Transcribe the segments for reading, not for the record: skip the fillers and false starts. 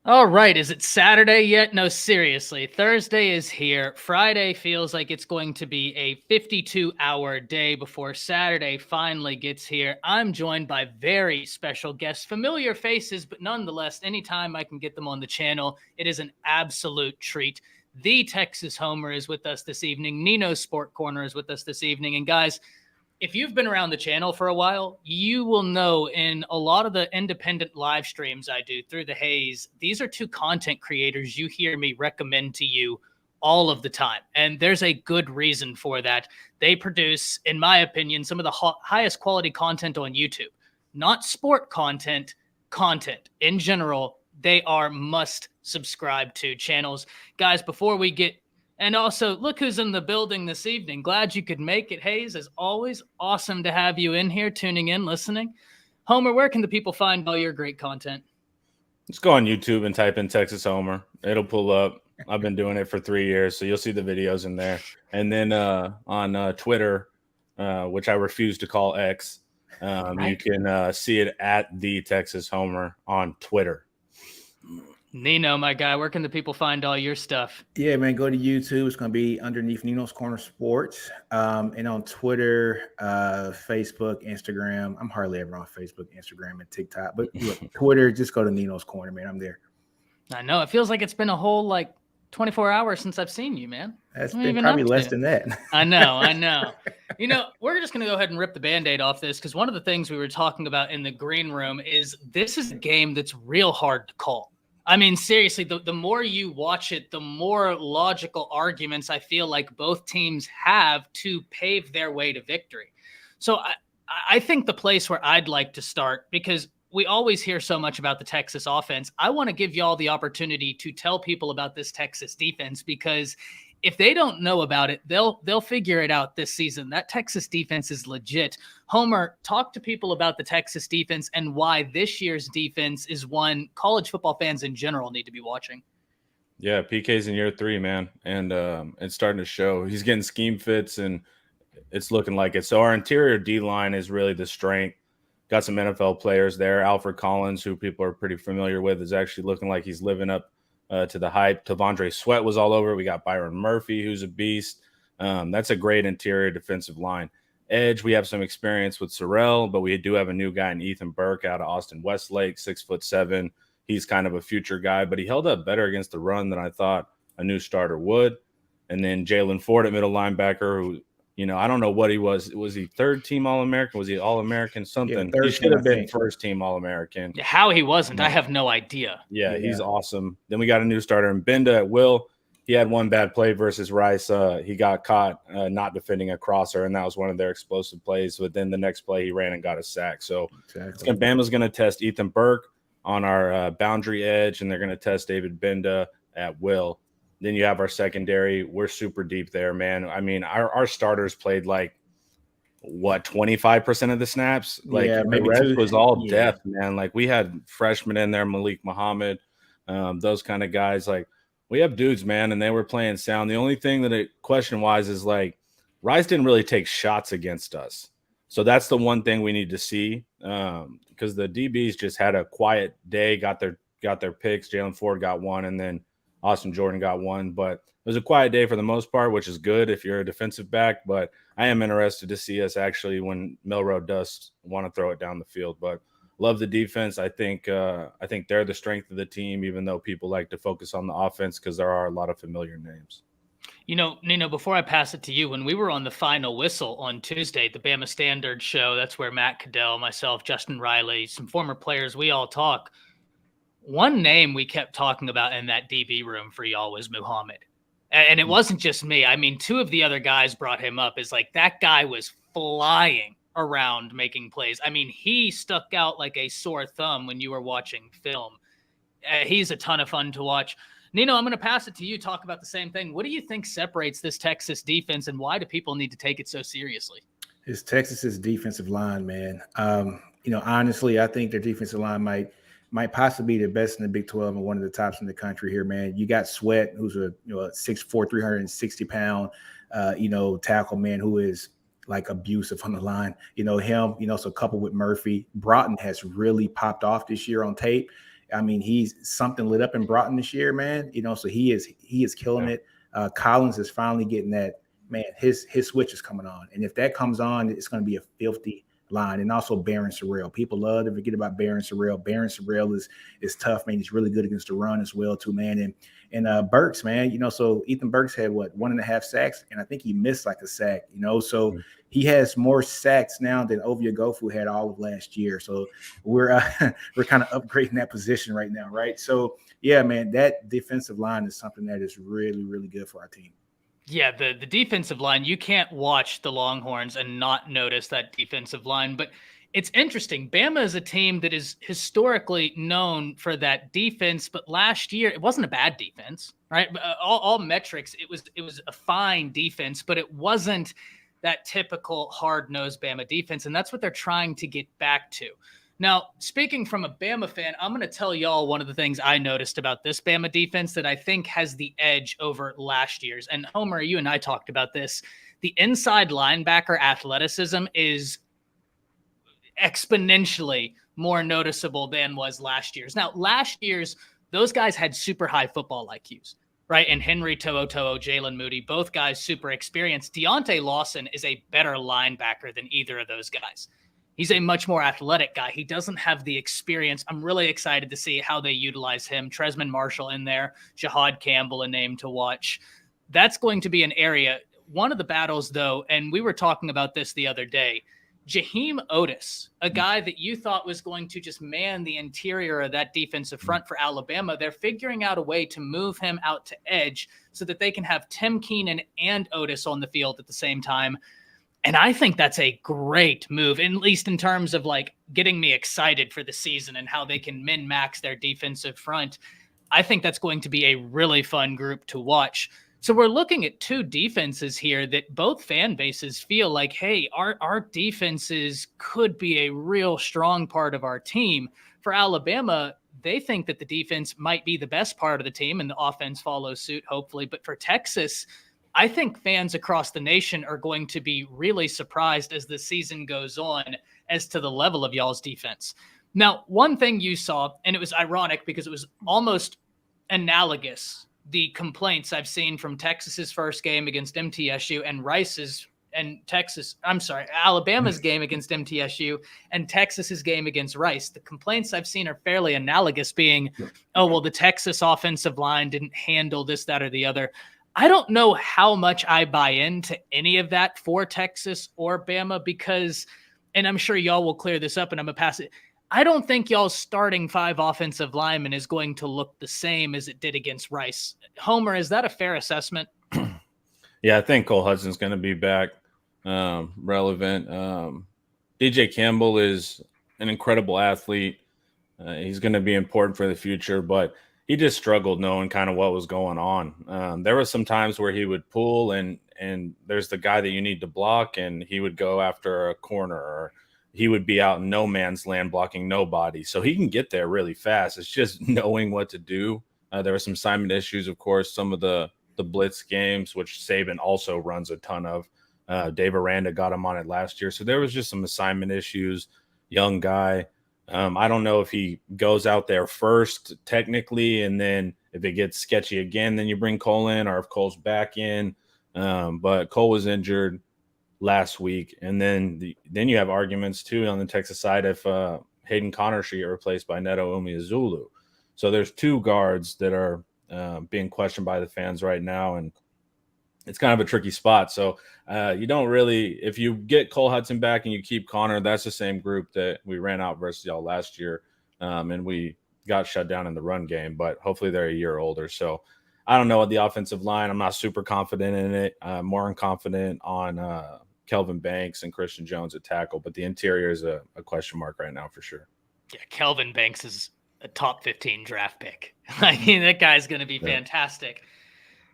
All right. Is it Saturday yet? No, seriously. Thursday is here. Friday feels like it's going to be a 52-hour day before Saturday finally gets here. I'm joined by very special guests, familiar faces, but nonetheless, anytime I can get them on the channel, it is an absolute treat. The Texas Homer is with us this evening. Nino Sport Corner is with us this evening. And guys, if you've been around the channel for a while, you will know in a lot of the independent live streams I do through the haze, these are two content creators you hear me recommend to you all of the time. And there's a good reason for that. They produce, in my opinion, some of the highest quality content on YouTube, not sport content, content in general. They are must subscribe to channels. Guys, before we get and also, look who's in the building this evening. Glad you could make it, Hayes. As always, awesome to have you in here, tuning in, listening. Homer, where can the people find all your great content? Just go on YouTube and type in Texas Homer. It'll pull up. I've been doing it for 3 years, so you'll see the videos in there. And then on Twitter, which I refuse to call X, you can see it at the Texas Homer on Twitter. Nino, my guy, where can the people find all your stuff? Yeah, man, go to YouTube. It's going to be underneath Nino's Corner Sports. And on Twitter, Facebook, Instagram. I'm hardly ever on Facebook, Instagram, and TikTok. But look, Twitter, just go to Nino's Corner, man. I'm there. I know. It feels like it's been a whole, 24 hours since I've seen you, man. That's been probably less than that. I know. We're just going to go ahead and rip the Band-Aid off this because one of the things we were talking about in the green room is this is a game that's real hard to call. I mean, seriously, the more you watch it, the more logical arguments I feel like both teams have to pave their way to victory. So I think the place where I'd like to start, because we always hear so much about the Texas offense, I want to give y'all the opportunity to tell people about this Texas defense, because if they don't know about it, they'll figure it out this season. That Texas defense is legit. Homer, talk to people about the Texas defense and why this year's defense is one college football fans in general need to be watching. Yeah, PK's in year 3, man, and it's starting to show. He's getting scheme fits, and it's looking like it. So our interior D-line is really the strength. Got some NFL players there. Alfred Collins, who people are pretty familiar with, is actually looking like he's living up to the hype. Tavondre Sweat was all over. We got Byron Murphy, who's a beast. That's a great interior defensive line. Edge, we have some experience with Sorrell, but we do have a new guy in Ethan Burke out of Austin Westlake, 6'7". He's kind of a future guy, but he held up better against the run than I thought a new starter would. And then Jalen Ford at middle linebacker, who, I don't know what he was. Was he third-team All-American? Was he All-American something? Yeah, he should have been first-team All-American. How he wasn't, I have no idea. Yeah, he's awesome. Then we got a new starter in Binda at will. He had one bad play versus Rice. He got caught not defending a crosser, and that was one of their explosive plays. But then the next play, he ran and got a sack. So Bama's going to test Ethan Burke on our boundary edge, and they're going to test David Binda at will. Then you have our secondary. We're super deep there, man. I mean, our starters played 25% of the snaps? Maybe the rest was all depth, man. We had freshmen in there, Malik Muhammad, those kind of guys. We have dudes, man, and they were playing sound. The only thing that question-wise is Rice didn't really take shots against us. So that's the one thing we need to see, because the DBs just had a quiet day, got their picks. Jalen Ford got one, and then Austin Jordan got one. But it was a quiet day for the most part, which is good if you're a defensive back. But I am interested to see us actually when Milroe does want to throw it down the field. But love the defense. I think they're the strength of the team, even though people like to focus on the offense because there are a lot of familiar names. Nino, before I pass it to you, when we were on the final whistle on Tuesday, the Bama Standard show, that's where Matt Caddell, myself, Justin Riley, some former players, we all talk. One name we kept talking about in that DB room for y'all was Muhammad. And it wasn't just me. I mean, two of the other guys brought him up. Is that guy was flying around making plays. I mean, he stuck out like a sore thumb when you were watching film. He's a ton of fun to watch. Nino, I'm going to pass it to you. Talk about the same thing. What do you think separates this Texas defense, and why do people need to take it so seriously? It's Texas's defensive 'line, man. Honestly, I think their defensive line might possibly be the best in the Big 12 and one of the tops in the country here, man. You got Sweat, who's a 6'4", 360-pound, tackle, man, who is abusive on the line. So coupled with Murphy, Broughton has really popped off this year on tape. I mean, he's something lit up in Broughton this year, man. You know, so he is killing it. Collins is finally getting that, man. His switch is coming on, and if that comes on, it's going to be a filthy line. And also Barron Sorrell. People love to forget about Barron Sorrell. Barron Sorrell is tough, man. He's really good against the run as well, too, man. And Burks, man, you know, so Ethan Burks had 1.5 sacks, and I think he missed like a sack, you know, so he has more sacks now than Ovia Gofu had all of last year. So we're kind of upgrading that position right now, right? So yeah, man, that defensive line is something that is really, really good for our team. Yeah, the defensive line, you can't watch the Longhorns and not notice that defensive line. But it's interesting. Bama is a team that is historically known for that defense, but last year it wasn't a bad defense, right? All metrics, it was a fine defense, but it wasn't that typical hard-nosed Bama defense, and that's what they're trying to get back to. Now, speaking from a Bama fan, I'm going to tell y'all one of the things I noticed about this Bama defense that I think has the edge over last year's. And Homer, you and I talked about this. The inside linebacker athleticism is exponentially more noticeable than was last year's. Now, last year's, those guys had super high football IQs, right? And Henry To'oTo'o, Jalen Moody, both guys super experienced. Deontay Lawson is a better linebacker than either of those guys. He's a much more athletic guy. He doesn't have the experience. I'm really excited to see how they utilize him. Tresman Marshall in there, Jahad Campbell, a name to watch. That's going to be an area. One of the battles, though, and we were talking about this the other day, Jaheim Otis, a guy that you thought was going to just man the interior of that defensive front for Alabama, they're figuring out a way to move him out to edge so that they can have Tim Keenan and Otis on the field at the same time. And I think that's a great move, at least in terms of like getting me excited for the season and how they can min-max their defensive front. I think that's going to be a really fun group to watch. So we're looking at two defenses here that both fan bases feel like, hey, our defenses could be a real strong part of our team. For Alabama, they think that the defense might be the best part of the team and the offense follows suit, hopefully. But for Texas, I think fans across the nation are going to be really surprised as the season goes on as to the level of y'all's defense. Now, one thing you saw, and it was ironic because it was almost analogous, the complaints I've seen from Texas's first game against MTSU and Alabama's game against MTSU and Texas's game against Rice. The complaints I've seen are fairly analogous, being, oh, well, the Texas offensive line didn't handle this, that, or the other. I don't know how much I buy into any of that for Texas or Bama because, and I'm sure y'all will clear this up and I'm going to pass it. I don't think y'all's starting 5 offensive linemen is going to look the same as it did against Rice. Homer, is that a fair assessment? Yeah, I think Cole Hudson's going to be back relevant. DJ Campbell is an incredible athlete. He's going to be important for the future, but he just struggled knowing kind of what was going on. There were some times where he would pull and there's the guy that you need to block and he would go after a corner or he would be out in no man's land blocking nobody. So he can get there really fast. It's just knowing what to do. There were some assignment issues, of course, some of the blitz games, which Saban also runs a ton of. Dave Aranda got him on it last year. So there was just some assignment issues, young guy. I don't know if he goes out there first technically, and then if it gets sketchy again, then you bring Cole in, or if Cole's back in. But Cole was injured last week, and then you have arguments too on the Texas side if Hayden Connor should get replaced by Neto Umeazulu. So there's 2 guards that are being questioned by the fans right now, and it's kind of a tricky spot. So you don't really, if you get Cole Hudson back and you keep Connor, that's the same group that we ran out versus y'all last year. And we got shut down in the run game, but hopefully they're a year older. So I don't know what the offensive line, I'm not super confident in it. More confident on Kelvin Banks and Christian Jones at tackle, but the interior is a question mark right now for sure. Yeah, Kelvin Banks is a top 15 draft pick. I mean, that guy's going to be fantastic.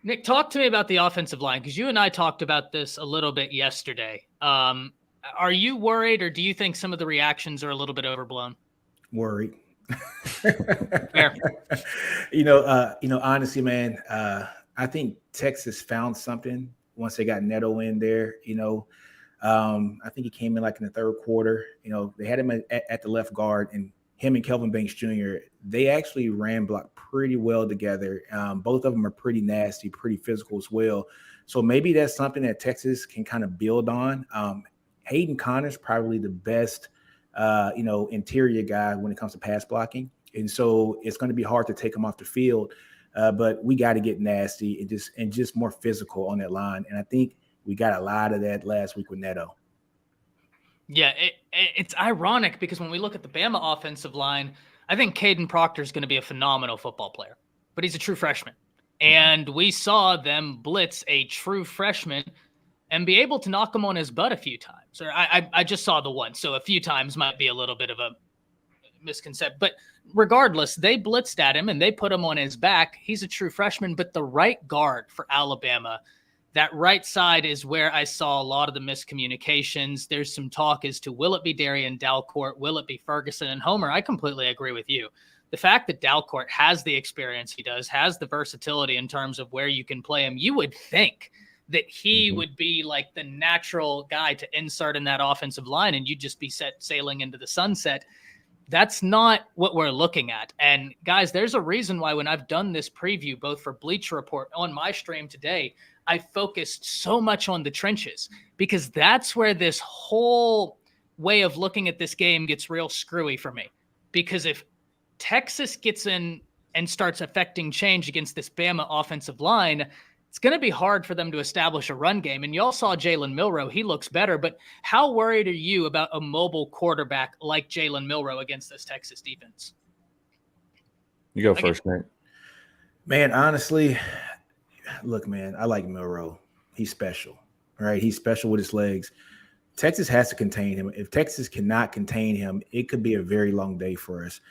Nick, talk to me about the offensive line, because you and I talked about this a little bit yesterday. Are you worried, or do you think some of the reactions are a little bit overblown? Worried. Fair. Honestly, man, I think Texas found something once they got Neto in there. I think he came in like in the third quarter. They had him at the left guard, and him and Kelvin Banks Jr., they actually ran block pretty well together. Both of them are pretty nasty, pretty physical as well. So maybe that's something that Texas can kind of build on. Hayden Connor's probably the best, interior guy when it comes to pass blocking. And so it's going to be hard to take him off the field. But we got to get nasty and just more physical on that line. And I think we got a lot of that last week with Neto. Yeah, it's ironic because when we look at the Bama offensive line, I think Caden Proctor is going to be a phenomenal football player, but he's a true freshman. And we saw them blitz a true freshman and be able to knock him on his butt a few times. Or I just saw the one, so a few times might be a little bit of a misconception. But regardless, they blitzed at him and they put him on his back. He's a true freshman, but the right guard for Alabama, that right side is where I saw a lot of the miscommunications. There's some talk as to will it be Darian Dalcourt? Will it be Ferguson and Homer? I completely agree with you. The fact that Dalcourt has the experience he does, has the versatility in terms of where you can play him, you would think that he would be like the natural guy to insert in that offensive line and you'd just be sailing into the sunset. That's not what we're looking at. And guys, there's a reason why when I've done this preview, both for Bleacher Report on my stream today, I focused so much on the trenches because that's where this whole way of looking at this game gets real screwy for me. Because if Texas gets in and starts affecting change against this Bama offensive line, it's going to be hard for them to establish a run game. And y'all saw Jalen Milroe. He looks better. But how worried are you about a mobile quarterback like Jalen Milroe against this Texas defense? You go first, Nate. Man, honestly, look, man, I like Milroe. He's special, right? He's special with his legs. Texas has to contain him. If Texas cannot contain him, it could be a very long day for us.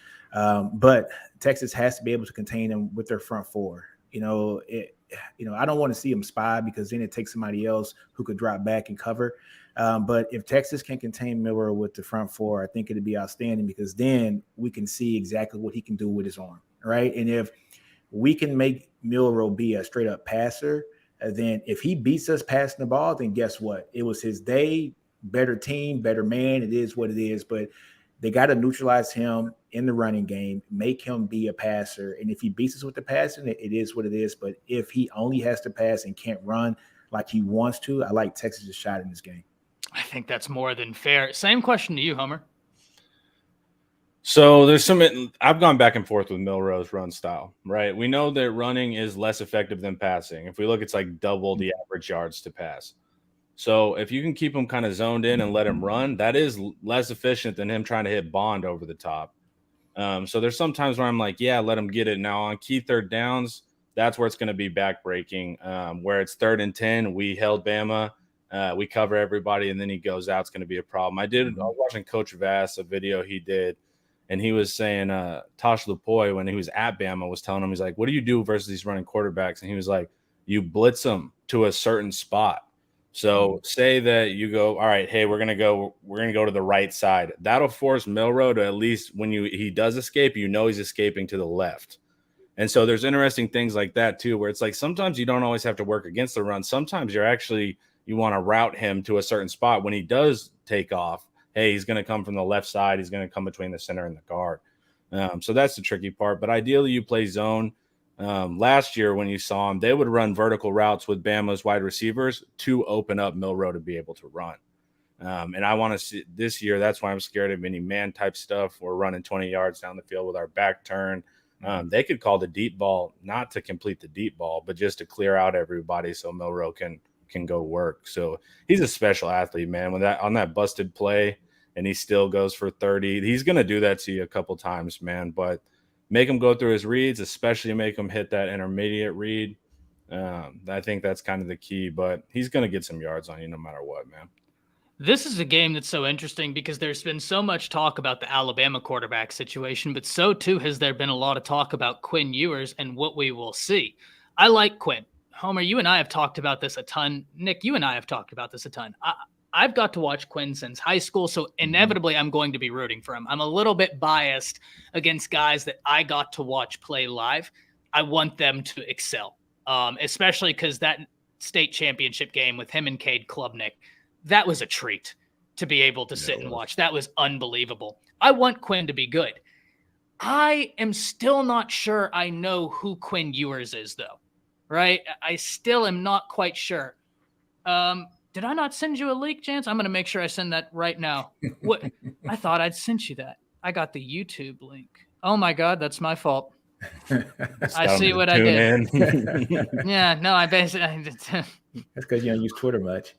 But Texas has to be able to contain him with their front four. I don't want to see him spy because then it takes somebody else who could drop back and cover. But if Texas can contain Milroe with the front four, I think it'd be outstanding because then we can see exactly what he can do with his arm, right? And if we can make Milroe be a straight up passer, then if he beats us passing the ball, then guess what? It was his day, better team, better man. It is what it is. But they got to neutralize him in the running game, make him be a passer. And if he beats us with the passing, it is what it is. But if he only has to pass and can't run like he wants to, I like Texas' shot in this game. I think that's more than fair. Same question to you, Homer. So I've gone back and forth with Milroe's run style, right? We know that running is less effective than passing. If we look, it's like double the average yards to pass. So if you can keep him kind of zoned in and let him run, that is less efficient than him trying to hit Bond over the top. So there's some times where I'm like, yeah, let him get it. Now on key third downs, that's where it's going to be backbreaking. Where it's 3rd and 10, we held Bama, we cover everybody, and then he goes out. It's going to be a problem. I was watching Coach Vass, a video he did, and he was saying Tosh Lupoy, when he was at Bama, was telling him, he's like, what do you do versus these running quarterbacks? And he was like, you blitz them to a certain spot. So say that you go, all right, hey, we're gonna go to the right side. That'll force Milroe to, at least when he does escape, he's escaping to the left. And so there's interesting things like that too, where it's like sometimes you don't always have to work against the run. Sometimes you want to route him to a certain spot when he does take off. Hey, he's gonna come from the left side, he's gonna come between the center and the guard. So that's the tricky part. But ideally you play zone. Last year when you saw him, they would run vertical routes with Bama's wide receivers to open up Milroe to be able to run. And I want to see this year. That's why I'm scared of any man type stuff. We're running 20 yards down the field with our back turn. They could call the deep ball, not to complete the deep ball, but just to clear out everybody so Milroe can go work. So he's a special athlete, man. On that busted play and he still goes for 30, he's going to do that to you a couple times, man. But make him go through his reads, especially make him hit that intermediate read. I think that's kind of the key, but he's going to get some yards on you no matter what, man. This is a game that's so interesting because there's been so much talk about the Alabama quarterback situation, but so too has there been a lot of talk about Quinn Ewers and what we will see. I like Quinn. Homer, you and I have talked about this a ton. Nick, you and I have talked about this a ton. I've got to watch Quinn since high school, so inevitably I'm going to be rooting for him. I'm a little bit biased against guys that I got to watch play live. I want them to excel, especially because that state championship game with him and Cade Klubnik, that was a treat to be able to sit and watch. That was unbelievable. I want Quinn to be good. I am still not sure I know who Quinn Ewers is, though. Right? I still am not quite sure. Did I not send you a link, Chance? I'm going to make sure I send that right now. What? I thought I'd sent you that. I got the YouTube link. Oh my God, that's my fault. I see what I did. Yeah, no, I basically. That's because you don't use Twitter much.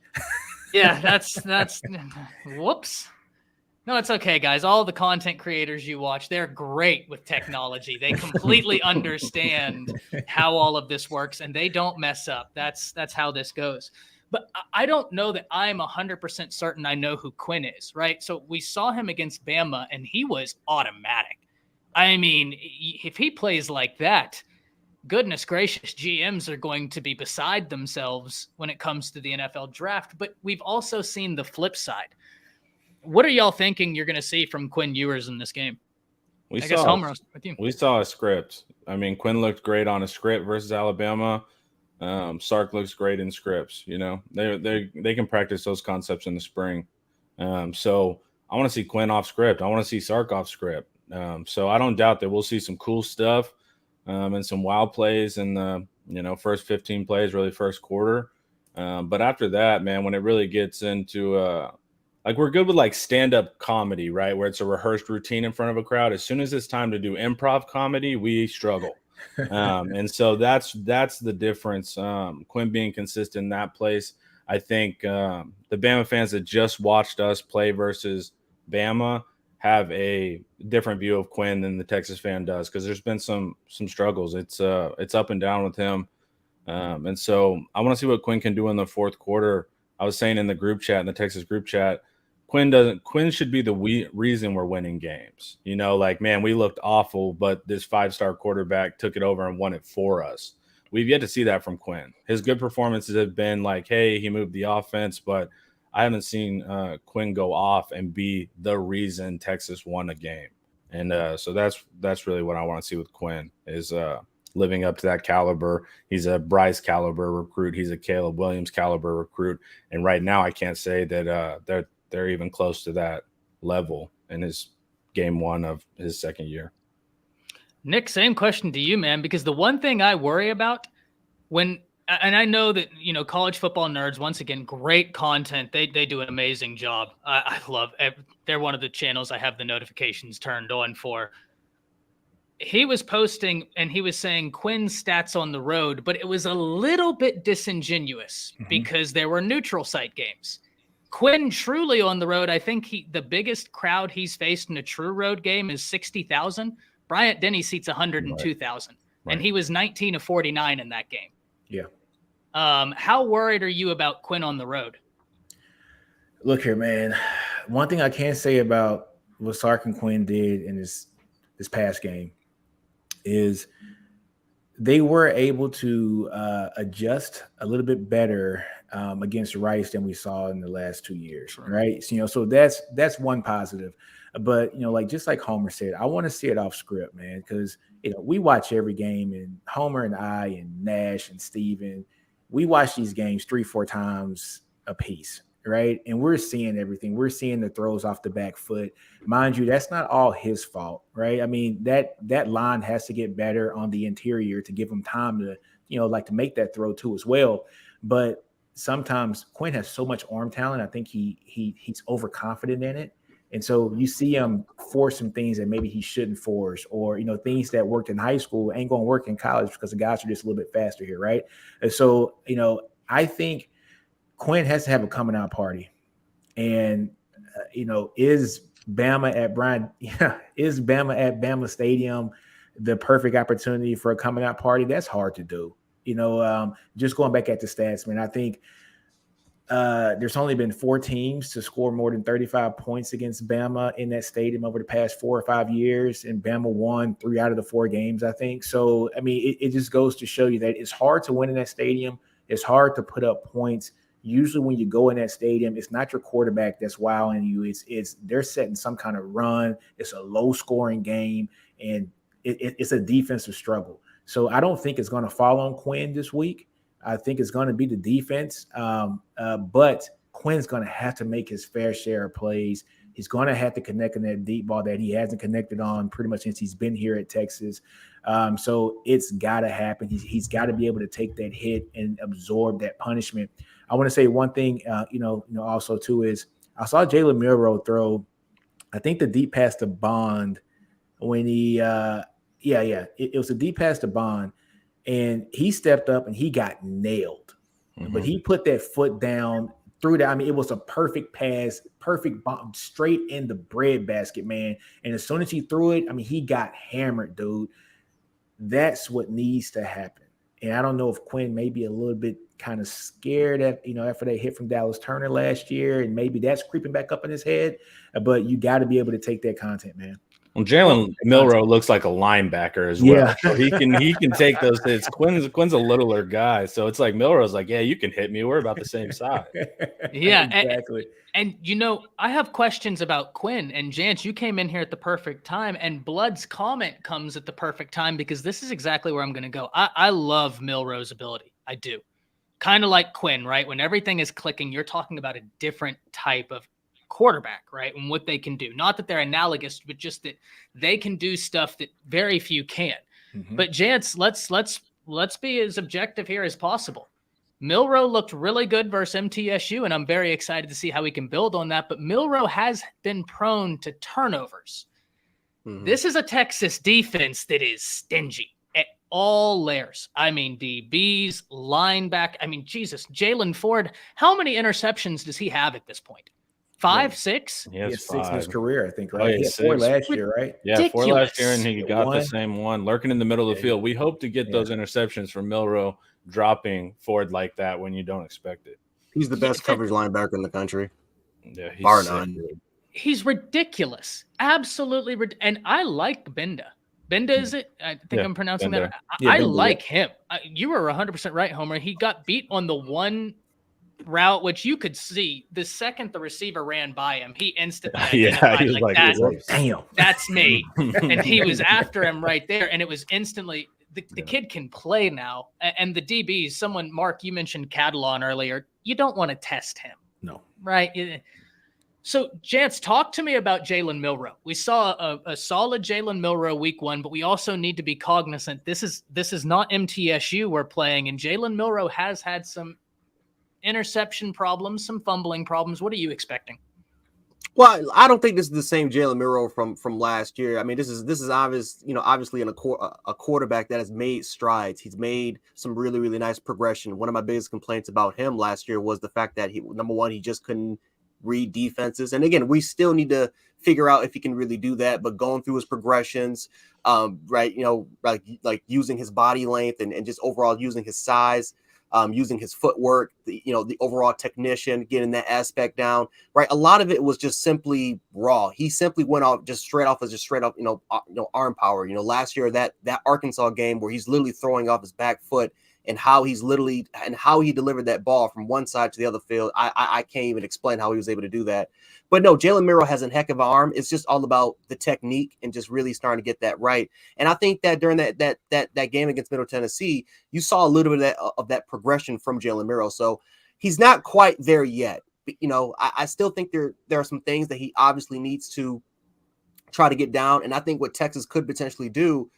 Yeah, that's whoops. No, it's okay, guys. All the content creators you watch, they're great with technology. They completely understand how all of this works, and they don't mess up. That's how this goes. But I don't know that I'm 100% certain I know who Quinn is, right? So we saw him against Bama, and he was automatic. I mean, if he plays like that, goodness gracious, GMs are going to be beside themselves when it comes to the NFL draft. But we've also seen the flip side. What are y'all thinking you're going to see from Quinn Ewers in this game? We saw a script. I mean, Quinn looked great on a script versus Alabama. Sark looks great in scripts. You know, they can practice those concepts in the spring. So I want to see Quinn off script. I want to see Sark off script. So I don't doubt that we'll see some cool stuff and some wild plays in the first 15 plays, really first quarter. But after that, man, when it really gets into like we're good with like stand-up comedy, right? Where it's a rehearsed routine in front of a crowd. As soon as it's time to do improv comedy, we struggle. And so that's the difference. Quinn being consistent in that place. I think the Bama fans that just watched us play versus Bama have a different view of Quinn than the Texas fan does, because there's been some struggles. It's up and down with him. And so I want to see what Quinn can do in the fourth quarter. I was saying in the group chat, in the Texas group chat, Quinn should be the reason we're winning games. You know, like, man, we looked awful, but this 5-star quarterback took it over and won it for us. We've yet to see that from Quinn. His good performances have been like, hey, he moved the offense, but I haven't seen Quinn go off and be the reason Texas won a game. And so that's really what I want to see with Quinn, is living up to that caliber. He's a Bryce caliber recruit. He's a Caleb Williams caliber recruit. And right now I can't say that they're even close to that level in his game one of his second year. Nick, same question to you, man, because the one thing I worry about and I know that, college football nerds, once again, great content. They do an amazing job. I love it. They're one of the channels I have the notifications turned on for. He was posting and he was saying Quinn's stats on the road, but it was a little bit disingenuous because there were neutral site games. Quinn truly on the road, I think the biggest crowd he's faced in a true road game is 60,000. Bryant Denny seats 102,000, and he was 19 of 49 in that game. Yeah. How worried are you about Quinn on the road? Look here, man. One thing I can say about what Sark and Quinn did in this past game is they were able to adjust a little bit better against Rice than we saw in the last 2 years, right? So, so that's one positive. But, just like Homer said, I want to see it off script, man, because, we watch every game, and Homer and I and Nash and Steven, we watch these games 3-4 times a piece, right? And we're seeing everything. We're seeing the throws off the back foot. Mind you, that's not all his fault, right? I mean, that line has to get better on the interior to give him time to, to make that throw too as well. But sometimes Quinn has so much arm talent. I think he's overconfident in it. And so you see him force some things that maybe he shouldn't force, or, things that worked in high school ain't going to work in college because the guys are just a little bit faster here, right? And so, I think Quinn has to have a coming out party. And, is Bama at Bama Stadium the perfect opportunity for a coming out party? That's hard to do. Just going back at the stats, man, I think there's only been 4 teams to score more than 35 points against Bama in that stadium over the past 4 or 5 years, and Bama won 3 out of the 4 games, I think. So, I mean, it just goes to show you that it's hard to win in that stadium. It's hard to put up points. Usually when you go in that stadium, it's not your quarterback that's wowing you. It's they're setting some kind of run. It's a low-scoring game, and it's a defensive struggle. So I don't think it's going to fall on Quinn this week. I think it's going to be the defense, but Quinn's going to have to make his fair share of plays. He's going to have to connect on that deep ball that he hasn't connected on pretty much since he's been here at Texas. So it's got to happen. He's got to be able to take that hit and absorb that punishment. I want to say one thing, also too, is I saw Jalen Milroe throw, I think, the deep pass to Bond when he, it was a deep pass to Bond, and he stepped up and he got nailed. Mm-hmm. But he put that foot down through that. I mean, it was a perfect pass, perfect bomb, straight in the breadbasket, man. And as soon as he threw it, I mean, he got hammered, dude. That's what needs to happen. And I don't know if Quinn may be a little bit kind of scared after that hit from Dallas Turner last year, and maybe that's creeping back up in his head. But you got to be able to take that content, man. Well, Jalen Milroe looks like a linebacker as well. Yeah. So he can take those hits. Quinn's a littler guy, so it's like Milroe's like, yeah, you can hit me. We're about the same size. Yeah, exactly. And I have questions about Quinn and Jance. You came in here at the perfect time, and Blood's comment comes at the perfect time because this is exactly where I'm going to go. I love Milroe's ability. I do. Kind of like Quinn, right? When everything is clicking, you're talking about a different type of quarterback, right? And what they can do. Not that they're analogous, but just that they can do stuff that very few can. Mm-hmm. But Jance, let's be as objective here as possible. Milroe looked really good versus MTSU, and I'm very excited to see how we can build on that. But Milroe has been prone to turnovers. Mm-hmm. This is a Texas defense that is stingy at all layers. I mean, DBs, linebacker. I mean, Jesus, Jalen Ford. How many interceptions does he have at this point? 5, 6? He has 6 in his career, I think, right? He had 4 last year, right? Yeah, ridiculous. 4 last year, and he got the same one, lurking in the middle of the field. We hope to get those interceptions from Milroe dropping Ford like that when you don't expect it. He's the best coverage linebacker in the country. Yeah, he's bar none. He's ridiculous. Absolutely and I like Benda. Benda, is it? I think I'm pronouncing Benda. That. I like him. You were 100% right, Homer. He got beat on the one route, which you could see the second the receiver ran by him, he instantly he was like damn, that's me. And he was after him right there, and it was instantly the kid can play now. And the DBs, Mark, you mentioned Catalan earlier. You don't want to test him. No. Right. So, Jance, talk to me about Jalen Milroe. We saw a solid Jalen Milroe week 1, but we also need to be cognizant. This is not MTSU we're playing, and Jalen Milroe has had some interception problems, some fumbling problems. What are you expecting? Well, I don't think this is the same Jalen Milroe from last year. I mean, this is obvious, obviously a quarterback that has made strides. He's made some really, really nice progression. One of my biggest complaints about him last year was the fact that number one, he just couldn't read defenses. And again, we still need to figure out if he can really do that, but going through his progressions, right, like using his body length and just overall using his size, using his footwork, the overall technician, getting that aspect down, right? A lot of it was just simply raw. He simply went off just straight up, arm power. Last year, that Arkansas game where he's literally throwing off his back foot and how he delivered that ball from one side to the other field. I can't even explain how he was able to do that. But no, Jalen Milroe has a heck of an arm. It's just all about the technique and just really starting to get that right. And I think that during that game against Middle Tennessee, you saw a little bit of that progression from Jalen Milroe. So he's not quite there yet. But, I still think there are some things that he obviously needs to try to get down. And I think what Texas could potentially do,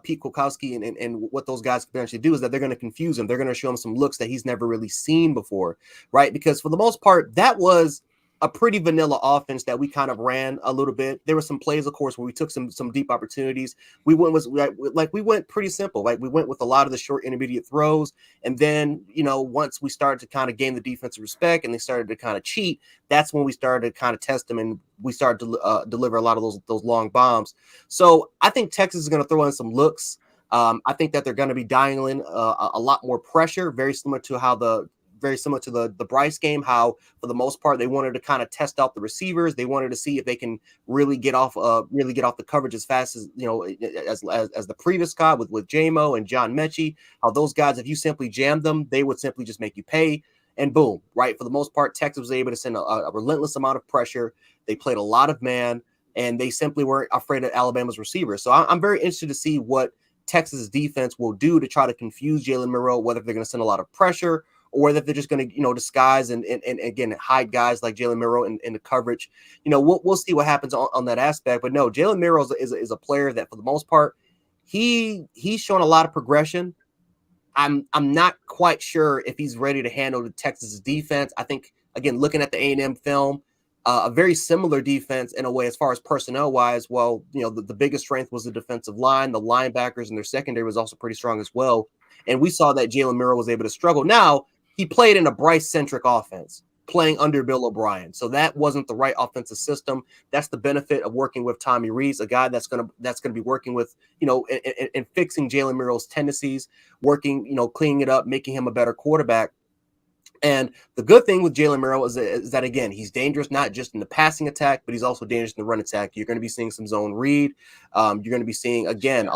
Pete Kwiatkowski and what those guys could potentially do is that they're going to confuse him. They're going to show him some looks that he's never really seen before, right? Because for the most part, that was a pretty vanilla offense that we kind of ran a little bit. There were some plays, of course, where we took some deep opportunities. We went pretty simple. Like we went with a lot of the short intermediate throws. And then, once we started to kind of gain the defensive respect and they started to kind of cheat, that's when we started to kind of test them and we started to deliver a lot of those long bombs. So I think Texas is going to throw in some looks. I think that they're going to be dialing a lot more pressure, very similar to the Bryce game, how for the most part they wanted to kind of test out the receivers. They wanted to see if they can really get off the coverage as fast as as the previous guy with J-Mo and John Mechie. How those guys, if you simply jammed them, they would simply just make you pay. And boom, right? For the most part, Texas was able to send a relentless amount of pressure. They played a lot of man, and they simply weren't afraid of Alabama's receivers. So I'm very interested to see what Texas defense will do to try to confuse Jalen Milroe, whether they're going to send a lot of pressure or whether they're just going to, disguise and again, hide guys like Jalen Milroe in the coverage. We'll see what happens on that aspect. But no, Jalen Milroe is a player that for the most part, he's shown a lot of progression. I'm not quite sure if he's ready to handle the Texas defense. I think, again, looking at the A&M film, a very similar defense in a way as far as personnel wise. Well, the biggest strength was the defensive line, the linebackers, and their secondary was also pretty strong as well. And we saw that Jalen Milroe was able to struggle. Now, he played in a Bryce-centric offense, playing under Bill O'Brien. So that wasn't the right offensive system. That's the benefit of working with Tommy Rees, a guy that's gonna be working with, and fixing Jalen Milroe's tendencies, working, cleaning it up, making him a better quarterback. And the good thing with Jalen Milroe is that, again, he's dangerous not just in the passing attack, but he's also dangerous in the run attack. You're going to be seeing some zone read. You're going to be seeing, again,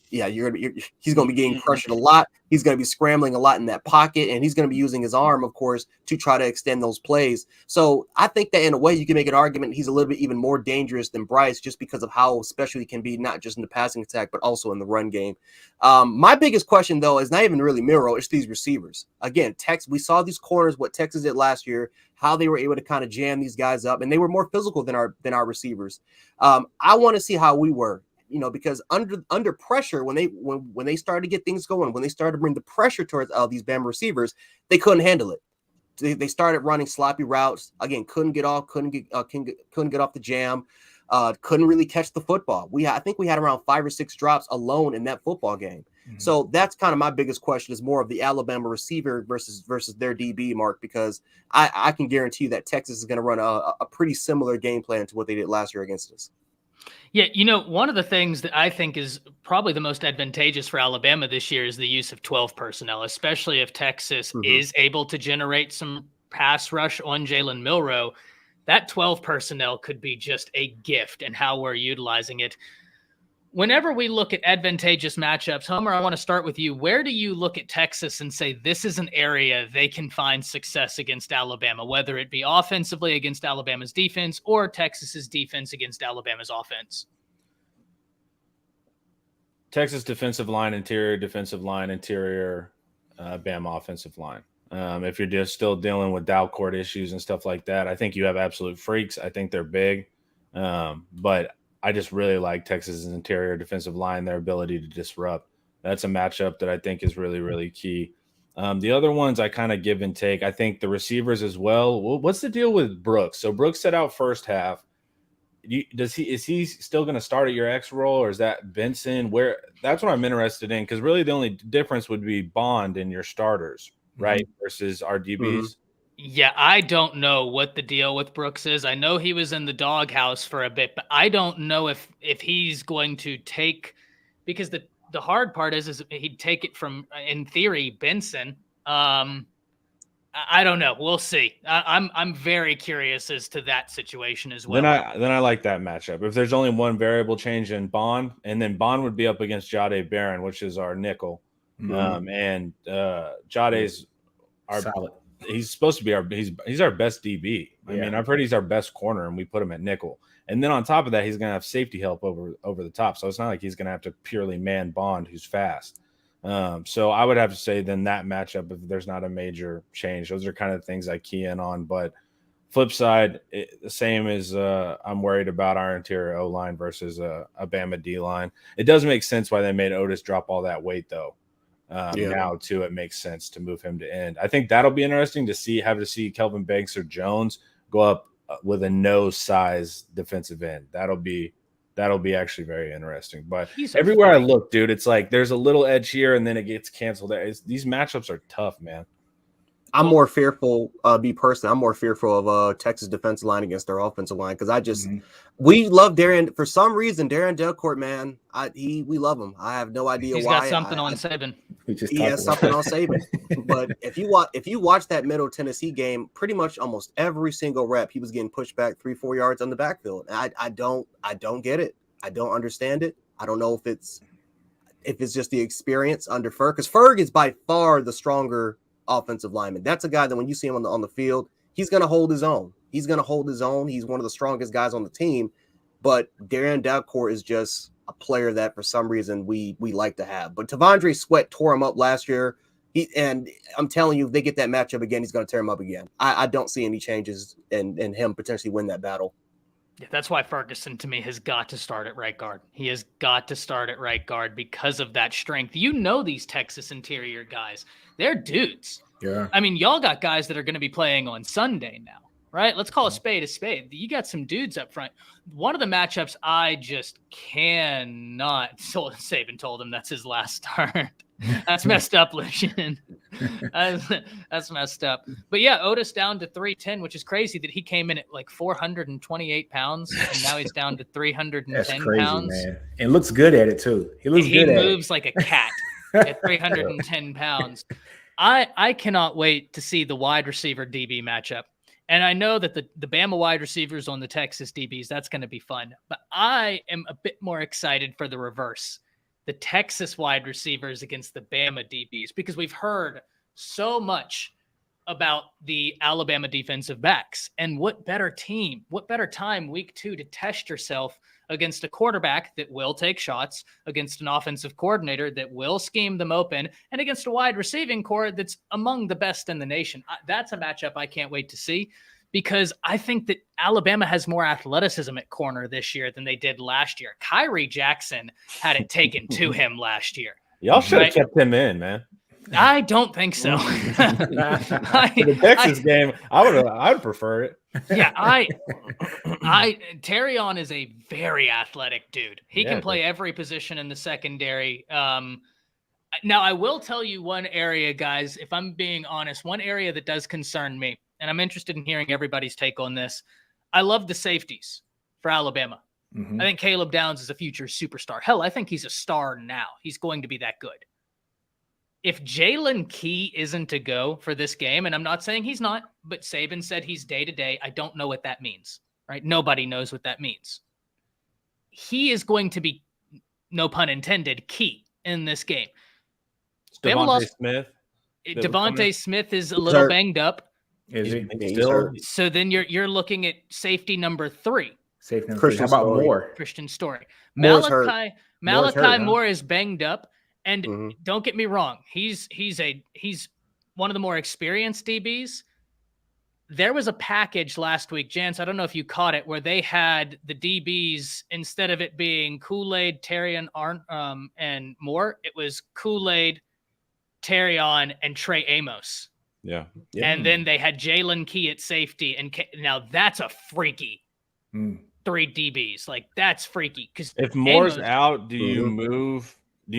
he's going to be getting pressured a lot. He's going to be scrambling a lot in that pocket, and he's going to be using his arm, of course, to try to extend those plays. So I think that in a way you can make an argument he's a little bit even more dangerous than Bryce just because of how special he can be, not just in the passing attack, but also in the run game. My biggest question, though, is not even really Milroe. It's these receivers. Again, we saw these corners, what Texas did last year, how they were able to kind of jam these guys up, and they were more physical than our receivers. I want to see how we were. Because under pressure, when they started to get things going, when they started to bring the pressure towards these Bama receivers, they couldn't handle it. They started running sloppy routes. Again, couldn't get off the jam. Couldn't really catch the football. I think we had around 5 or 6 drops alone in that football game. Mm-hmm. So that's kind of my biggest question, is more of the Alabama receiver versus their DB, Mark, because I can guarantee you that Texas is going to run a pretty similar game plan to what they did last year against us. Yeah, one of the things that I think is probably the most advantageous for Alabama this year is the use of 12 personnel, especially if Texas is able to generate some pass rush on Jalen Milroe. That 12 personnel could be just a gift in how we're utilizing it. Whenever we look at advantageous matchups, Homer, I want to start with you. Where do you look at Texas and say this is an area they can find success against Alabama, whether it be offensively against Alabama's defense or Texas's defense against Alabama's offense? Texas defensive line, interior, Bama offensive line. If you're just still dealing with Dow court issues and stuff like that, I think you have absolute freaks. I think they're big. But I just really like Texas's interior defensive line, their ability to disrupt. That's a matchup that I think is really, really key. The other ones I kind of give and take. I think the receivers as well. What's the deal with Brooks? So Brooks set out first half. Is he still going to start at your X role, or is that Benson? That's what I'm interested in, because really the only difference would be Bond in your starters, right, versus our DBs. Mm-hmm. Yeah, I don't know what the deal with Brooks is. I know he was in the doghouse for a bit, but I don't know if he's going to take, because the hard part is he'd take it from, in theory, Benson. I don't know. We'll see. I'm very curious as to that situation as well. Then I like that matchup. If there's only one variable change in Bond, and then Bond would be up against Jahdae Barron, which is our nickel. And Jade's our solid. He's supposed to be he's our best DB. I mean, I've heard he's our best corner, and we put him at nickel. And then on top of that, he's going to have safety help over the top. So it's not like he's going to have to purely man Bond, who's fast. So I would have to say then that matchup, if there's not a major change, those are kind of things I key in on. But flip side, the same as I'm worried about our interior O-line versus a Bama D-line. It does make sense why they made Otis drop all that weight, though. Now too, it makes sense to move him to end. I think that'll be interesting to see Kelvin Banks or Jones go up with a no size defensive end. That'll be actually very interesting. But everywhere I look, dude, it's like there's a little edge here and then it gets canceled. These matchups are tough, man. I'm more fearful, I'm more fearful of Texas defensive line against their offensive line, because we love Darren. For some reason, Darren Delcourt, man, we love him. I have no idea why. He's got something on Saban. He has something on Saban. But if you watch that Middle Tennessee game, pretty much almost every single rep, he was getting pushed back 3-4 yards on the backfield. I don't get it. I don't understand it. I don't know if it's just the experience under Ferg, because Ferg is by far the stronger offensive lineman. That's a guy that when you see him on the field, he's going to hold his own. He's one of the strongest guys on the team. But Darren Delcourt is just a player that for some reason we like to have. But Tavondre Sweat tore him up last year. And I'm telling you, if they get that matchup again, he's going to tear him up again. I don't see any changes in him potentially win that battle. Yeah, that's why Ferguson, to me, has got to start at right guard. He has got to start at right guard because of that strength. You know these Texas interior guys. They're dudes. Yeah. I mean, y'all got guys that are going to be playing on Sunday now, right? Let's call a spade a spade. You got some dudes up front. One of the matchups I just cannot – Saban told him that's his last start. That's messed up, Lucian. That's messed up. But yeah, Otis down to 310, which is crazy that he came in at like 428 pounds and now he's down to 310 That's crazy, pounds. Man. And looks good at it too. He moves like a cat at 310 pounds. I cannot wait to see the wide receiver DB matchup. And I know that the Bama wide receivers on the Texas DBs, that's going to be fun. But I am a bit more excited for the reverse. The Texas wide receivers against the Bama DBs, because we've heard so much about the Alabama defensive backs. And what better time week 2 to test yourself against a quarterback that will take shots, against an offensive coordinator that will scheme them open, and against a wide receiving core that's among the best in the nation. That's a matchup I can't wait to see, because I think that Alabama has more athleticism at corner this year than they did last year. Kyrie Jackson had it taken to him last year. Y'all should have kept him in, man. I don't think so. The Texas game, I would prefer it. Yeah, Terrion is a very athletic dude. He can play every position in the secondary. Now, I will tell you one area, guys, if I'm being honest, one area that does concern me, and I'm interested in hearing everybody's take on this. I love the safeties for Alabama. Mm-hmm. I think Caleb Downs is a future superstar. Hell, I think he's a star now. He's going to be that good. If Jalen Key isn't to go for this game, and I'm not saying he's not, but Saban said he's day-to-day, I don't know what that means, right? Nobody knows what that means. He is going to be, no pun intended, key in this game. Devontae Smith. Devontae Smith is a little banged up. Is he still? So then you're looking at safety number 3. Safety number 3. How about Moore? Christian Story. Malachi Moore is banged up. And don't get me wrong, he's one of the more experienced DBs. There was a package last week, Jance, I don't know if you caught it, where they had the DBs, instead of it being Kool-Aid, Terrion, and Moore, it was Kool-Aid, Terrion, and Trey Amos. Yeah. And then they had Jalen Key at safety. And now that's a freaky 3 DBs. Like, that's freaky. Because if Moore's out, do you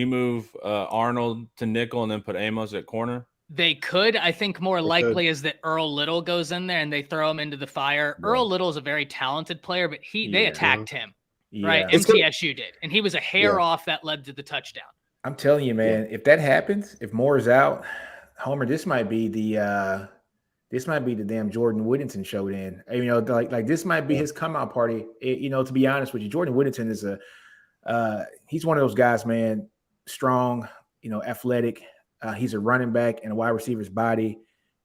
move Arnold to nickel and then put Amos at corner? They could. I think more likely is that Earl Little goes in there and they throw him into the fire. Yeah. Earl Little is a very talented player, but they attacked him, right? MTSU did. And he was a hair off that led to the touchdown. I'm telling you, man, if that happens, if Moore is out, Homer, this might be the damn Jordan Whittington showed in. You know, like this might be his come out party. To be honest with you, Jordan Whittington is he's one of those guys, man, strong, athletic. He's a running back and a wide receiver's body.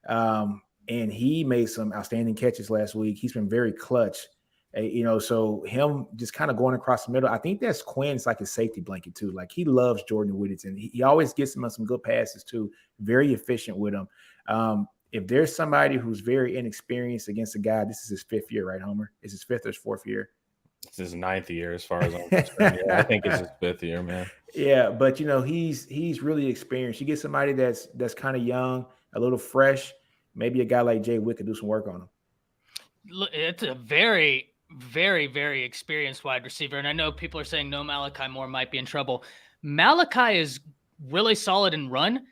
And he made some outstanding catches last week. He's been very clutch. So him just kind of going across the middle. I think that's Quinn's like his safety blanket too. Like, he loves Jordan Whittington. He always gets him on some good passes too. Very efficient with him. If there's somebody who's very inexperienced against a guy, this is his 5th year, right, Homer? Is his 5th or his 4th year? It's his 9th year, as far as I'm concerned. Yeah, I think it's his 5th year, man. Yeah, but he's really experienced. You get somebody that's kind of young, a little fresh. Maybe a guy like Jay Wick could do some work on him. It's a very, very, very experienced wide receiver, and I know people are saying no, Malachi Moore might be in trouble. Malachi is really solid in run.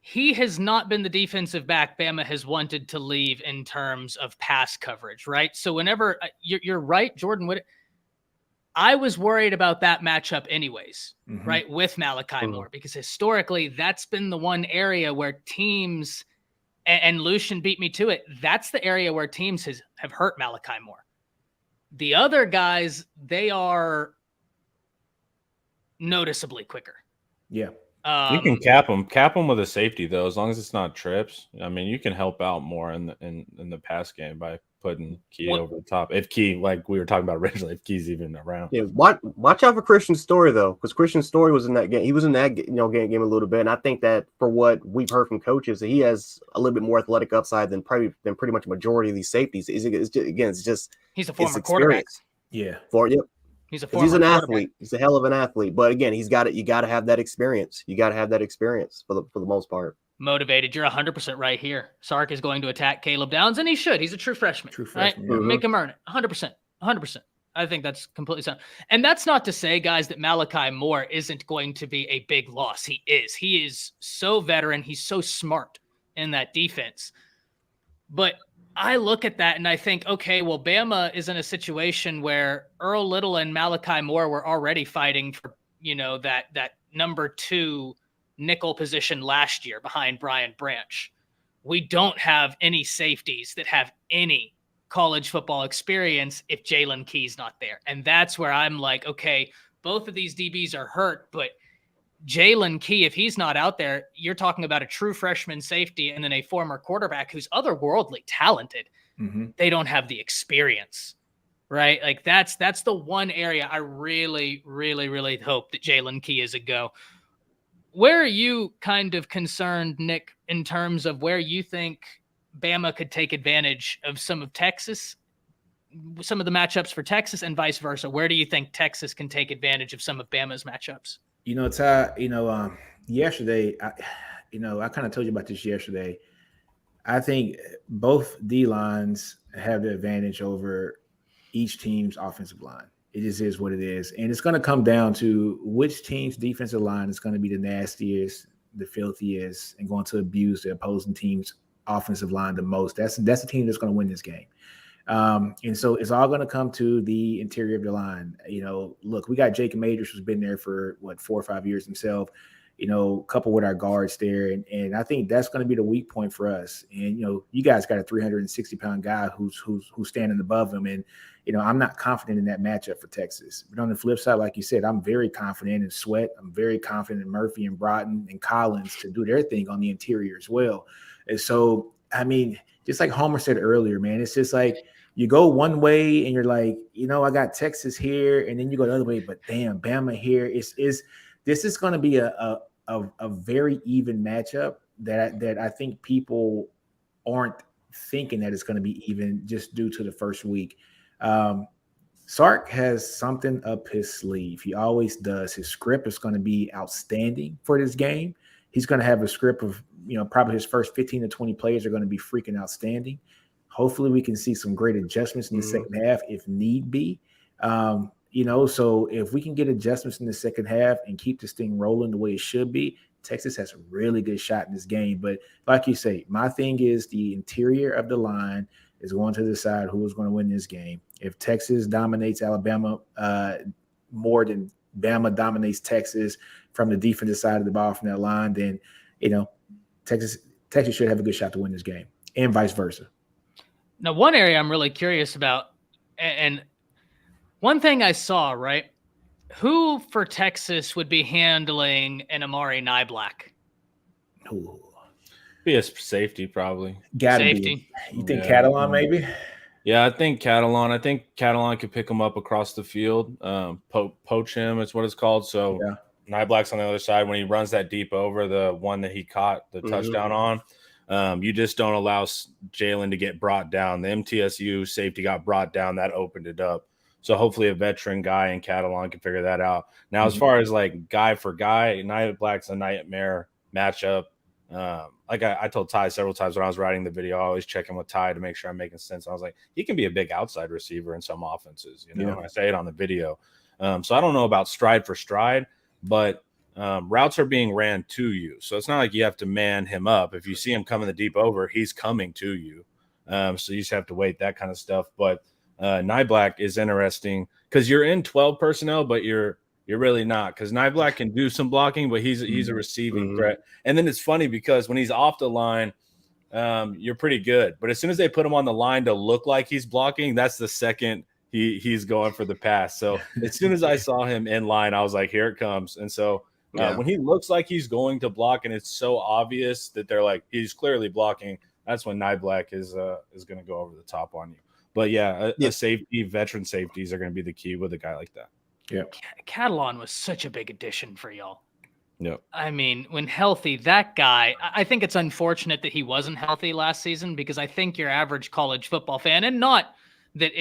He has not been the defensive back Bama has wanted to leave in terms of pass coverage, right? So whenever you're right, Jordan Wood, I was worried about that matchup anyways, right, with Malachi Moore, because historically that's been the one area where teams, and Lucian beat me to it, that's the area where teams have hurt Malachi Moore. The other guys, they are noticeably quicker. Yeah. You can cap them with a safety though, as long as it's not trips. I mean, you can help out more in the pass game by putting Key over the top. If Key, like we were talking about originally, if Key's even around. Yeah, watch out for Christian Story though, because Christian Story was in that game. He was in that game a little bit, and I think that for what we've heard from coaches, that he has a little bit more athletic upside than pretty much a majority of these safeties. It's just he's a former quarterback. Yeah, he's a he's an athlete. He's a hell of an athlete, but again, he's got it. You got to have that experience. You got to have that experience for the most part. Motivated. You're 100% right here. Sark is going to attack Caleb Downs, and he should. He's a true freshman. Right? Make him earn it. 100%. 100%. I think that's completely sound. And that's not to say, guys, that Malachi Moore isn't going to be a big loss. He is. He is so veteran. He's so smart in that defense. But I look at that and I think, okay, well, Bama is in a situation where Earl Little and Malachi Moore were already fighting for, that number 2 nickel position last year behind Brian Branch. We don't have any safeties that have any college football experience if Jalen Key's not there. And that's where I'm like, okay, both of these DBs are hurt, but Jalen Key, if he's not out there, you're talking about a true freshman safety and then a former quarterback who's otherworldly talented. Mm-hmm. They don't have the experience, right? Like that's the one area I really, really, really hope that Jalen Key is a go. Where are you kind of concerned, Nick, in terms of where you think Bama could take advantage of some of Texas, some of the matchups for Texas and vice versa? Where do you think Texas can take advantage of some of Bama's matchups? Ty, yesterday, I kind of told you about this yesterday. I think both D-lines have the advantage over each team's offensive line. It just is what it is. And it's going to come down to which team's defensive line is going to be the nastiest, the filthiest, and going to abuse the opposing team's offensive line the most. That's the team that's going to win this game. And so it's all going to come to the interior of the line. Look, we got Jacob Majors, who's been there for 4 or 5 years himself, coupled with our guards there. And I think that's going to be the weak point for us. And, you guys got a 360-pound guy who's standing above him. And, I'm not confident in that matchup for Texas. But on the flip side, like you said, I'm very confident in Sweat. I'm very confident in Murphy and Broughton and Collins to do their thing on the interior as well. And so, I mean, just like Homer said earlier, man, it's just like you go one way and you're like, I got Texas here, and then you go the other way, but damn, Bama here. This is going to be a very even matchup that I think people aren't thinking that it's going to be even just due to the first week. Sark has something up his sleeve. He always does. His script is going to be outstanding for this game. He's going to have a script of, probably his first 15 to 20 plays are going to be freaking outstanding. Hopefully we can see some great adjustments in the second half if need be. So if we can get adjustments in the second half and keep this thing rolling the way it should be, Texas has a really good shot in this game. But like you say, my thing is the interior of the line is going to decide who is going to win this game. If Texas dominates Alabama more than Bama dominates Texas from the defensive side of the ball from that line, then, Texas should have a good shot to win this game, and vice versa. Now, one area I'm really curious about, and one thing I saw, right? Who for Texas would be handling an Amari Niblack? Ooh. Be a safety, probably. Safety. You think Catalan maybe? Yeah, I think Catalan. I think Catalan could pick him up across the field, poach him. It's what it's called. So Niblack's on the other side. When he runs that deep over, the one that he caught the touchdown on, you just don't allow Jalen to get brought down. The MTSU safety got brought down. That opened it up. So hopefully a veteran guy in Catalan can figure that out. Now, as far as like guy for guy, Niblack's a nightmare matchup. Like I told Ty several times when I was writing the video, I always check in with Ty to make sure I'm making sense. I was like, he can be a big outside receiver in some offenses, I say it on the video. So I don't know about stride for stride, but routes are being ran to you. So it's not like you have to man him up. If you see him coming the deep over, he's coming to you. So you just have to wait, that kind of stuff. But Niblack is interesting because you're in 12 personnel, but you're really not, because Niblack can do some blocking, but he's a receiving threat. And then it's funny because when he's off the line, you're pretty good. But as soon as they put him on the line to look like he's blocking, that's the second he's going for the pass. So as soon as I saw him in line, I was like, here it comes. And so when he looks like he's going to block and it's so obvious that they're like, he's clearly blocking, that's when Niblack is going to go over the top on you. But yeah, a safety, veteran safeties are going to be the key with a guy like that. Yeah. Catalan was such a big addition for y'all. Yep. I mean, when healthy, that guy, I think it's unfortunate that he wasn't healthy last season, because I think your average college football fan, and not that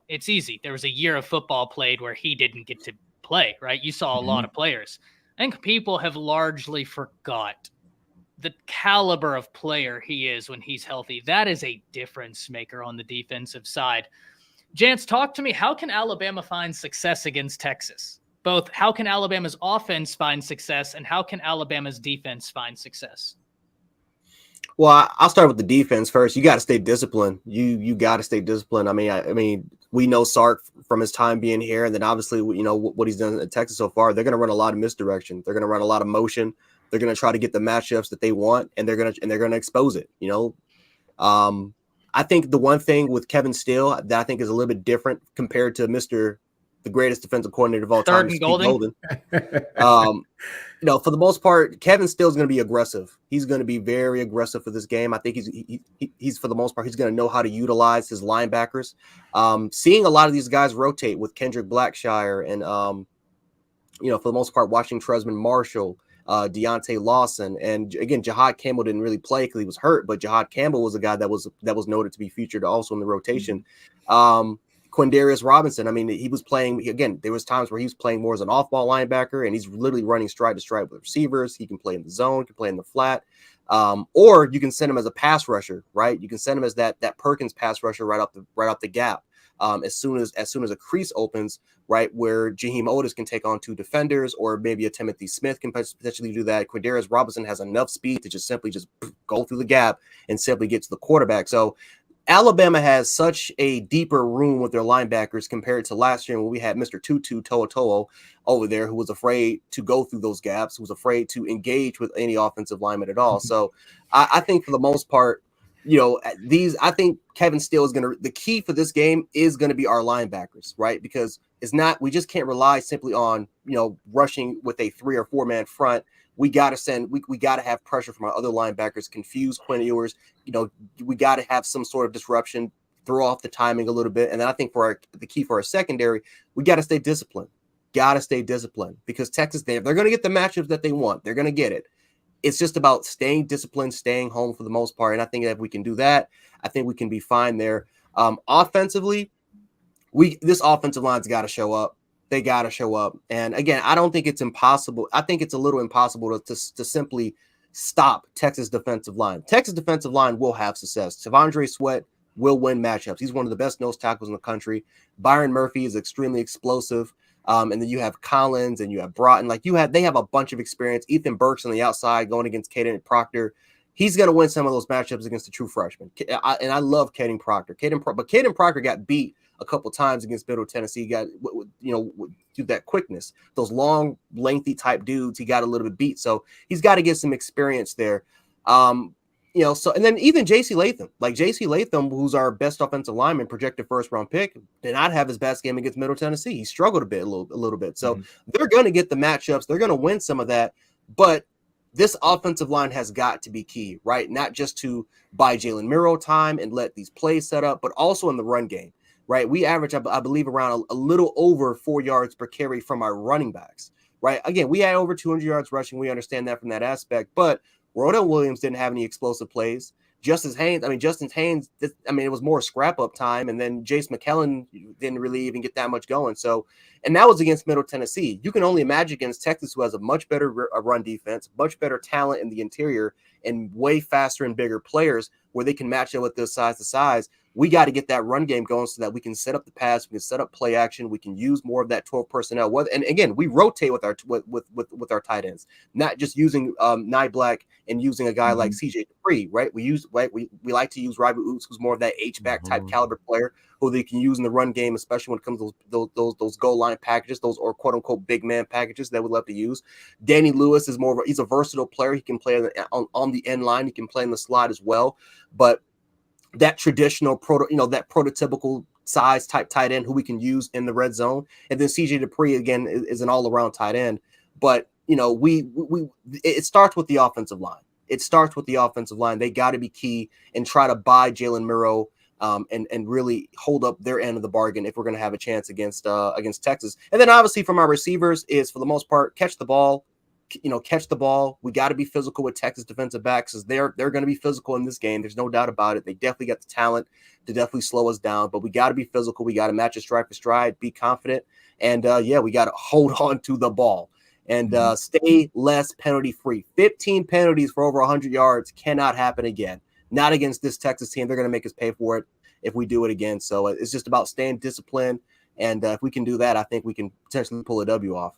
it's easy. There was a year of football played where he didn't get to play, right? You saw a lot of players. I think people have largely forgot the caliber of player he is when he's healthy. That is a difference maker on the defensive side. Jance, talk to me. How can Alabama find success against Texas? Both how can Alabama's offense find success, and how can Alabama's defense find success? Well, I'll start with the defense first. You got to stay disciplined. You got to stay disciplined. I mean, we know Sark from his time being here, and then obviously, what he's done at Texas so far. They're going to run a lot of misdirection. They're going to run a lot of motion. They're going to try to get the matchups that they want, and they're going to expose it. I think the one thing with Kevin Steele that I think is a little bit different compared to the greatest defensive coordinator of all time, Steve Golden. For the most part, Kevin Steele is going to be aggressive. He's going to be very aggressive for this game. I think he's for the most part, he's going to know how to utilize his linebackers. Seeing a lot of these guys rotate with Kendrick Blackshire and, for the most part, watching Tresman Marshall, Deontay Lawson, and again, Jahad Campbell didn't really play because he was hurt, but Jahad Campbell was a guy that was noted to be featured also in the rotation. Quindarius Robinson, I mean, he was playing, again, there was times where he was playing more as an off-ball linebacker, and he's literally running stride to stride with receivers. He can play in the zone, can play in the flat, or you can send him as a pass rusher, right? You can send him as that Perkins pass rusher right off the gap. As soon as a crease opens, right, where Jaheim Otis can take on two defenders, or maybe a Timothy Smith can potentially do that. Quindarius Robinson has enough speed to just go through the gap and simply get to the quarterback. So Alabama has such a deeper room with their linebackers compared to last year when we had Mr. Tutu To'o over there, who was afraid to go through those gaps, who was afraid to engage with any offensive lineman at all. So I think for the most part, I think Kevin Steele is the key for this game is going to be our linebackers, right? Because we just can't rely simply on, rushing with a 3 or 4 man front. We got to have pressure from our other linebackers, confuse Quinn Ewers. We got to have some sort of disruption, throw off the timing a little bit. And then I think the key for our secondary, we got to stay disciplined. Because Texas, they're going to get the matchups that they want. They're going to get it. It's just about staying disciplined, staying home for the most part. And I think that if we can do that, I think we can be fine there. Offensively, this offensive line's got to show up. They got to show up. And again, I don't think it's impossible. I think it's a little impossible to simply stop Texas defensive line. Texas defensive line will have success. T'Vondre Sweat will win matchups. He's one of the best nose tackles in the country. Byron Murphy is extremely explosive. And then you have Collins and you have Broughton. They have a bunch of experience. Ethan Burks on the outside going against Caden Proctor. He's going to win some of those matchups against the true freshmen. And I love Caden Proctor. But Caden Proctor got beat a couple times against Middle Tennessee. He got, through that quickness. Those long, lengthy type dudes, he got a little bit beat. So he's got to get some experience there. And then even J.C. Latham, who's our best offensive lineman, projected first-round pick, did not have his best game against Middle Tennessee. He struggled a little bit. So they're going to get the matchups. They're going to win some of that. But this offensive line has got to be key, right? Not just to buy Jalen Miro time and let these plays set up, but also in the run game, right? We average, I believe, around a little over 4 yards per carry from our running backs, right? Again, we had over 200 yards rushing. We understand that from that aspect, but Rodell Williams didn't have any explosive plays. Justin Haynes, it was more scrap up time. And then Jace McKellen didn't really even get that much going. So, and that was against Middle Tennessee. You can only imagine against Texas, who has a much better run defense, much better talent in the interior, and way faster and bigger players where they can match up with this size to size. We got to get that run game going so that we can set up the pass, we can set up play action, we can use more of that 12 personnel. And again, we rotate with our tight ends, not just using Nye Black and using a guy like CJ Dupree, right? We like to use Ryby Oots, who's more of that H-back type caliber player who they can use in the run game, especially when it comes to those goal line packages, those or quote unquote big man packages that we love to use. Danny Lewis is he's a versatile player. He can play on the end line. He can play in the slot as well, but that traditional that prototypical size type tight end who we can use in the red zone. And then CJ Dupree again is an all-around tight end. But it starts with the offensive line. They got to be key and try to buy Jalen Miro and really hold up their end of the bargain if we're going to have a chance against Texas. And then obviously from our receivers is, for the most part, catch the ball. Catch the ball. We got to be physical with Texas defensive backs, because they're going to be physical in this game. There's no doubt about it. They definitely got the talent to definitely slow us down, but we got to be physical. We got to match it stride for stride, be confident. And we got to hold on to the ball and stay less penalty free. 15 penalties for over 100 yards cannot happen again. Not against this Texas team. They're going to make us pay for it if we do it again. So it's just about staying disciplined. And if we can do that, I think we can potentially pull a W off.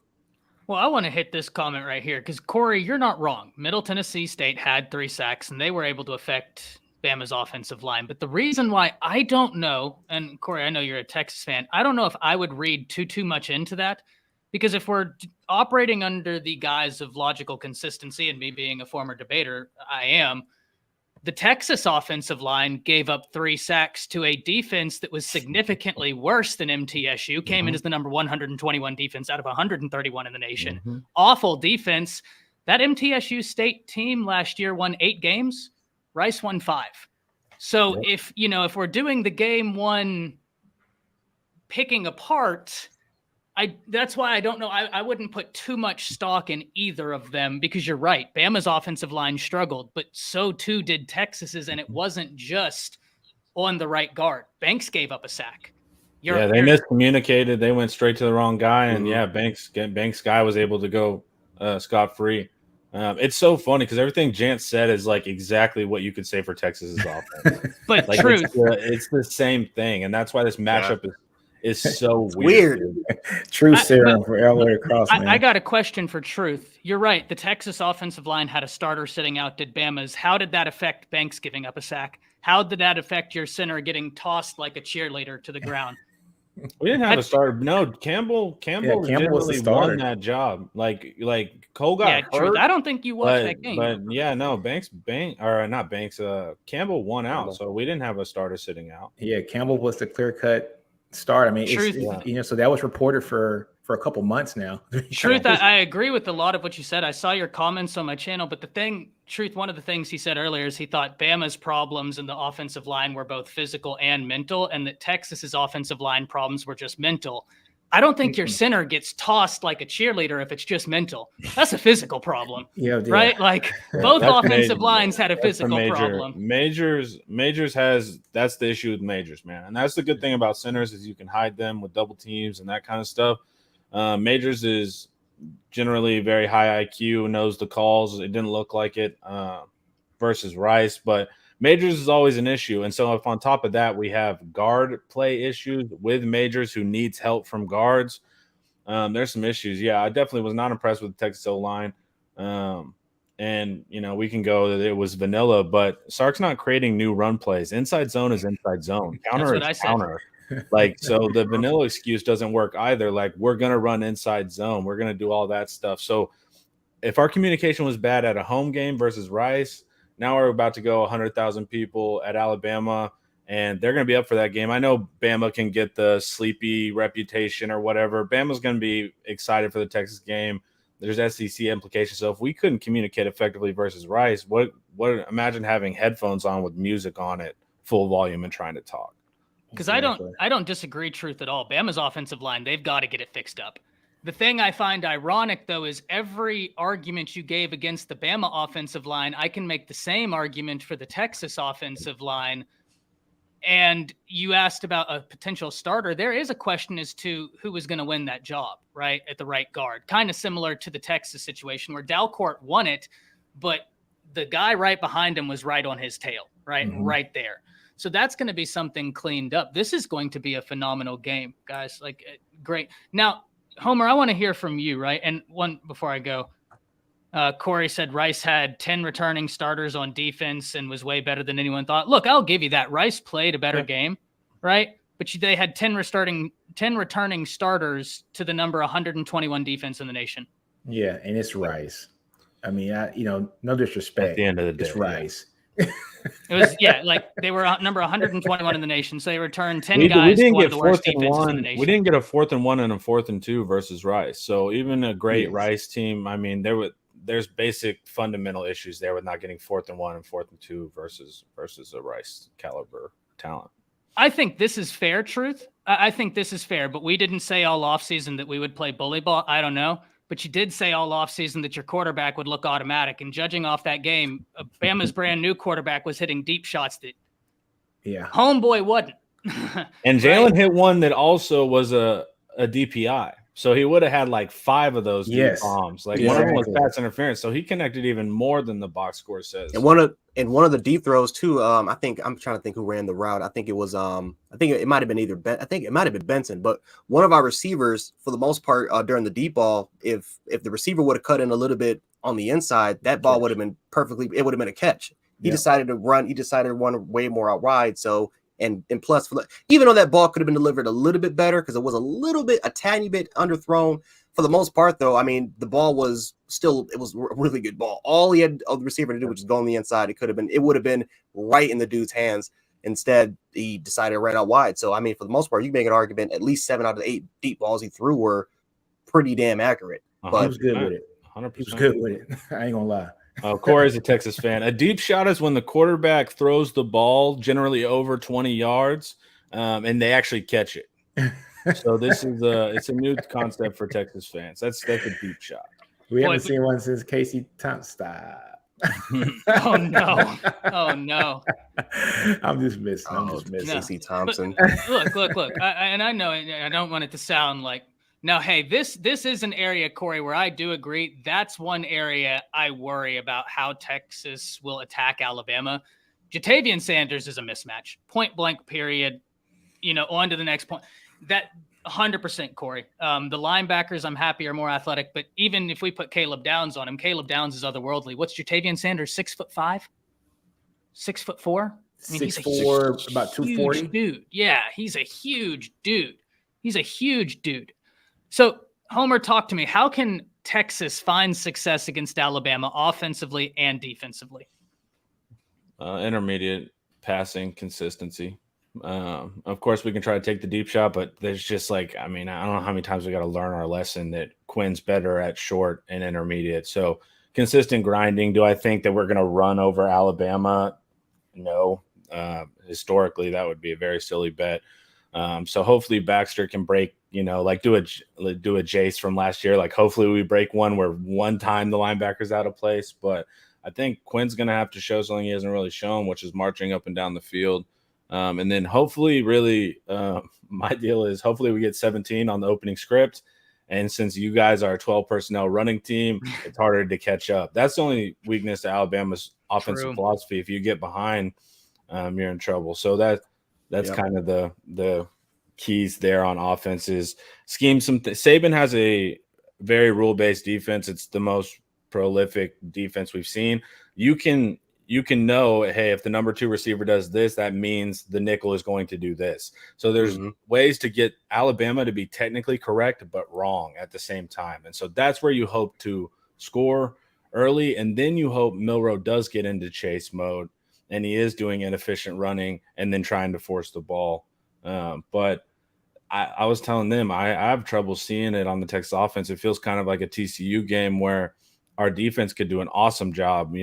Well, I want to hit this comment right here because, Corey, you're not wrong. Middle Tennessee State had 3 sacks, and they were able to affect Bama's offensive line. But the reason why I don't know, and Corey, I know you're a Texas fan, I don't know if I would read too much into that, because if we're operating under the guise of logical consistency, and me being a former debater, I am, the Texas offensive line gave up 3 sacks to a defense that was significantly worse than MTSU, came in as the number 121 defense out of 131 in the nation. Awful defense. That MTSU State team last year won 8 games. Rice won 5. So if we're doing the game one picking apart, that's why I don't know. I wouldn't put too much stock in either of them, because you're right. Bama's offensive line struggled, but so too did Texas's, and it wasn't just on the right guard. Banks gave up a sack. They miscommunicated. They went straight to the wrong guy, and Banks guy was able to go scot-free. It's so funny because everything Jant said is like exactly what you could say for Texas's offense. But like, truth, it's the same thing, and that's why this matchup is so weird. True serum for LA across. I got a question for Truth. You're right. The Texas offensive line had a starter sitting out. Did Bama's? How did that affect Banks giving up a sack? How did that affect your center getting tossed like a cheerleader to the ground? We didn't have a starter. No, Campbell was the starter. won that job. Like Cole got hurt. Truth. I don't think you watched that game. But Campbell won out, so we didn't have a starter sitting out. Yeah, Campbell was the clear-cut start. I mean, so that was reported for a couple months now. Truth, I agree with a lot of what you said. I saw your comments on my channel, but one of the things he said earlier is he thought Bama's problems in the offensive line were both physical and mental, and that Texas's offensive line problems were just mental. I don't think your center gets tossed like a cheerleader if it's just mental. That's a physical problem, right? Like both offensive lines had a physical problem. Majors that's the issue with Majors, man. And that's the good thing about centers is you can hide them with double teams and that kind of stuff. Majors is generally very high IQ, knows the calls. It didn't look like it versus Rice, but Majors is always an issue. And so if on top of that we have guard play issues with Majors who needs help from guards, there's some issues. Yeah, I definitely was not impressed with the Texas O-line. And, we can go that it was vanilla, but Sark's not creating new run plays. Inside zone is inside zone. Counter is counter. So the vanilla excuse doesn't work either. Like, we're going to run inside zone. We're going to do all that stuff. So if our communication was bad at a home game versus Rice, now we're about to go 100,000 people at Alabama, and they're going to be up for that game. I know Bama can get the sleepy reputation or whatever. Bama's going to be excited for the Texas game. There's SEC implications. So if we couldn't communicate effectively versus Rice, what imagine having headphones on with music on it, full volume, and trying to talk. Because I don't disagree, Truth, at all. Bama's offensive line, they've got to get it fixed up. The thing I find ironic, though, is every argument you gave against the Bama offensive line, I can make the same argument for the Texas offensive line. And you asked about a potential starter. There is a question as to who was going to win that job, right, at the right guard. Kind of similar to the Texas situation where Dalcourt won it, but the guy right behind him was right on his tail, right, right there. So that's going to be something cleaned up. This is going to be a phenomenal game, guys. Like, great. Now, Homer, I want to hear from you, right? And one before I go, Corey said Rice had 10 returning starters on defense and was way better than anyone thought. Look, I'll give you that. Rice played a better game, right? But they had 10 returning starters to the number 121 defense in the nation. Yeah, and it's Rice. I mean, no disrespect. At the end of the day, it's Rice. It was like they were number 121 in the nation, so they returned 10 guys to one of the worst defenses in the nation. We didn't get a 4th and 1 and a 4th and 2 versus Rice. So even a great Rice team, I mean, there's basic fundamental issues there with not getting 4th and 1 and 4th and 2 versus a Rice caliber talent. I think this is fair, Truth. I think this is fair, but we didn't say all offseason that we would play bully ball. I don't know. But you did say all offseason that your quarterback would look automatic. And judging off that game, Bama's brand new quarterback was hitting deep shots that homeboy wasn't. And Jalen hit one that also was a DPI. So he would have had like 5 of those deep bombs. Like one of them was pass interference. So he connected even more than the box score says. And one of the deep throws too. I think I'm trying to think who ran the route. I think it was I think it might have been I think it might have been Benson. But one of our receivers, for the most part, during the deep ball, if the receiver would have cut in a little bit on the inside, that ball would have been perfectly. It would have been a catch. He decided to run. He decided to run way more out wide. So. And plus, even though that ball could have been delivered a little bit better because it was a tiny bit underthrown. For the most part, though, I mean, the ball was it was a really good ball. All he had the receiver to do was just go on the inside. It would have been right in the dude's hands. Instead, he decided to run out wide. So, I mean, for the most part, you can make an argument at least 7 out of the 8 deep balls he threw were pretty damn accurate. But he was good with it. 100%. He was good with it. I ain't gonna lie. Corey's a Texas fan. A deep shot is when the quarterback throws the ball generally over 20 yards, and they actually catch it. So this is it's a new concept for Texas fans. That's a deep shot. We haven't seen one since Casey Thompson. Oh no! Oh no! I'm just missing. Casey Thompson. Look. I know I don't want it to sound like. Now, hey, this is an area, Corey, where I do agree. That's one area I worry about how Texas will attack Alabama. Jatavian Sanders is a mismatch. Point blank, period. On to the next point. That 100%, Corey. The linebackers, I'm happy, are more athletic. But even if we put Caleb Downs on him, Caleb Downs is otherworldly. What's Jatavian Sanders? 6'5", 6'4". I mean, 6'4", about 240. Dude, yeah, he's a huge dude. So, Homer, talk to me. How can Texas find success against Alabama offensively and defensively? Intermediate passing consistency. Of course, we can try to take the deep shot, but there's just I don't know how many times we got to learn our lesson that Quinn's better at short and intermediate. So, consistent grinding. Do I think that we're going to run over Alabama? No. Historically, that would be a very silly bet. So hopefully Baxter can break, do a Jace from last year. Like hopefully we break one where one time the linebacker's out of place. But I think Quinn's going to have to show something he hasn't really shown, which is marching up and down the field. And then hopefully my deal is hopefully we get 17 on the opening script. And since you guys are a 12 personnel running team, it's harder to catch up. That's the only weakness to Alabama's offensive philosophy. If you get behind, you're in trouble. So that's kind of the keys there on offenses. Saban has a very rule-based defense. It's the most prolific defense we've seen. You can know, hey, if the number 2 receiver does this, that means the nickel is going to do this. So there's ways to get Alabama to be technically correct but wrong at the same time. And so that's where you hope to score early, and then you hope Milroe does get into chase mode and he is doing inefficient running and then trying to force the ball. But I was telling them I have trouble seeing it on the Texas offense. It feels kind of like a TCU game where our defense could do an awesome job,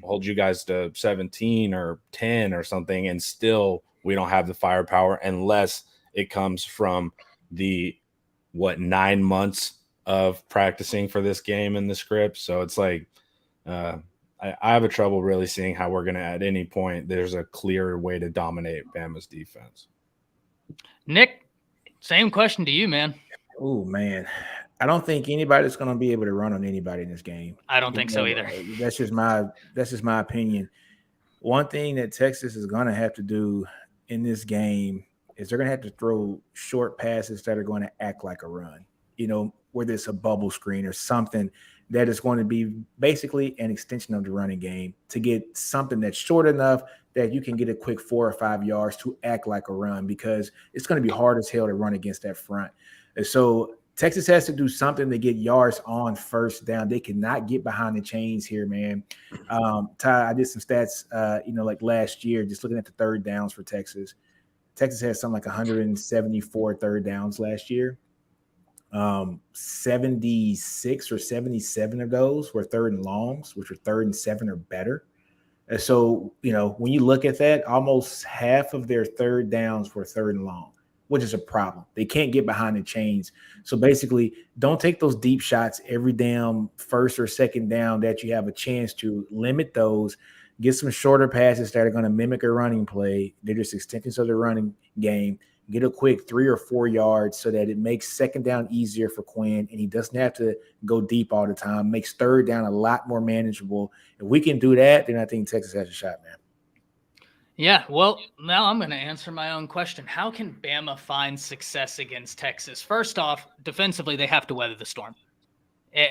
hold you guys to 17 or 10 or something, and still we don't have the firepower unless it comes from the 9 months of practicing for this game in the script. So it's like I have a trouble really seeing how we're going to, at any point, there's a clear way to dominate Bama's defense. Nick, same question to you, man. Oh, man. I don't think anybody's going to be able to run on anybody in this game. I don't think so either. That's just my opinion. One thing that Texas is going to have to do in this game is they're going to have to throw short passes that are going to act like a run, whether it's a bubble screen or something that is going to be basically an extension of the running game to get something that's short enough that you can get a quick 4 or 5 yards to act like a run, because it's going to be hard as hell to run against that front. And so Texas has to do something to get yards on first down. They cannot get behind the chains here, man. Ty, I did some stats, like last year, just looking at the third downs for Texas. Texas had something like 174 third downs last year. 76 or 77 of those were third and longs, which were 3rd and 7 or better. And so, when you look at that, almost half of their third downs were third and long, which is a problem. They can't get behind the chains. So basically, don't take those deep shots every damn first or second down that you have a chance to. Limit those. Get some shorter passes that are going to mimic a running play. They're just extensions of the running game. Get a quick 3 or 4 yards so that it makes second down easier for Quinn, and he doesn't have to go deep all the time. Makes third down a lot more manageable. If we can do that, then I think Texas has a shot, man. Yeah, well, now I'm going to answer my own question. How can Bama find success against Texas? First off, defensively, they have to weather the storm.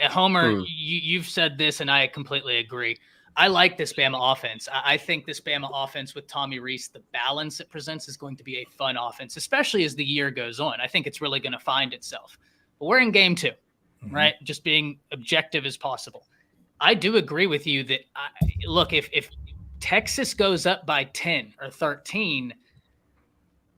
Homer, you've said this, and I completely agree. I like this Bama offense. I think this Bama offense with Tommy Rees, the balance it presents is going to be a fun offense, especially as the year goes on. I think it's really going to find itself. But we're in game 2, right? Just being objective as possible. I do agree with you that, look, if Texas goes up by 10 or 13,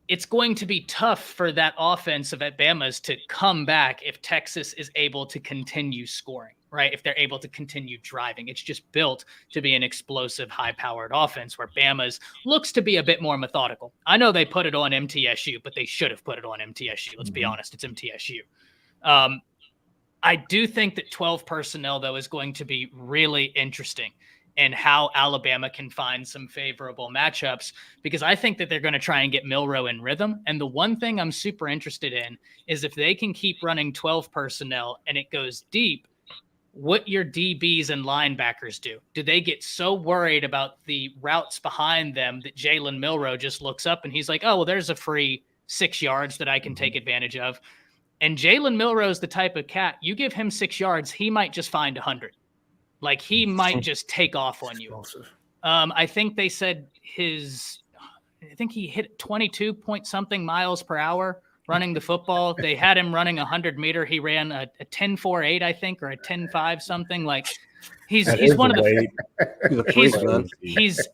it's going to be tough for that offense of Bama's to come back if Texas is able to continue scoring, right? If they're able to continue driving. It's just built to be an explosive, high-powered offense where Bama's looks to be a bit more methodical. I know they put it on MTSU, but they should have put it on MTSU. Let's be honest, it's MTSU. I do think that 12 personnel, though, is going to be really interesting and how Alabama can find some favorable matchups, because I think that they're going to try and get Milroe in rhythm. And the one thing I'm super interested in is if they can keep running 12 personnel and it goes deep, what your DBs and linebackers do. Do they get so worried about the routes behind them that Jalen Milroe just looks up and he's like, oh, well, there's a free 6 yards that I can take advantage of. And Jalen Milroe is the type of cat, you give him 6 yards, he might just find 100. Like, he might just take off on you. I think they said I think he hit 22 point something miles per hour running the football. They had him running 100-meter. He ran a 10.48, I think, or a 10.5 something. Like, he's one of the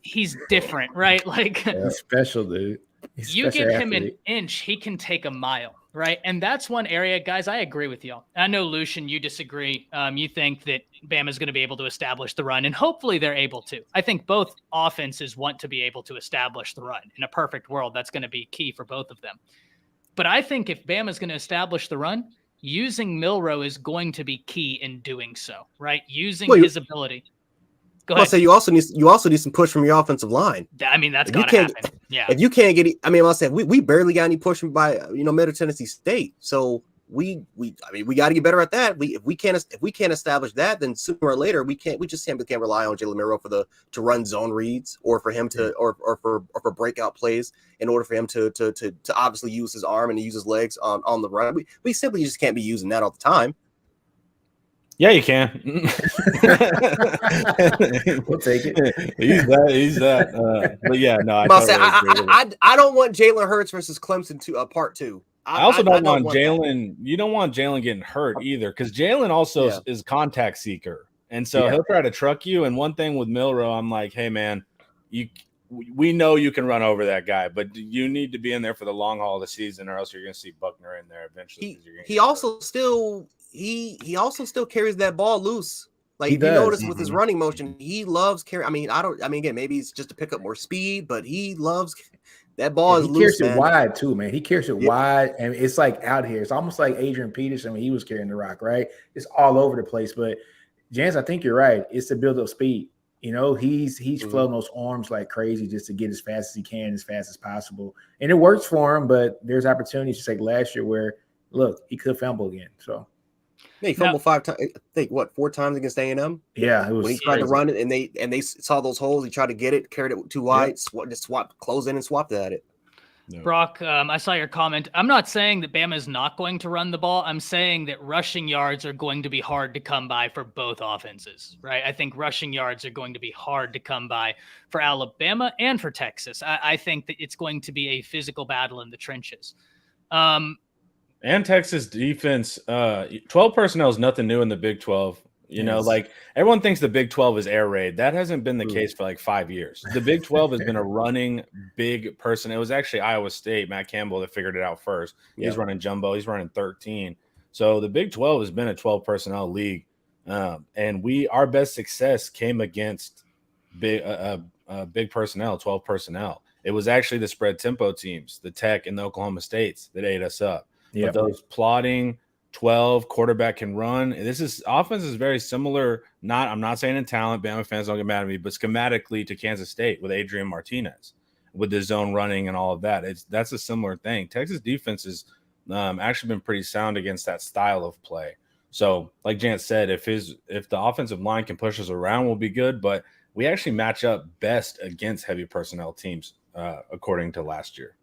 he's different, right? Like, he's special, dude. You give him an inch, he can take a mile, right? And that's one area, guys, I agree with y'all. I know, Lucian, you disagree. You think that Bama's going to be able to establish the run, and hopefully they're able to. I think both offenses want to be able to establish the run. In a perfect world, that's going to be key for both of them. But I think if Bama's going to establish the run, using Milroe is going to be key in doing so, right? Using his ability. Go ahead. I'll say you also need some push from your offensive line. I mean, that's got to happen. Yeah. If you can't get, I'll say we barely got any push by Middle Tennessee State. So we got to get better at that. If we can't establish that, then sooner or later we just simply can't rely on Jalen Milroe to run zone reads or for him to or for breakout plays in order for him to obviously use his arm and to use his legs on the run. We simply just can't be using that all the time. Yeah, you can. We'll take it. He's that. But yeah, no. I don't want Jalen Hurts versus Clemson part 2. I also don't want Jalen. You don't want Jalen getting hurt either, because Jalen also is contact seeker, and so he'll try to truck you. And one thing with Milroe, I'm like, hey man, we know you can run over that guy, but you need to be in there for the long haul of the season, or else you're going to see Buckner in there eventually. He also still carries that ball loose. Like, you notice with his running motion, he loves carrying. Again, maybe it's just to pick up more speed, but he loves that ball. He carries it wide too, man. He carries it wide, and it's like out here. It's almost like Adrian Peterson when he was carrying the rock, right? It's all over the place. But Jans, I think you're right. It's to build up speed. He's floating those arms like crazy just to get as fast as he can, as fast as possible, and it works for him. But there's opportunities just like last year where, look, he could fumble again. So. Yeah, he fumbled 5 times. I think 4 times against A&M. Yeah, it was. When he tried to run it, and they saw those holes, he tried to get it, carried it too wide, closed in and swapped at it. No. Brock, I saw your comment. I'm not saying that Bama is not going to run the ball. I'm saying that rushing yards are going to be hard to come by for both offenses, right? I think rushing yards are going to be hard to come by for Alabama and for Texas. I think that it's going to be a physical battle in the trenches. And Texas defense, 12 personnel is nothing new in the Big 12. Like everyone thinks the Big 12 is air raid. That hasn't been the case for like 5 years. The Big 12 has been a running big person. It was actually Iowa State, Matt Campbell, that figured it out first. He's running jumbo. He's running 13. So the Big 12 has been a 12 personnel league. And our best success came against big personnel, 12 personnel. It was actually the spread tempo teams, the Tech and the Oklahoma States, that ate us up. Yep. But those plotting 12 quarterback can run. This offense is very similar. I'm not saying in talent, Bama fans don't get mad at me, but schematically to Kansas State with Adrian Martinez, with the zone running and all of that. That's a similar thing. Texas defense has actually been pretty sound against that style of play. So, like Jant said, if the offensive line can push us around, we'll be good. But we actually match up best against heavy personnel teams, according to last year.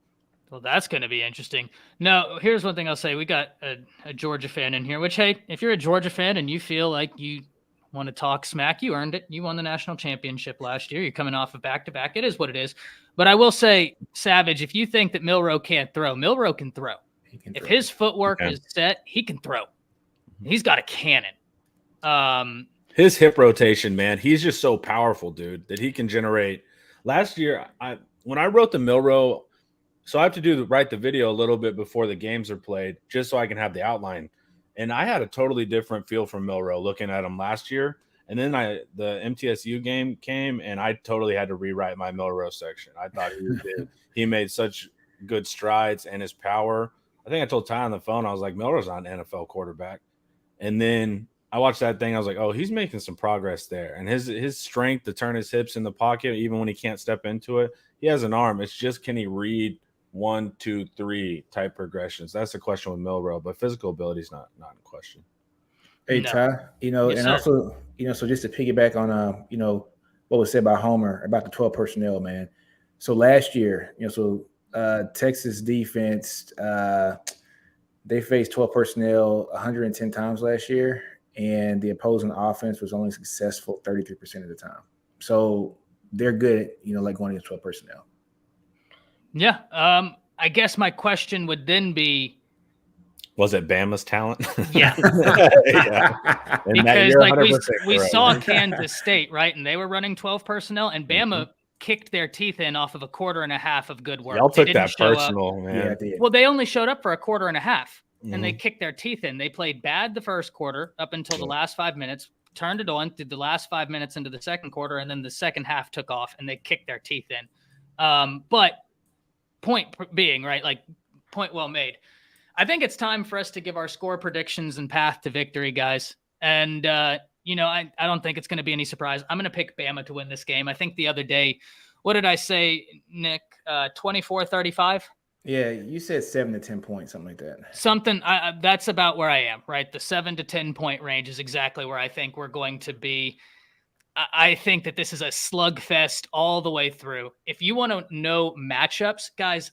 Well, that's going to be interesting. No, here's one thing I'll say. We got a Georgia fan in here, which, hey, if you're a Georgia fan and you feel like you want to talk smack, you earned it. You won the national championship last year. You're coming off of back-to-back. It is what it is. But I will say, Savage, if you think that Milroe can't throw, Milroe can throw. If his footwork is set, he can throw. He's got a cannon. His hip rotation, man, he's just so powerful, dude, that he can generate. Last year, when I wrote the Milroe, so I have to write the video a little bit before the games are played, just so I can have the outline. And I had a totally different feel from Milroe looking at him last year. And then the MTSU game came, and I totally had to rewrite my Milroe section. I thought he made such good strides, and his power. I think I told Ty on the phone, I was like, Milroe's not an NFL quarterback. And then I watched that thing. I was like, oh, he's making some progress there. And his strength to turn his hips in the pocket, even when he can't step into it, he has an arm. It's just, can he read 1, 2, 3 type progressions? That's the question with Milroe, but physical ability is not in question. Hey, Ty, yes, and sir. Also, so just to piggyback on, what was said by Homer about the 12 personnel, man. So last year, Texas defense, they faced 12 personnel 110 times last year, and the opposing offense was only successful 33% of the time. So they're good at, going against 12 personnel. Yeah. I guess my question would then be, was it Bama's talent? Yeah. Yeah. Because like we saw Kansas State, right? And they were running 12 personnel, and Bama kicked their teeth in off of a quarter and a half of good work. Y'all took that personal, man. Yeah, well, they only showed up for a quarter and a half, and they kicked their teeth in. They played bad the first quarter up until the last 5 minutes, turned it on, did the last 5 minutes into the second quarter, and then the second half took off, and they kicked their teeth in. But point being, right, like point well made. I think it's time for us to give our score predictions and path to victory, guys. And, I don't think it's going to be any surprise. I'm going to pick Bama to win this game. I think the other day, what did I say, Nick? 24-35? Yeah, you said 7 to 10 points, something like that. That's about where I am, right? The 7 to 10 point range is exactly where I think we're going to be. I think that this is a slugfest all the way through. If you want to know matchups, guys,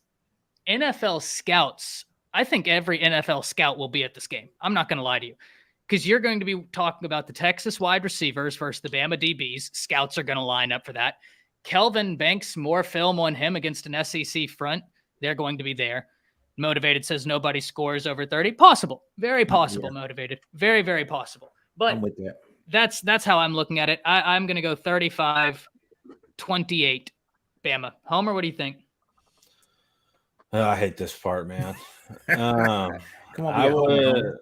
NFL scouts, I think every NFL scout will be at this game. I'm not going to lie to you, because you're going to be talking about the Texas wide receivers versus the Bama DBs. Scouts are going to line up for that. Kelvin Banks, more film on him against an SEC front. They're going to be there. Motivated says nobody scores over 30. Possible. Very possible, yeah. Motivated. Very, very possible. But I'm with that. That's how I'm looking at it. I'm going to go 35-28 Bama. Homer, what do you think? I hate this part, man. Come on, I would,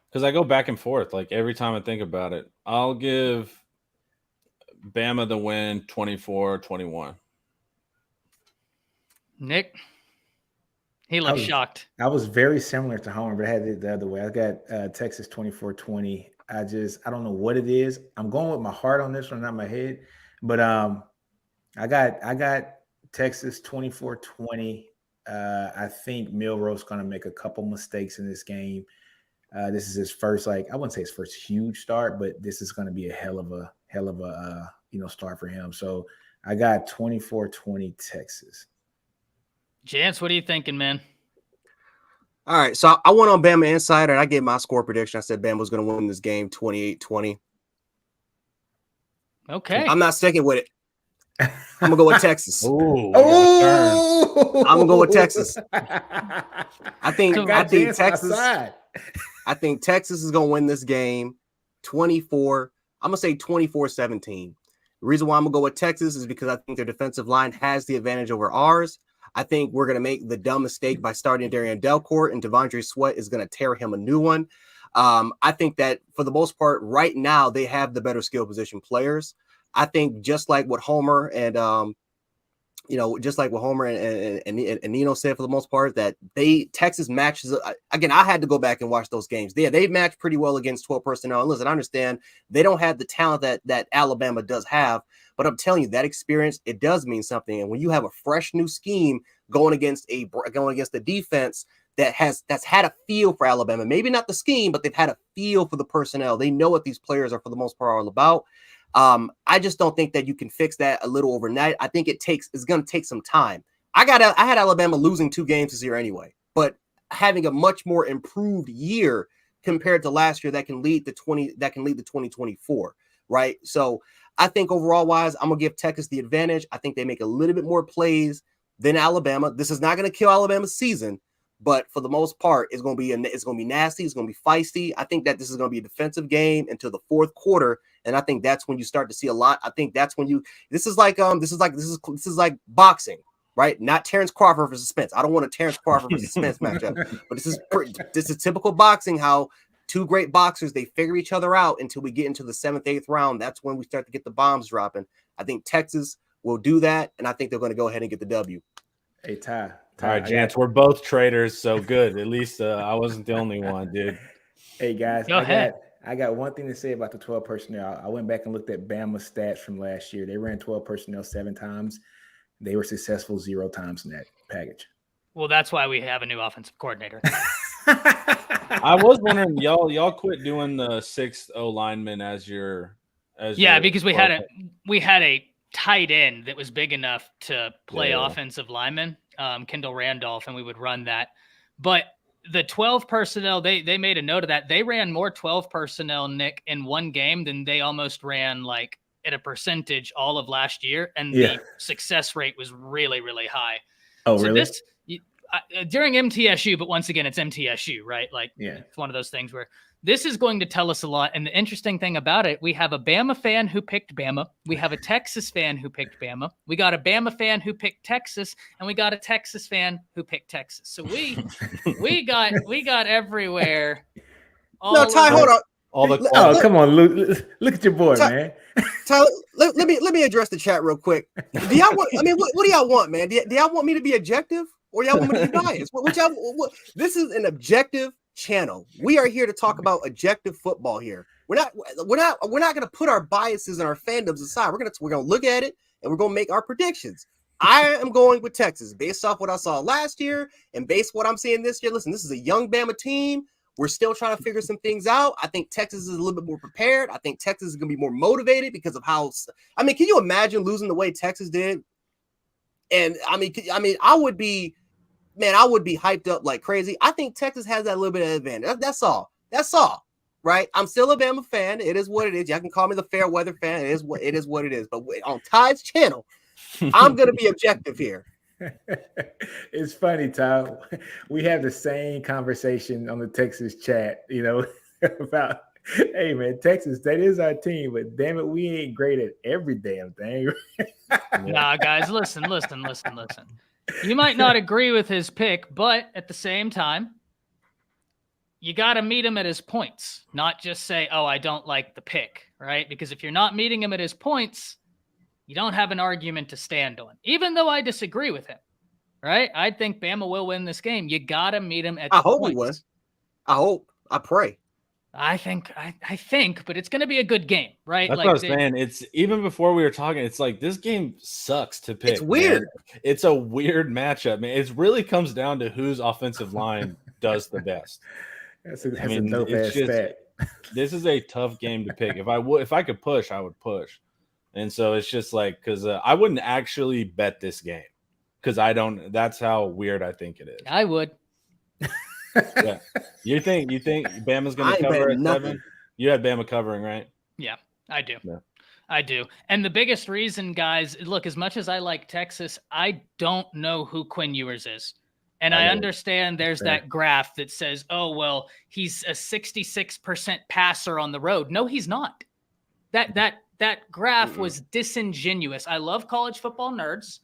because I go back and forth. Like every time I think about it, I'll give Bama the win 24-21. Nick? He looked shocked. I was very similar to Homer, but I had it the other way. I got Texas 24-20. I don't know what it is. I'm going with my heart on this one, not my head. But I got Texas 24-20. I think Milroe's going to make a couple mistakes in this game. This is his first, I wouldn't say his first huge start, but this is going to be a hell of a start for him. So I got 24-20 Texas. Jance, what are you thinking, man? All right, so I went on Bama Insider, and I gave my score prediction. I said Bama was going to win this game 28-20. Okay. I'm not sticking with it. I'm going to go with Texas. I'm going to go with Texas. I think Texas is going to win this game 24. I'm going to say 24-17. The reason why I'm going to go with Texas is because I think their defensive line has the advantage over ours. I think we're going to make the dumb mistake by starting Darian Delcourt, and Devondre Sweat is going to tear him a new one. I think that for the most part, right now, they have the better skill position players. I think just like what Homer and Nino said for the most part, that Texas matches. Again, I had to go back and watch those games. They match pretty well against 12 personnel. And listen, I understand they don't have the talent that Alabama does have, but I'm telling you, that experience, it does mean something. And when you have a fresh new scheme going against a defense that's had a feel for Alabama, maybe not the scheme, but they've had a feel for the personnel. They know what these players are for the most part all about. I just don't think that you can fix that a little overnight. I think it's going to take some time. I had Alabama losing 2 games this year anyway, but having a much more improved year compared to last year that can lead to 2024, right? So I think overall wise, I'm gonna give Texas the advantage. I think they make a little bit more plays than Alabama. This is not going to kill Alabama's season, but for the most part, it's going to be nasty. It's going to be feisty. I think that this is going to be a defensive game until the fourth quarter, and I think that's when you start to see a lot. I think that's when this is like boxing, right? Not Terrence Crawford versus Spence. I don't want a Terrence Crawford versus Spence matchup, but this is typical boxing. How 2 great boxers, they figure each other out until we get into the 7th, 8th round. That's when we start to get the bombs dropping. I think Texas will do that, and I think they're going to go ahead and get the W. Hey, Ty. All right, Jance, we're both traders, so good. At least I wasn't the only one, dude. Hey, guys, Go ahead. I got one thing to say about the 12 personnel. I went back and looked at Bama's stats from last year. They ran 12 personnel 7 times. They were successful 0 times in that package. Well, that's why we have a new offensive coordinator. I was wondering, y'all quit doing the 6th O lineman as your because we had a tight end that was big enough to play offensive lineman, Kendall Randolph, and we would run that. But the 12 personnel, they made a note of that. They ran more 12 personnel, Nick, in one game than they almost ran like at a percentage all of last year. And the success rate was really, really high. Oh, so really? During MTSU, but once again, it's MTSU, right? Like, it's one of those things where this is going to tell us a lot. And the interesting thing about it, we have a Bama fan who picked Bama. We have a Texas fan who picked Bama. We got a Bama fan who picked Texas, and we got a Texas fan who picked Texas. So we got everywhere. No, Ty, hold on. Come on, Luke. Look at your boy, man. Tyler, let me address the chat real quick. Do y'all want? I mean, what do y'all want, man? Do y'all want me to be objective, or y'all want me to be biased? This is an objective channel. We are here to talk about objective football here. We're not going to put our biases and our fandoms aside. We're gonna look at it and we're gonna make our predictions. I am going with Texas based off what I saw last year and based what I'm seeing this year. Listen, this is a young Bama team. We're still trying to figure some things out. I think Texas is a little bit more prepared. I think Texas is going to be more motivated because of how. I mean, can you imagine losing the way Texas did? And I mean, I would be hyped up like crazy. I think Texas has that little bit of advantage. That's all. Right? I'm still a Bama fan. It is what it is. Y'all can call me the fair weather fan. It is what it is. But on Ty's channel, I'm going to be objective here. It's funny, Ty. We have the same conversation on the Texas chat, about, hey, man, Texas, that is our team, but damn it, we ain't great at every damn thing. Nah, guys, listen. You might not agree with his pick, but at the same time, you got to meet him at his points, not just say, oh, I don't like the pick, right? Because if you're not meeting him at his points, you don't have an argument to stand on, even though I disagree with him, right? I think Bama will win this game. You got to meet him at the points. I hope we win. I hope. I pray. I think, but it's going to be a good game, right? That's what I was saying. It's even before we were talking, it's like this game sucks to pick. It's weird. Man. It's a weird matchup, man. It really comes down to whose offensive line does the best. That's a dope ass stat. This is a tough game to pick. If I could push, I would push. And so it's just like, because I wouldn't actually bet this game because I don't. That's how weird I think it is. I would. Yeah. You think Bama's going to cover at 7? You had Bama covering, right? Yeah, I do. Yeah. I do. And the biggest reason, guys, look, as much as I like Texas, I don't know who Quinn Ewers is. And I understand there's that graph that says, oh, well, he's a 66% passer on the road. No, he's not. That graph was disingenuous. I love college football nerds,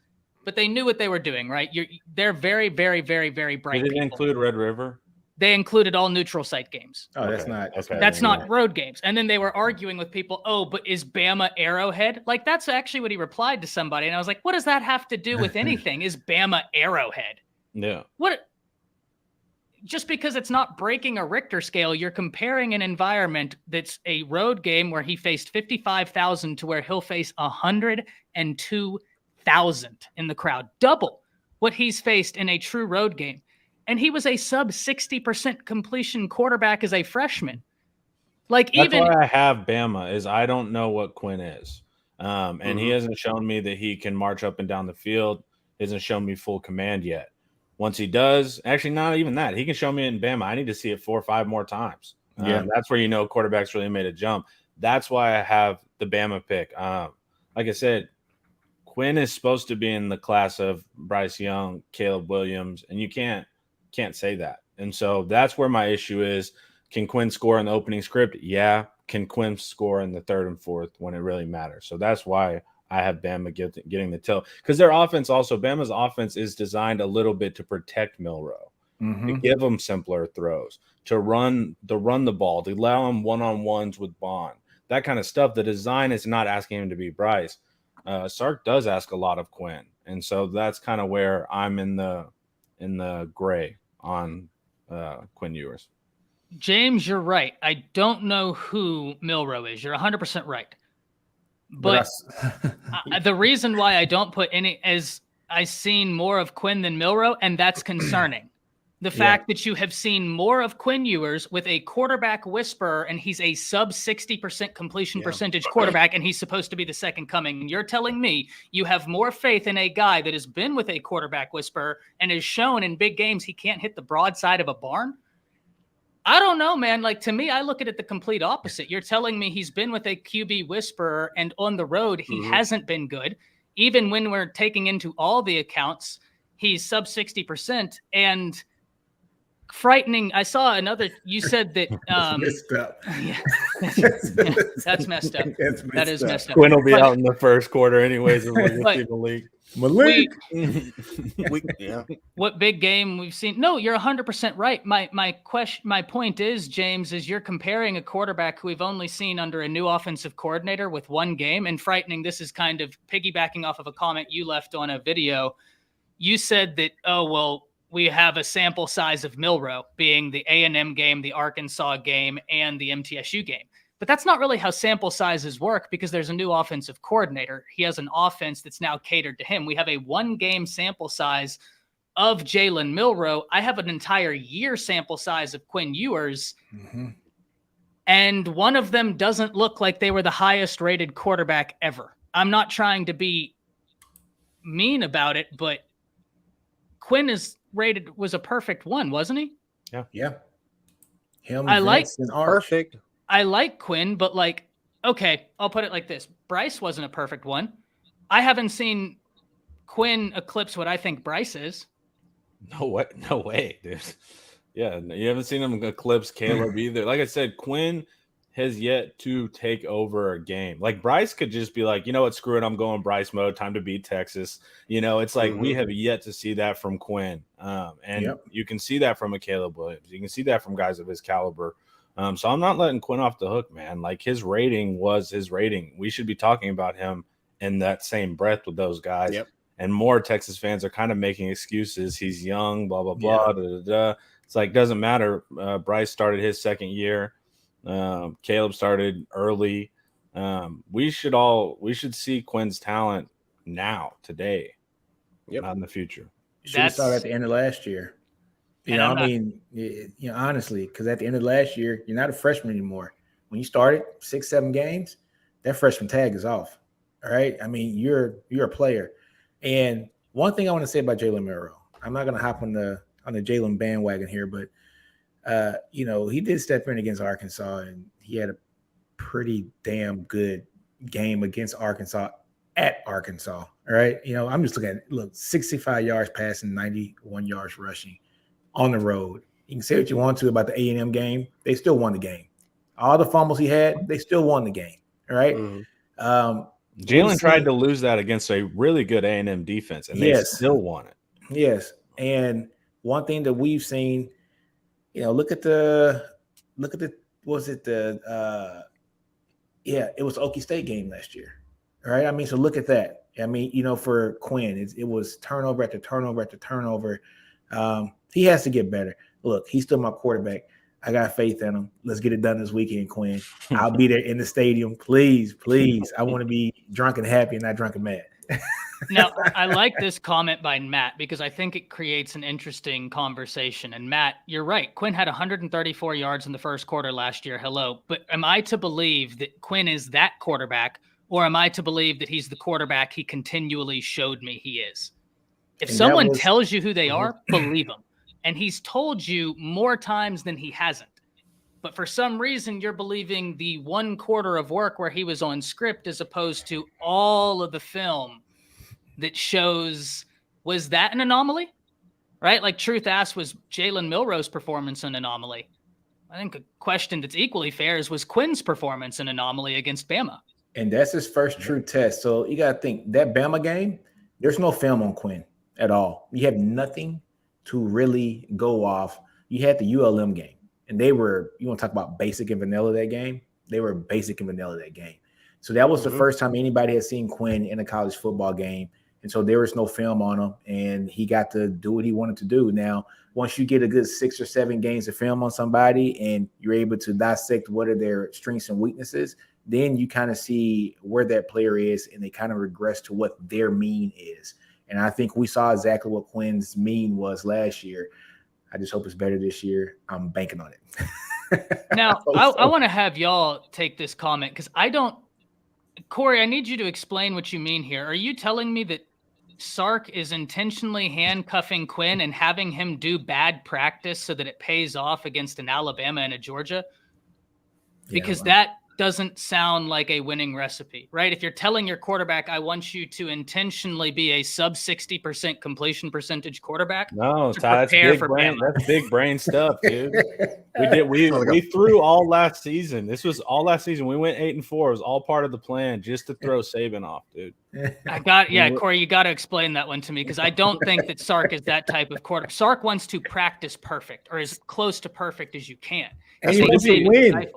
but they knew what they were doing, right? They're very, very, very, very bright. Did it include Red River? They included all neutral site games. Oh, that's okay. That's not road games. And then they were arguing with people, oh, but is Bama Arrowhead? Like, that's actually what he replied to somebody. And I was like, what does that have to do with anything? Is Bama Arrowhead? Yeah. What? Just because it's not breaking a Richter scale, you're comparing an environment that's a road game where he faced 55,000 to where he'll face 102,000 in the crowd, double what he's faced in a true road game. And he was a sub 60% completion quarterback as a freshman. Like, that's even why I have Bama is I don't know what Quinn is. And he hasn't shown me that he can march up and down the field. He hasn't shown me full command yet. Once he does, actually not even that. He can show me it in Bama. I need to see it 4 or 5 more times. That's where quarterbacks really made a jump. That's why I have the Bama pick. Like I said, Quinn is supposed to be in the class of Bryce Young, Caleb Williams, and you can't say that. And so that's where my issue is. Can Quinn score in the opening script? Yeah. Can Quinn score in the 3rd and 4th when it really matters? So that's why I have Bama getting the tilt, because their offense Bama's offense is designed a little bit to protect Milroe, to give him simpler throws, to run the ball, to allow him one-on-ones with Bond, that kind of stuff. The design is not asking him to be Bryce. Sark does ask a lot of Quinn, and so that's kind of where I'm in the gray on Quinn Ewers. James, you're right. I don't know who Milroe is. You're 100% right. But the reason why I don't put any is I've seen more of Quinn than Milroe, and that's concerning. The fact that you have seen more of Quinn Ewers with a quarterback whisperer, and he's a sub 60% completion percentage quarterback, and he's supposed to be the second coming. And you're telling me you have more faith in a guy that has been with a quarterback whisperer and has shown in big games he can't hit the broadside of a barn? I don't know, man. Like, to me, I look at it the complete opposite. You're telling me he's been with a QB whisperer, and on the road, he hasn't been good. Even when we're taking into all the accounts, he's sub 60%. And frightening. I saw another. You said that. Messed up. Yeah, that's messed up. That is messed up. Quinn will be out in the first quarter, anyways. The league. Malik. What big game we've seen? No, you're 100% right. My point is, James, is you're comparing a quarterback who we've only seen under a new offensive coordinator with one game. And frightening. This is kind of piggybacking off of a comment you left on a video. You said that, we have a sample size of Milroe being the A&M game, the Arkansas game, and the MTSU game. But that's not really how sample sizes work, because there's a new offensive coordinator. He has an offense that's now catered to him. We have a 1-game sample size of Jalen Milroe. I have an entire year sample size of Quinn Ewers. And one of them doesn't look like they were the highest rated quarterback ever. I'm not trying to be mean about it, but Quinn was a perfect 1, wasn't he? Yeah. I like perfect. I like Quinn, but okay, I'll put it like this. Bryce wasn't a perfect 1. I haven't seen Quinn eclipse what I think Bryce is. No way, dude. Yeah, you haven't seen him eclipse Caleb either. Like I said, Quinn has yet to take over a game. Like, Bryce could just be like, you know what, screw it, I'm going Bryce mode, time to beat Texas. It's like we have yet to see that from Quinn. You can see that from a Caleb Williams. You can see that from guys of his caliber. So I'm not letting Quinn off the hook, man. Like, his rating was his rating. We should be talking about him in that same breath with those guys. And more Texas fans are kind of making excuses. He's young, blah, blah, blah. It's like, doesn't matter. Bryce started his second year. Caleb started early. We should see Quinn's talent now, today, not in the future. Should have started at the end of last year. Honestly, because at the end of last year, you're not a freshman anymore. When you started 6-7 games, that freshman tag is off. All right. I mean, you're a player. And one thing I want to say about Jalen Milroe, I'm not going to hop on the Jalen bandwagon here, but he did step in against Arkansas, and he had a pretty damn good game against Arkansas at Arkansas. All right. I'm just looking at 65 yards passing, 91 yards rushing on the road. You can say what you want to about the A&M game. They still won the game. All the fumbles he had, they still won the game. All right. Jalen tried to lose that against a really good A&M defense, and they still won it. Yes. And one thing that we've seen, look at the was it the it was Okie State game last year, right? I mean, so look at that. I mean, for Quinn, it was turnover after turnover after turnover. He has to get better. Look, he's still my quarterback. I got faith in him. Let's get it done this weekend, Quinn. I'll be there in the stadium. Please, please. I want to be drunk and happy and not drunk and mad. Now, I like this comment by Matt because I think it creates an interesting conversation. And Matt, you're right. Quinn had 134 yards in the first quarter last year. Hello. But am I to believe that Quinn is that quarterback, or am I to believe that he's the quarterback he continually showed me he is? If someone tells you who they are, believe them. And he's told you more times than he hasn't. But for some reason, you're believing the 1 quarter of work where he was on script as opposed to all of the film that shows, was that an anomaly? Right? Like Truth asked, was Jalen Milroe's performance an anomaly? I think a question that's equally fair is, was Quinn's performance an anomaly against Bama? And that's his first true test. So you got to think, that Bama game, there's no film on Quinn at all. You have nothing to really go off. You had the ULM game, and they were, you want to talk about basic and vanilla that game? They were basic and vanilla that game. So that was the first time anybody had seen Quinn in a college football game. And so there was no film on him, and he got to do what he wanted to do. Now, once you get a good 6 or 7 games of film on somebody and you're able to dissect what are their strengths and weaknesses, then you kind of see where that player is, and they kind of regress to what their mean is. And I think we saw exactly what Quinn's mean was last year. I just hope it's better this year. I'm banking on it. Now, I want to have y'all take this comment because Corey, I need you to explain what you mean here. Are you telling me that Sark is intentionally handcuffing Quinn and having him do bad practice so that it pays off against an Alabama and a Georgia? Because that doesn't sound like a winning recipe, right? If you're telling your quarterback, I want you to intentionally be a sub 60% completion percentage quarterback. No, Ty, that's big brain stuff, dude. We threw all last season. This was all last season. We went 8-4. It was all part of the plan just to throw Saban off, dude. Corey, you got to explain that one to me because I don't think that Sark is that type of quarterback. Sark wants to practice perfect or as close to perfect as you can. And he wants to win.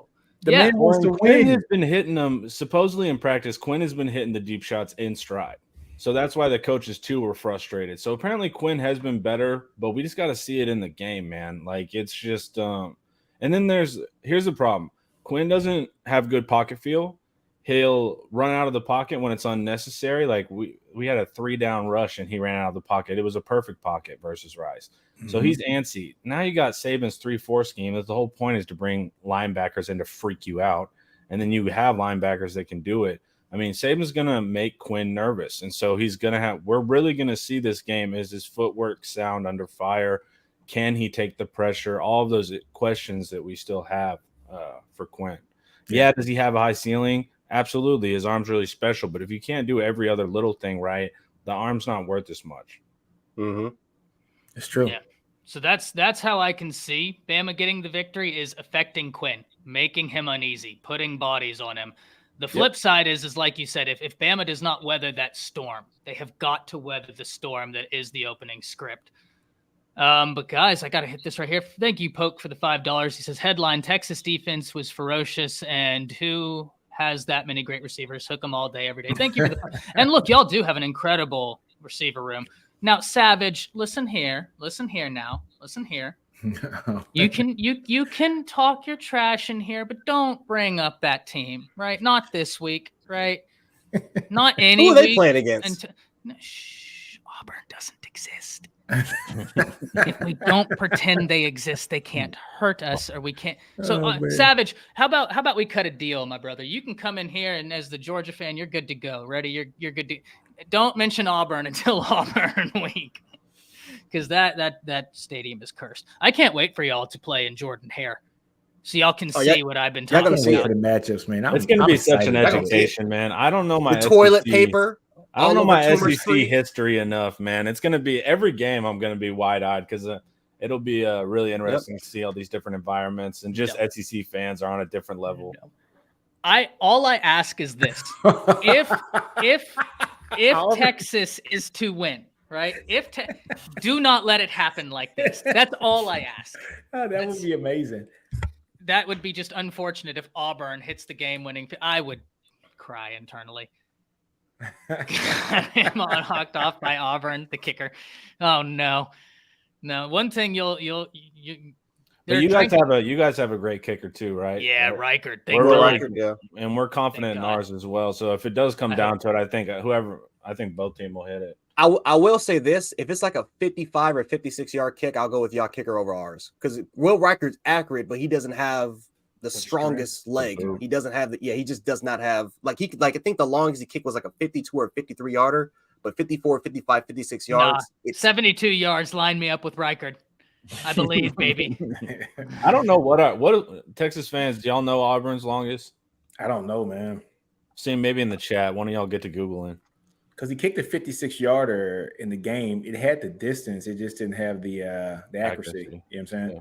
The man wants to win. Quinn has been hitting them, supposedly in practice, Quinn has been hitting the deep shots in stride. So that's why the coaches, too, were frustrated. So apparently Quinn has been better, but we just got to see it in the game, man. Like, it's just and then here's the problem. Quinn doesn't have good pocket feel. He'll run out of the pocket when it's unnecessary. Like, we had a 3-down rush, and he ran out of the pocket. It was a perfect pocket versus Rice. So he's antsy. Now you got Saban's 3-4 scheme. The whole point is to bring linebackers in to freak you out. And then you have linebackers that can do it. I mean, Saban's going to make Quinn nervous. And so he's going to we're really going to see this game. Is his footwork sound under fire? Can he take the pressure? All of those questions that we still have for Quinn. Yeah, does he have a high ceiling? Absolutely. His arm's really special. But if you can't do every other little thing right, the arm's not worth as much. It's true. Yeah. So that's how I can see Bama getting the victory is affecting Quinn, making him uneasy, putting bodies on him. The flip side is like you said, if Bama does not weather that storm, they have got to weather the storm that is the opening script. But guys, I got to hit this right here. Thank you, Poke, for the $5. He says, headline, Texas defense was ferocious, and who has that many great receivers? Hook them all day, every day. Thank you for the And look, y'all do have an incredible receiver room. Now, Savage, listen here now. Listen here. You can talk your trash in here, but don't bring up that team, right? Not this week, right? Not any week. Who are they week playing against? Auburn doesn't exist. If we don't pretend they exist, they can't hurt us, or we can't. So, Savage, how about we cut a deal, my brother? You can come in here, and as the Georgia fan, you're good to go. Ready? You're good to. Don't mention Auburn until Auburn week, because that stadium is cursed. I can't wait for y'all to play in Jordan Hare, so y'all can see what I've been talking about. For the matchups, man. It's going to be such an education, man. I don't know my toilet paper. I don't know my SEC history enough, man. It's going to be every game. I'm going to be wide-eyed because it'll be really interesting to see all these different environments, and just SEC fans are on a different level. All I ask is this: if Texas is to win, right? Do not let it happen like this. That's all I ask. Oh, that would be amazing. That would be just unfortunate if Auburn hits the game-winning. I would cry internally. I'm knocked off by Auburn, the kicker. Oh no. One thing but you guys have a great kicker too, right? Yeah, right? Reichert. And we're confident in ours as well. So if it does come down to it, I think both teams will hit it. I will say this: if it's like a 55 or 56-yard kick, I'll go with y'all kicker over ours because Will Reichert's accurate, but he doesn't have the strongest leg. He doesn't have he just does not have I think the longest he kicked was like a 52 or 53 yarder, but 54, 55, 56 yards. It's 72 yards. Line me up with Reichert. I believe, baby. I don't know what Texas fans, do y'all know Auburn's longest? I don't know, man. See, maybe in the chat, one of y'all get to Googling. Because he kicked a 56-yarder in the game. It had the distance. It just didn't have the accuracy. You know what I'm saying?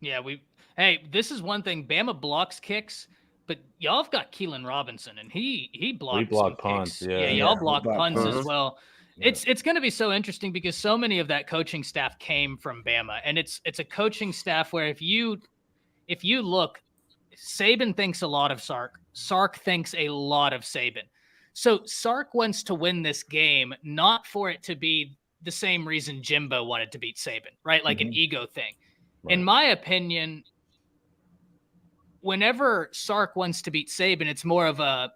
Yeah, this is one thing. Bama blocks kicks, but y'all have got Keelan Robinson, and he blocked. We block punts. Kicks. Yeah, y'all block punts as well. Yeah. It's going to be so interesting because so many of that coaching staff came from Bama, and it's a coaching staff where if you look, Saban thinks a lot of Sark. Sark thinks a lot of Saban. So Sark wants to win this game, not for it to be the same reason Jimbo wanted to beat Saban, right? Like an ego thing. Right. In my opinion, whenever Sark wants to beat Saban, it's more of a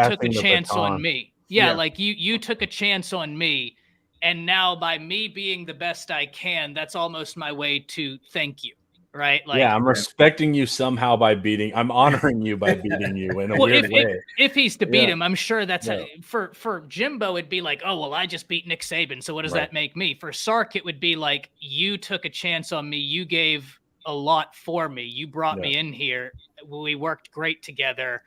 took a chance on me. Yeah, like you took a chance on me, and now by me being the best I can, that's almost my way to thank you. Right? Like, I'm respecting you somehow I'm honoring you by beating you in a weird way. If he's to beat him, I'm sure that's for Jimbo, it'd be like, oh, well, I just beat Nick Saban. So what does that make me? For Sark, it would be like, you took a chance on me. You gave a lot for me. You brought me in here. We worked great together.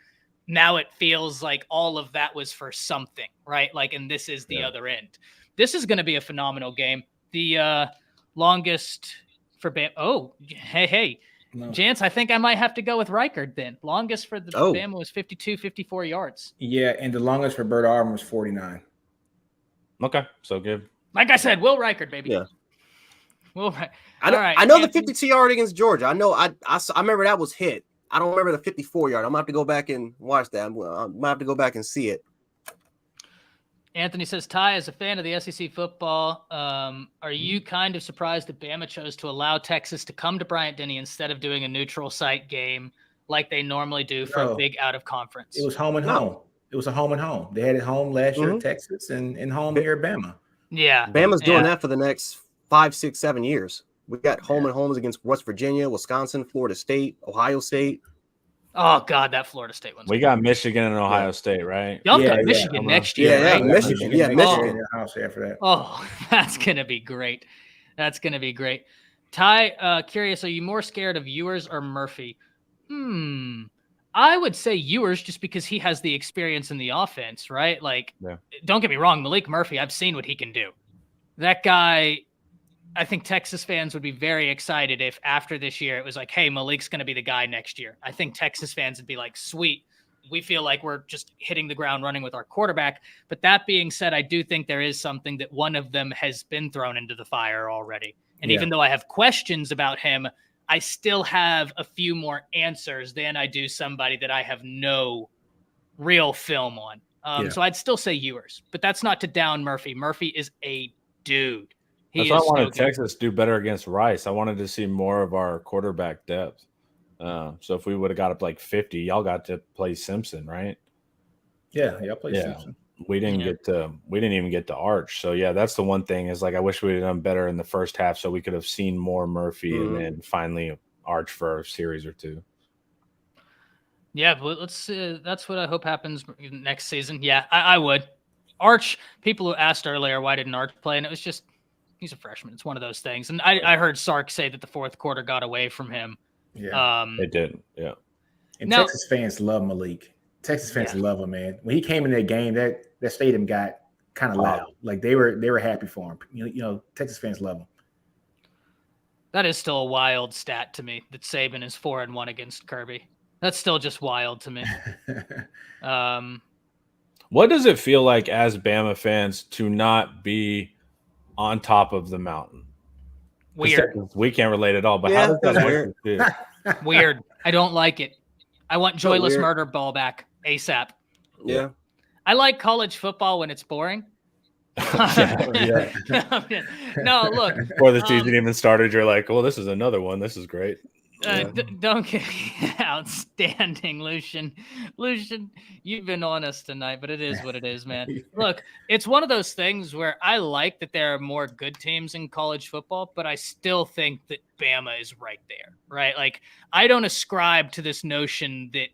Now it feels like all of that was for something, right? Like, and this is the other end. This is going to be a phenomenal game. The longest for Bama. Oh, hey. No. Jance, I think I might have to go with Reichert then. Longest for the Bama was 52, 54 yards. Yeah, and the longest for Bert Auburn was 49. Okay, so good. Like I said, Will Reichert, baby. Yeah. Will I know the 52-yard against Georgia. I know. I remember that was hit. I don't remember the 54-yard. I'm going to have to go back and watch that. I'm going to have to go back and see it. Anthony says, Ty, as a fan of the SEC football, are you kind of surprised that Bama chose to allow Texas to come to Bryant-Denny instead of doing a neutral site game like they normally do for a big out-of-conference? It was home and home. It was a home and home. They had it home last year at Texas and home here at Bama. Yeah. Bama's doing that for the next 5, 6, 7 years. We got home and homes against West Virginia, Wisconsin, Florida State, Ohio State. Oh, God, that Florida State one. We got Michigan and Ohio State, right? Y'all got Michigan next year. Yeah, right? Michigan. Yeah, Michigan. After that. Oh, that's going to be great. That's going to be great. Ty, curious, are you more scared of Ewers or Murphy? I would say Ewers just because he has the experience in the offense, right? Like, don't get me wrong, Malik Murphy, I've seen what he can do. That guy, I think Texas fans would be very excited if after this year it was like, hey, Malik's going to be the guy next year. I think Texas fans would be like, sweet. We feel like we're just hitting the ground running with our quarterback. But that being said, I do think there is something that one of them has been thrown into the fire already. And even though I have questions about him, I still have a few more answers than I do somebody that I have no real film on. So I'd still say Ewers, but that's not to down Murphy. Murphy is a dude. That's why I wanted Texas to do better against Rice. I wanted to see more of our quarterback depth. So if we would have got up like 50, y'all got to play Simpson, right? Yeah, y'all played Simpson. We didn't even get to Arch. So that's the one thing is like I wish we had done better in the first half so we could have seen more Murphy and then finally Arch for a series or two. Yeah, but let's that's what I hope happens next season. Yeah, I would. Arch, people who asked earlier why didn't Arch play, and it was just he's a freshman. It's one of those things. And I heard Sark say that the fourth quarter got away from him. Yeah, it did. Yeah. And now, Texas fans love Malik. Texas fans love him, man. When he came in that game, that stadium got kind of loud. Like they were happy for him. You know, Texas fans love him. That is still a wild stat to me that Saban is 4-1 against Kirby. That's still just wild to me. What does it feel like as Bama fans to not be on top of the mountain? Weird. We can't relate at all, but how does that weird. feel? Weird. I don't like it. I want Joyless Murder Ball back ASAP. Yeah. I like college football when it's boring. Yeah. No, look. Before the season even started, you're like, "Well, this is another one. This is great." Don't get outstanding, Lucian. Lucian, you've been on us tonight, but it is what it is, man. Look, it's one of those things where I like that there are more good teams in college football, but I still think that Bama is right there, right? Like, I don't ascribe to this notion that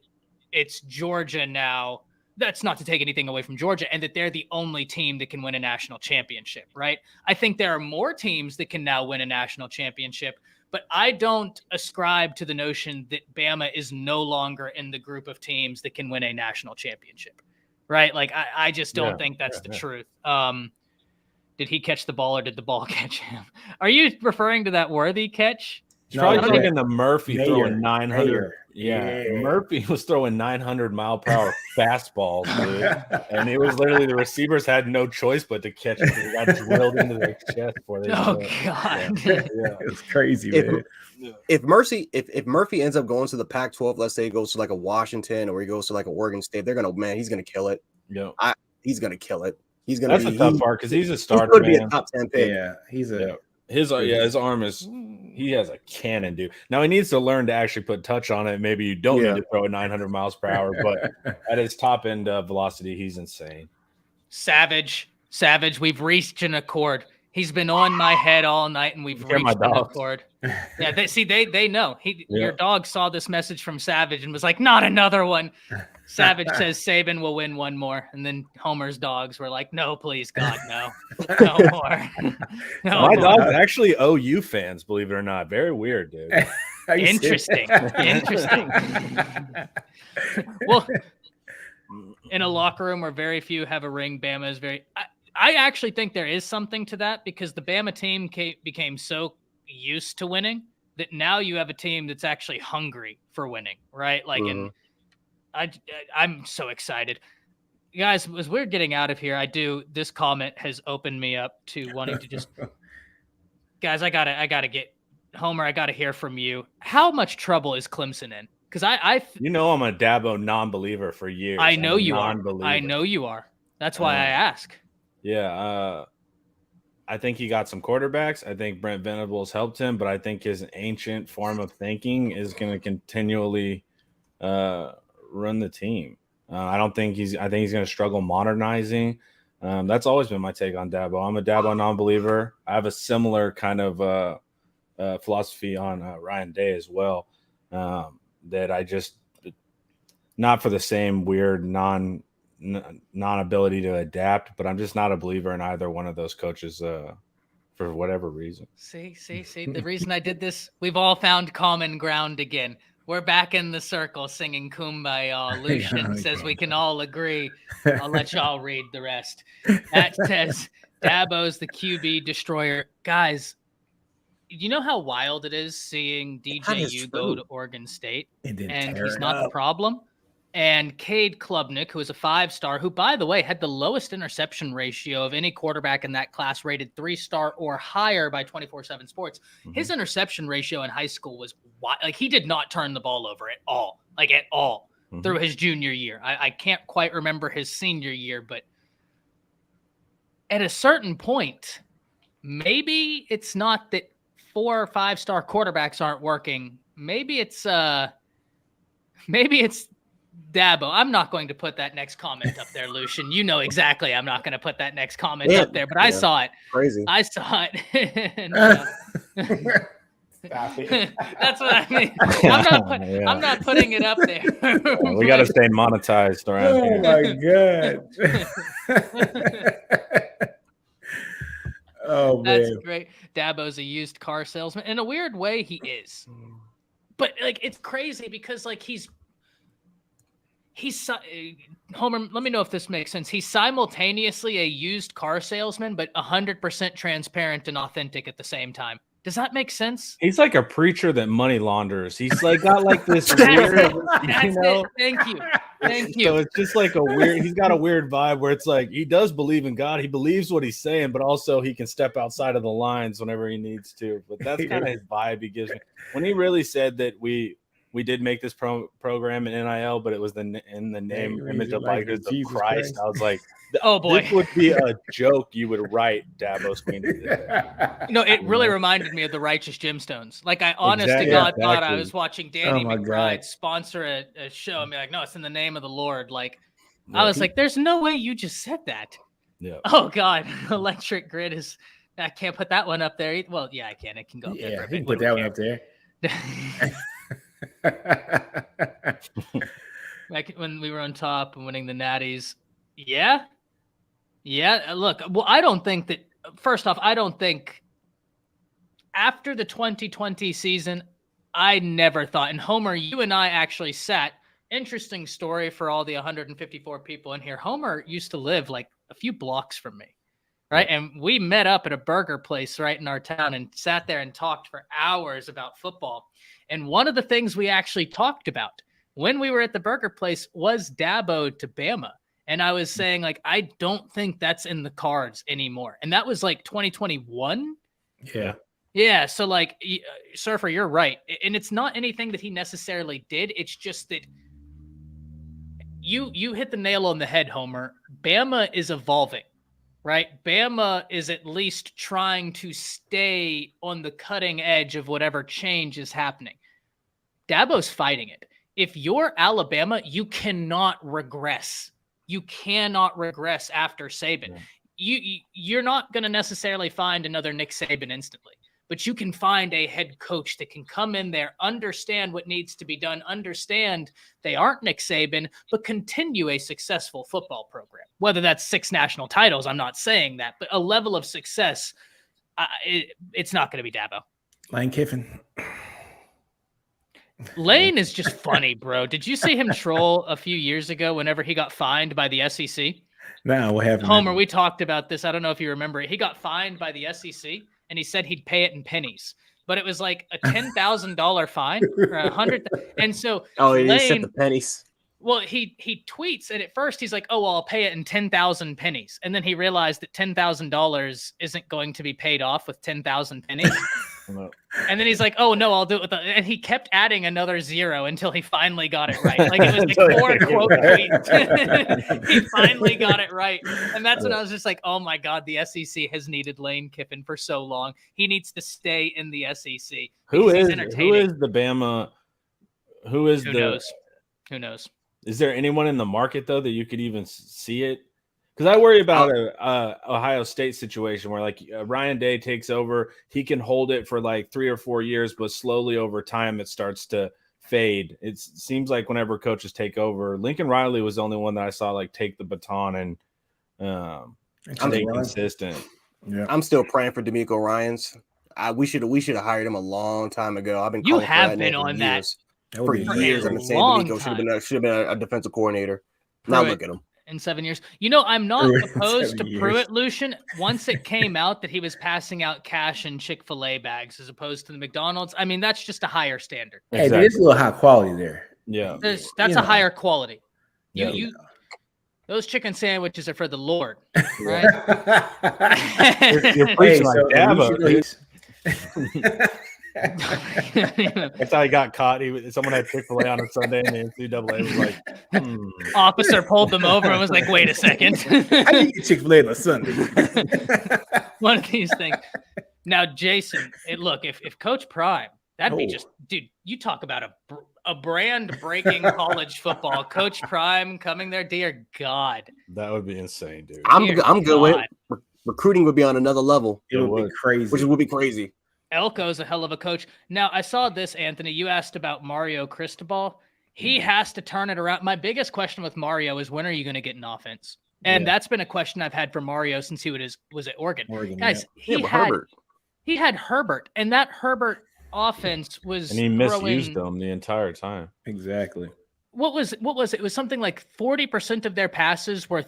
it's Georgia now. That's not to take anything away from Georgia, and that they're the only team that can win a national championship, right? I think there are more teams that can now win a national championship, but I don't ascribe to the notion that Bama is no longer in the group of teams that can win a national championship, right? Like, I just don't think that's the truth. Did he catch the ball or did the ball catch him? Are you referring to that Worthy catch? He's probably thinking the Murphy throwing 900. Yeah, Murphy was throwing 900 mile per hour fastballs, dude. And it was literally the receivers had no choice but to catch it. They got drilled into their chest before they. Oh God, yeah. It's crazy, man. If Murphy ends up going to the Pac-12, let's say he goes to like a Washington or he goes to like a Oregon State, he's gonna kill it. Yeah, he's gonna kill it. He's gonna. That's the tough part because he's a starter. He's gonna be a top 10 pick. Yeah, he's a. His arm is he has a cannon, dude. Now he needs to learn to actually put touch on it. Maybe you don't need to throw it 900 miles per hour, but at his top end velocity, he's insane. Savage. We've reached an accord. He's been on my head all night, and we've reached an accord. Yeah, they know. Your dog saw this message from Savage and was like, "Not another one." Savage says Saban will win one more, and then Homer's dogs were like, "No, please, God, no more." My dogs actually OU fans, believe it or not. Very weird, dude. Interesting. Well, in a locker room where very few have a ring, Bama is very. I actually think there is something to that because the Bama team became so used to winning that now you have a team that's actually hungry for winning, right? Like, and I'm so excited. Guys, as we're getting out of here, this comment has opened me up to wanting to just, guys, I gotta get Homer. I gotta hear from you. How much trouble is Clemson in? Because I'm a Dabo non-believer for years. I know you are. I know you are. That's why I ask. Yeah, I think he got some quarterbacks. I think Brent Venables helped him, but I think his ancient form of thinking is going to continually run the team. I think he's going to struggle modernizing. That's always been my take on Dabo. I'm a Dabo non-believer. I have a similar kind of philosophy on Ryan Day as well. That I just not for the same weird non-ability to adapt, but I'm just not a believer in either one of those coaches for whatever reason. See, the reason I did this, we've all found common ground again. We're back in the circle singing Kumbaya. Lucian says we can all agree. I'll let y'all read the rest. That says Dabo's the QB destroyer. Guys, you know how wild it is seeing DJU go to Oregon State and he's not the problem? And Cade Klubnik, who is a 5-star, who, by the way, had the lowest interception ratio of any quarterback in that class, rated 3-star or higher by 24/7 Sports. Mm-hmm. His interception ratio in high school was like he did not turn the ball over at all, through his junior year. I can't quite remember his senior year, but at a certain point, maybe it's not that 4 or 5-star quarterbacks aren't working. Maybe it's Dabo. I'm not going to put that next comment up there, Lucian. You know exactly I'm not going to put that next comment up there, but I saw it. Crazy. I saw it. And, Stop it. That's what I mean. I'm not putting it up there. We got to stay monetized around here. Oh, my God. Oh, man. That's great. Dabo's a used car salesman. In a weird way, he is. But, like, it's crazy because, like, he's Homer, let me know if this makes sense. He's simultaneously a used car salesman, but 100% transparent and authentic at the same time. Does that make sense? He's like a preacher that money launders. He's like got like this weird, That's it. Thank you. So it's just like a weird. He's got a weird vibe where it's like he does believe in God. He believes what he's saying, but also he can step outside of the lines whenever he needs to. But that's kind of his vibe he gives me. When he really said that we did make this program in NIL, but it was in the name, image, of likeness of Christ. I was like, oh boy, this would be a joke you would write, Dabo Sweeney. It really reminded me of the Righteous Gemstones. Like, I honest to God thought I was watching Danny McBride sponsor a show and be like, no, it's in the name of the Lord. Like, I was like, there's no way you just said that. Yeah. Oh God, Electric Grid is. I can't put that one up there. Well, yeah, I can. It can go up there. Yeah, you can put that one up there. Like when we were on top and winning the Natties. Yeah. Look, well, I don't think that. First off, I don't think after the 2020 season, I never thought. And Homer, you and I actually sat. Interesting story for all the 154 people in here. Homer used to live like a few blocks from me. Right. And we met up at a burger place right in our town and sat there and talked for hours about football. And one of the things we actually talked about when we were at the burger place was Dabo to Bama. And I was saying, like, I don't think that's in the cards anymore. And that was like 2021. Yeah. Yeah. So, like, Surfer, you're right. And it's not anything that he necessarily did. It's just that you hit the nail on the head, Homer. Bama is evolving. Right? Bama is at least trying to stay on the cutting edge of whatever change is happening. Dabo's fighting it. If you're Alabama, you cannot regress. You cannot regress after Saban. Yeah. You're not going to necessarily find another Nick Saban instantly, but you can find a head coach that can come in there, understand what needs to be done, understand they aren't Nick Saban, but continue a successful football program. Whether that's 6 national titles, I'm not saying that, but a level of success, it's not going to be Dabo. Lane Kiffin. Lane is just funny, bro. Did you see him troll a few years ago whenever he got fined by the SEC? No, what happened? Homer, we talked about this. I don't know if you remember it. He got fined by the SEC. And he said he'd pay it in pennies, but it was like a $10,000 fine or $100,000. And so, he said the pennies. Well, he tweets, and at first he's like, "Oh, well, I'll pay it in 10,000 pennies," and then he realized that $10,000 isn't going to be paid off with 10,000 pennies. And then he's like, "Oh no, I'll do it with," and he kept adding another 0 until he finally got it right. Like, it was like 4 quote tweets. He finally got it right, and that's when I was just like, "Oh my God, the SEC has needed Lane Kiffin for so long. He needs to stay in the SEC." Who is the Bama? Who knows? Is there anyone in the market though that you could even see it? Because I worry about a Ohio State situation where, like, Ryan Day takes over, he can hold it for like 3 or 4 years, but slowly over time it starts to fade. It seems like whenever coaches take over, Lincoln Riley was the only one that I saw like take the baton and stay consistent. Yeah, I'm still praying for D'Amico Ryans. We should have hired him a long time ago. I've been you have been on that for years. I've been saying D'Amico should have been a defensive coordinator. Now look at him. In 7 years. I'm not opposed to Pruitt, Lucian. Once it came out that he was passing out cash in Chick-fil-A bags as opposed to the McDonald's, I mean, that's just a higher standard. Hey, there's a little high quality there. Yeah. That's a higher quality. Those chicken sandwiches are for the Lord, right? You're preaching like Dabo. That's how he got caught. Someone had Chick-fil-A on a Sunday, and the NCAA was like, Officer pulled them over and was like, "Wait a second. I didn't get Chick-fil-A on a Sunday." One of these things. Now, Jason, if Coach Prime, that'd be just, dude. You talk about a brand-breaking college football. Coach Prime coming there, dear God, that would be insane, dude. I'm good with it. Recruiting would be on another level. It would be crazy. Which would be crazy. Elko's a hell of a coach. Now, I saw this, Anthony. You asked about Mario Cristobal. He has to turn it around. My biggest question with Mario is, when are you going to get an offense? And that's been a question I've had for Mario since he was at Oregon. Guys, he had Herbert, and that Herbert offense was, and he misused them the entire time. Exactly. what was it? It was something like 40% of their passes were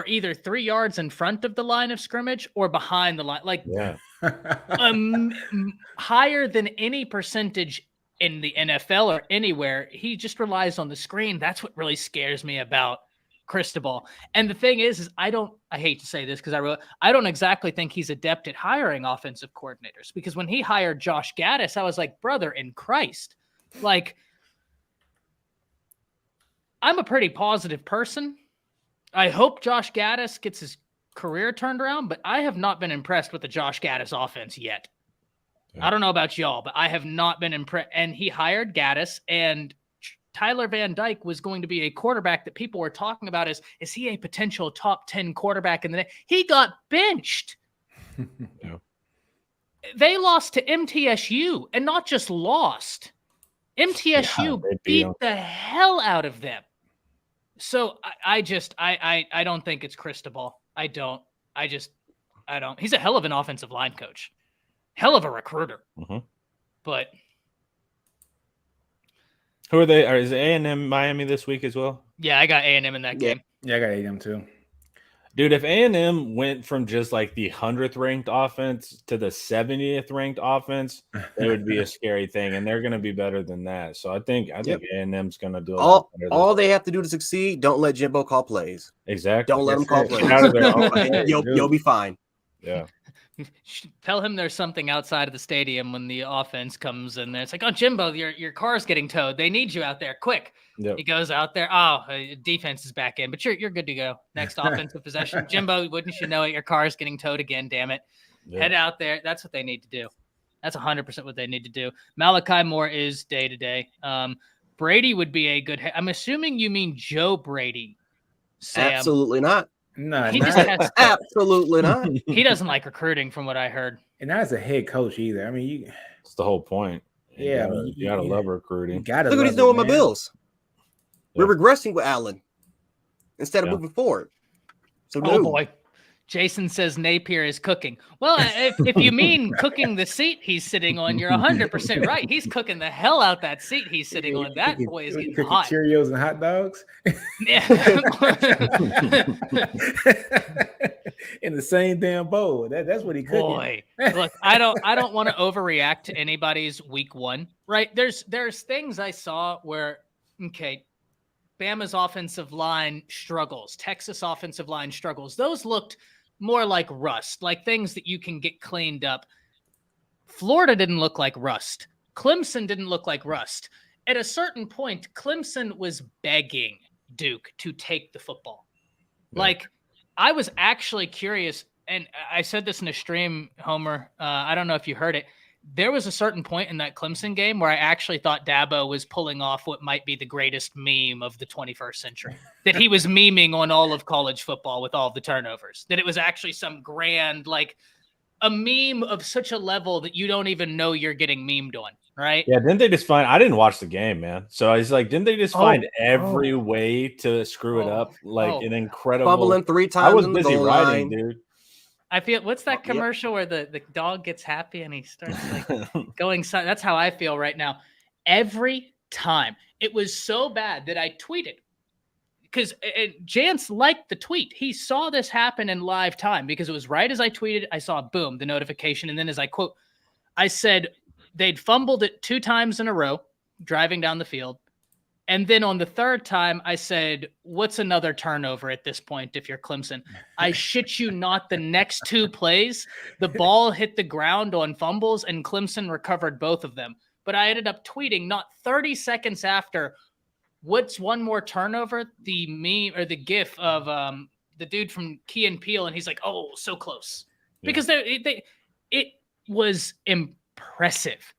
either 3 yards in front of the line of scrimmage or behind the line. Like, yeah. Higher than any percentage in the NFL or anywhere. He just relies on the screen. That's what really scares me about Cristobal. And the thing is I hate to say this because I don't exactly think he's adept at hiring offensive coordinators, because when he hired Josh Gaddis, I was like, brother in Christ, like, I'm a pretty positive person. I hope Josh Gaddis gets his career turned around, but I have not been impressed with the Josh Gaddis offense yet. Yeah. I don't know about y'all, but I have not been impressed. And he hired Gaddis, and Tyler Van Dyke was going to be a quarterback that people were talking about as, is he a potential top 10 quarterback in the day? He got benched. Yeah. They lost to MTSU, and not just lost. MTSU beat the hell out of them. So I don't think it's Cristobal. I don't. He's a hell of an offensive line coach. Hell of a recruiter. Mm-hmm. But who are they? Is A&M Miami this week as well? Yeah, I got A&M in that game. Yeah, I got A&M too. Dude, if A&M went from just like the 100th ranked offense to the 70th ranked offense, it would be a scary thing, and they're going to be better than that. So I think A&M's going to do all they have to do to succeed. Don't let Jimbo call plays. Exactly. Don't let him call plays. You'll be fine. Yeah. Tell him there's something outside of the stadium when the offense comes in there. It's like, oh, Jimbo, your car's getting towed. They need you out there, quick. Yep. He goes out there. Oh, defense is back in, but you're good to go. Next offensive possession, Jimbo. Wouldn't you know it? Your car's getting towed again. Damn it! Yep. Head out there. That's what they need to do. That's 100% what they need to do. Malachi Moore is day to day. Brady would be a good. I'm assuming you mean Joe Brady. Sam. Absolutely not. No, he just has absolutely not. He doesn't like recruiting, from what I heard. And not as a head coach either. I mean, it's the whole point. You gotta love recruiting. Look what he's doing with my Bills. Yeah. We're regressing with Allen instead of moving forward. So boy. Jason says Napier is cooking. Well, if you mean cooking the seat he's sitting on, you're 100% right. He's cooking the hell out that seat he's sitting on. That boy is getting hot. Cheerios and hot dogs. In the same damn bowl. That's what he cooking. Boy, look, I don't want to overreact to anybody's week one. Right? There's things I saw where Bama's offensive line struggles. Texas offensive line struggles. Those looked more like rust, like things that you can get cleaned up. Florida didn't look like rust. Clemson didn't look like rust. At a certain point, Clemson was begging Duke to take the football. Yeah. Like, I was actually curious, and I said this in a stream, Homer. I don't know if you heard it. There was a certain point in that Clemson game where I actually thought Dabo was pulling off what might be the greatest meme of the 21st century, that he was memeing on all of college football with all of the turnovers, that it was actually some grand, like a meme of such a level that you don't even know you're getting memed on, right? Yeah, didn't they just find – I didn't watch the game, man. So I was like, didn't they just find every way to screw it up? Like an incredible – bubbling 3 times. I was busy writing, dude. I feel, what's that commercial where the dog gets happy and he starts like going? That's how I feel right now. Every time. It was so bad that I tweeted, because Jance liked the tweet. He saw this happen in live time because it was right as I tweeted. I saw boom, the notification. And then as I quote, I said they'd fumbled it 2 times in a row driving down the field. And then on the 3rd time, I said, what's another turnover at this point if you're Clemson? I shit you not, the next 2 plays, the ball hit the ground on fumbles, and Clemson recovered both of them. But I ended up tweeting not 30 seconds after, what's one more turnover? The meme or the gif of the dude from Key and Peele, and he's like, oh, so close. Yeah. Because it was impressive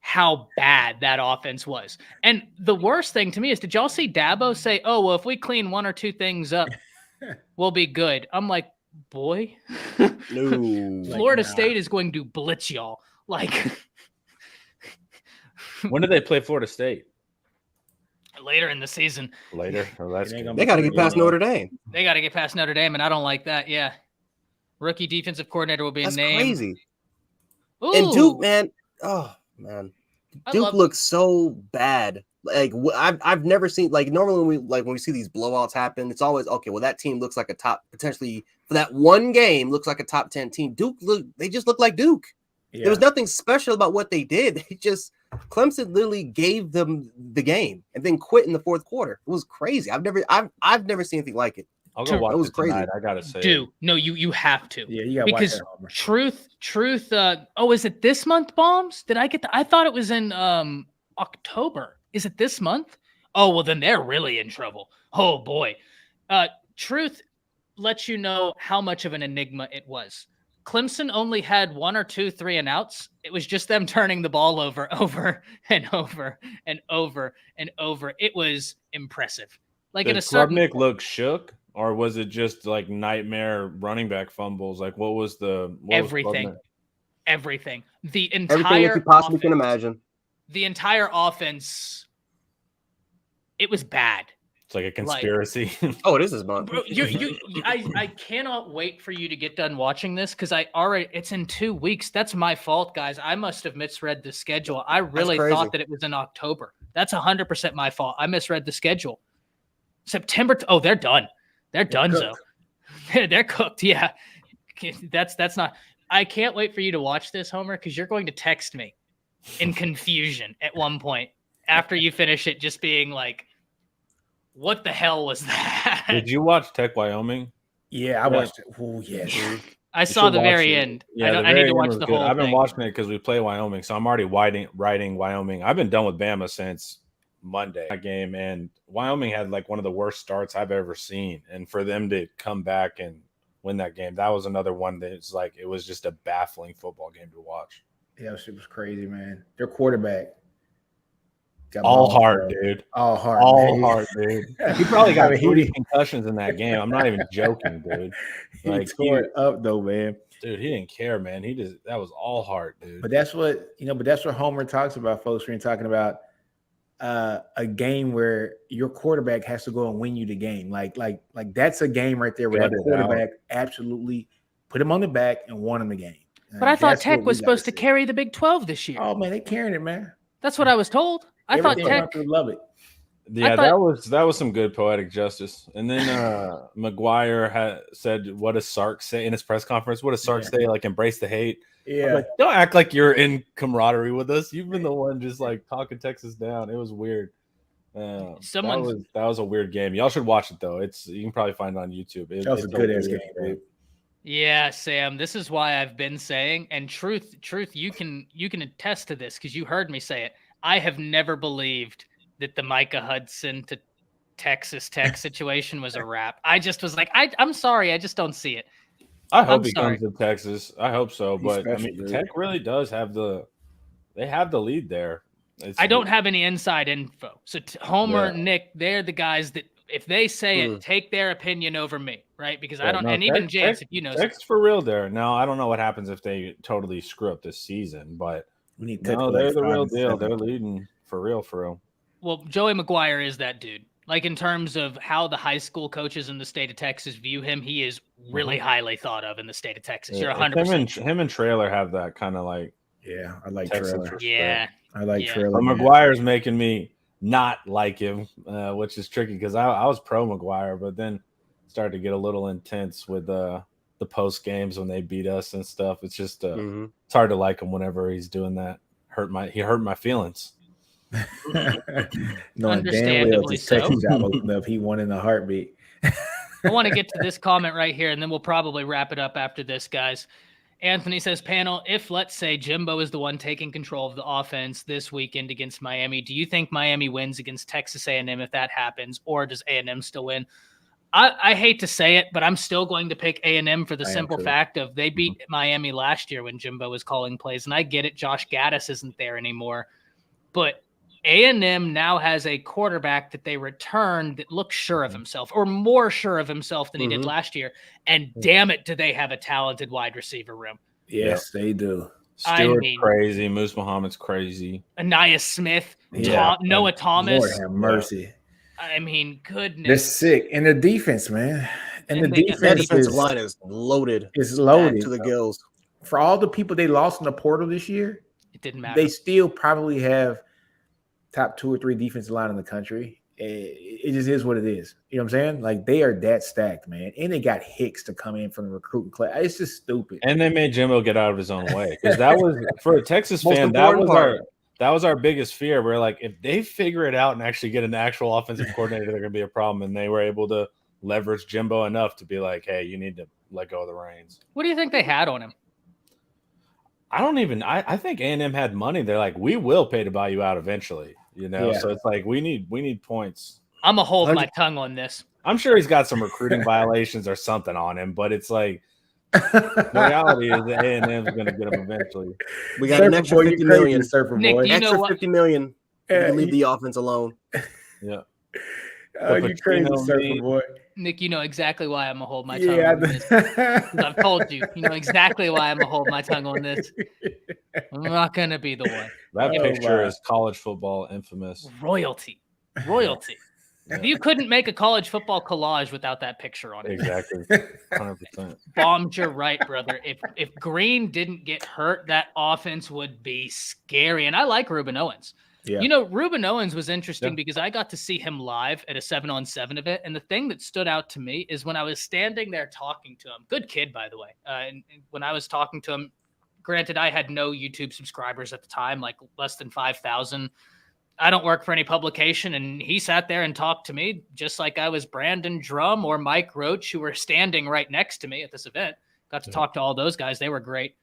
how bad that offense was. And the worst thing to me is, did y'all see Dabo say, oh, well, if we clean 1 or 2 things up, we'll be good? I'm like, boy, no. Florida State is going to blitz y'all. Like, when do they play Florida State? Later in the season. Later? Oh, that's they got to get past Notre Dame. They got to get past Notre Dame, and I don't like that. Yeah. Rookie defensive coordinator will be named. That's crazy. Ooh. And Duke, man. Oh, man. Duke looks so bad Like I've never seen, like, normally when we see these blowouts happen, it's always okay. Well, that team looks like a top, potentially for that one game, looks like a top 10 team. They just look like Duke. Yeah. There was nothing special about what they did. Clemson literally gave them the game and then quit in the fourth quarter. It was crazy. I've never seen anything like it. I'll go watch it tonight. I gotta say, no, you have to. Yeah, you gotta because watch that, truth. Is it this month? Bombs? Did I get? I thought it was in October. Is it this month? Oh well, then they're really in trouble. Oh boy. Truth lets you know how much of an enigma it was. Clemson only had 1 or 2 3 and outs. It was just them turning the ball over and over and over and over. It was impressive. Like did Klubnik look shook, or was it just like nightmare running back fumbles? Like what was everything? Everything. The entire everything that you possibly can imagine. The entire offense, it was bad. It's like a conspiracy. Oh, it is this month. Bro, I cannot wait for you to get done watching this because it's in 2 weeks. That's my fault, guys. I must have misread the schedule. I really thought that it was in October. That's 100% my fault. I misread the schedule. September. They're done. They're done. So they're cooked. Yeah, that's not. I can't wait for you to watch this, Homer, because you're going to text me in confusion at one point after you finish it, just being like, what the hell was that? Did you watch Tech Wyoming? Yeah, I watched it. Oh, yes. I saw the very end. Yeah, I need to watch the whole thing. I've been watching it because we play Wyoming, so I'm already writing Wyoming. I've been done with Bama since Monday game, and Wyoming had like one of the worst starts I've ever seen. And for them to come back and win that game, that was another one that's like it was just a baffling football game to watch. Yeah, it was crazy, man. Their quarterback got all heart, dude. All heart, dude. He probably got 3 concussions in that game. I'm not even joking, dude. Like, he tore it up though, man. Dude, he didn't care, man. That was all heart, dude. But that's what Homer talks about, folks. When you're talking about a game where your quarterback has to go and win you the game. Like that's a game right there where the quarterback absolutely put him on the back and won him the game. But I thought Tech was supposed to carry the Big 12 this year. Oh man, they carrying it, man. That's what I was told. I thought Tech love it. Yeah, that was some good poetic justice. And then McGuire said, "What does Sark say in his press conference? What does Sark say? Like embrace the hate." Yeah, like, don't act like you're in camaraderie with us. You've been the one just like talking Texas down. It was weird. That was a weird game. Y'all should watch it though. You can probably find it on YouTube. That was a good ass game, dude. Yeah, Sam, this is why I've been saying, and truth, you can attest to this because you heard me say it. I have never believed that the Micah Hudson to Texas Tech situation was a wrap. I just was like, I'm sorry, I just don't see it. I hope he comes to Texas. I hope so, but I mean, Tech really does have the lead there. I don't have any inside info. So Homer, Nick, they're the guys that if they say it, take their opinion over me, right? Because I don't, and even James, if you know, Tech's for real there. Now I don't know what happens if they totally screw up this season, but they're the real deal. They're leading for real. Well, Joey McGuire is that dude. Like in terms of how the high school coaches in the state of Texas view him, he is really highly thought of in the state of Texas. You're 100%. Him and Traylor have that kind of like. Yeah, I like Texas Traylor. Respect. Yeah, I like Traylor. But McGuire's making me not like him, which is tricky because I was pro McGuire, but then started to get a little intense with the post games when they beat us and stuff. It's just it's hard to like him whenever he's doing that. He hurt my feelings. No, understandably so. He won in a heartbeat. I want to get to this comment right here, and then we'll probably wrap it up after this, guys. Anthony says, panel, if let's say Jimbo is the one taking control of the offense this weekend against Miami, do you think Miami wins against Texas A&M if that happens, or does A&M still win? I hate to say it, but I'm still going to pick A&M for the simple fact of they beat Miami last year when Jimbo was calling plays, and I get it. Josh Gaddis isn't there anymore, but A&M now has a quarterback that they returned that looks sure of himself, or more sure of himself than he did last year. And damn it, do they have a talented wide receiver room? Yes, they do. Stewart's crazy. Moose Muhammad's crazy. Anaya Smith, Noah Thomas. Lord have mercy. I mean, goodness. They're sick. And the defense, man. And the defensive line is loaded. It's loaded to the gills. For all the people they lost in the portal this year, it didn't matter. They still probably have top 2 or 3 defensive line in the country. It just is what it is. You know what I'm saying? Like, they are that stacked, man. And they got Hicks to come in from the recruiting class. It's just stupid. And they made Jimbo get out of his own way, because that was, for a Texas fan, that was our biggest fear. We're like, if they figure it out and actually get an actual offensive coordinator, they're going to be a problem. And they were able to leverage Jimbo enough to be like, hey, you need to let go of the reins. What do you think they had on him? I think A&M had money. They're like, we will pay to buy you out eventually. You know, so it's like we need points. I'm gonna hold my tongue on this. I'm sure he's got some recruiting violations or something on him, but it's like the reality is that A&M is going to get him eventually. We got an extra $50 million. Nick, extra $50 million. You leave the offense alone. Yeah. Oh, you crazy, Surfer Boy. Nick, you know exactly why I'm gonna hold my tongue on this. I've told you. You know exactly why I'm gonna hold my tongue on this. I'm not gonna be the one. That picture is college football infamous. Royalty. Yeah. You couldn't make a college football collage without that picture on it. Exactly. 100%. Bombed you right, brother. If Green didn't get hurt, that offense would be scary. And I like Ruben Owens. Yeah. You know, Ruben Owens was interesting because I got to see him live at a 7-on-7 event. And the thing that stood out to me is when I was standing there talking to him, good kid, by the way. And when I was talking to him, granted, I had no YouTube subscribers at the time, like less than 5,000. I don't work for any publication. And he sat there and talked to me just like I was Brandon Drum or Mike Roach, who were standing right next to me at this event. Got to talk to all those guys. They were great.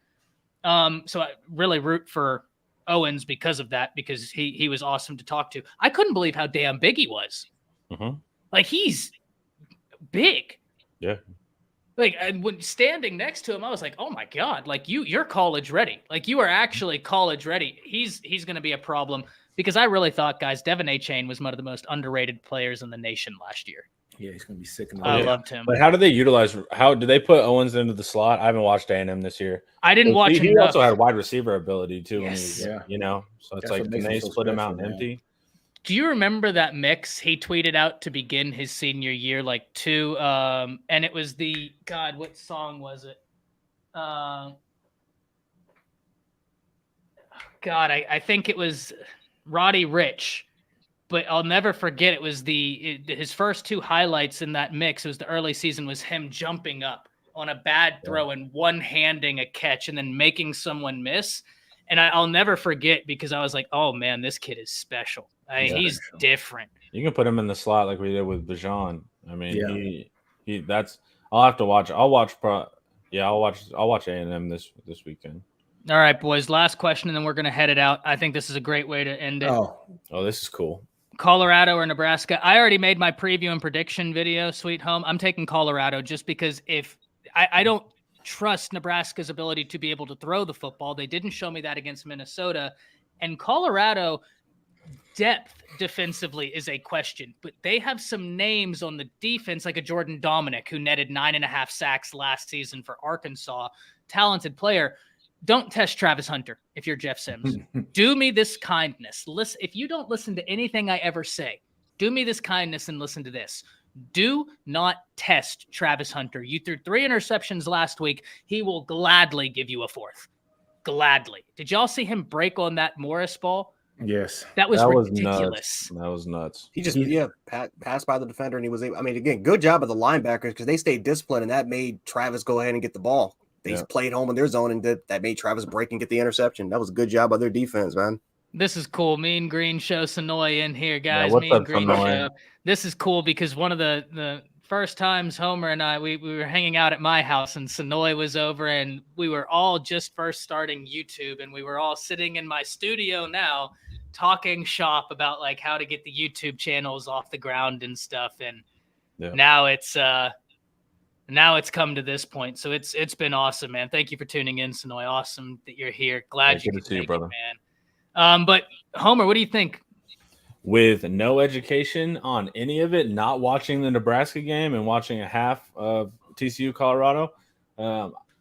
So I really root for Owens because of that, because he was awesome to talk to. I couldn't believe how damn big he was. Mm-hmm. Like, he's big. Yeah. Like, and when standing next to him, I was like, oh my God, like you're college ready. Like, you are actually college ready. He's going to be a problem, because I really thought, guys, Devin Achane was one of the most underrated players in the nation last year. Yeah, he's going to be sick in the I loved him. But how do they put Owens into the slot? I haven't watched A&M this year. I didn't watch him. He also had wide receiver ability too. Yes. You know, so it's like, can they split him out empty? Do you remember that mix he tweeted out to begin his senior year, and it was what song was it? I think it was Roddy Ricch. But I'll never forget, it was his first 2 highlights in that mix. It was the early season, was him jumping up on a bad throw and one-handing a catch and then making someone miss. And I'll never forget, because I was like, oh man, this kid is special. He's different. You can put him in the slot like we did with Bijan. I mean, I'll have to watch. I'll watch A&M this weekend. All right, boys. Last question, and then we're going to head it out. I think this is a great way to end it. Oh, this is cool. Colorado or Nebraska? I already made my preview and prediction video, Sweet Home. I'm taking Colorado just because if I don't trust Nebraska's ability to be able to throw the football. They didn't show me that against Minnesota. And Colorado, depth defensively is a question, but they have some names on the defense, like a Jordan Dominic, who netted 9.5 sacks last season for Arkansas. Talented player. Don't test Travis Hunter if you're Jeff Sims. Do me this kindness. Listen, if you don't listen to anything I ever say, do me this kindness and listen to this. Do not test Travis Hunter. You threw 3 interceptions last week. He will gladly give you a 4th. Gladly. Did y'all see him break on that Morris ball? Yes. That was ridiculous. That was nuts. He just passed by the defender, and he was able. I mean, again, good job of the linebackers, because they stayed disciplined, and that made Travis go ahead and get the ball. They played home in their zone, and that made Travis break and get the interception. That was a good job by their defense, man. This is cool. Mean Green Show Sonoy in here, guys. Yeah, Mean Green Show. This is cool because one of the first times Homer and I, we were hanging out at my house, and Sonoy was over, and we were all just first starting YouTube, and we were all sitting in my studio now talking shop about like how to get the YouTube channels off the ground and stuff. And now it's come to this point. So it's been awesome, man. Thank you for tuning in, Sonoy. Awesome that you're here. Glad you could see you, brother. Man. But Homer, what do you think? With no education on any of it, not watching the Nebraska game and watching a half of TCU Colorado,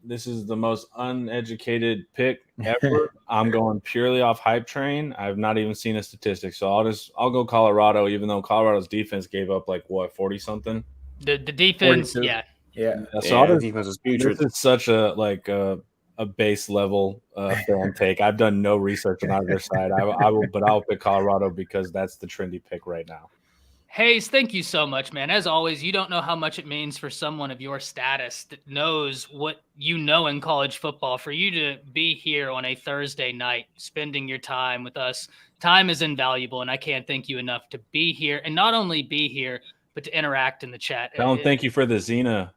this is the most uneducated pick ever. I'm going purely off hype train. I've not even seen a statistic, so I'll go Colorado, even though Colorado's defense gave up 40 something. The defense, 42. yeah. So the defense is putrid. This is such a a base level fan take. I've done no research on either side. I'll pick Colorado because that's the trendy pick right now. Hayes, thank you so much, man. As always, you don't know how much it means for someone of your status that knows what you know in college football, for you to be here on a Thursday night, spending your time with us. Time is invaluable, and I can't thank you enough to be here, and not only be here, but to interact in the chat. Tell them thank you for the Xena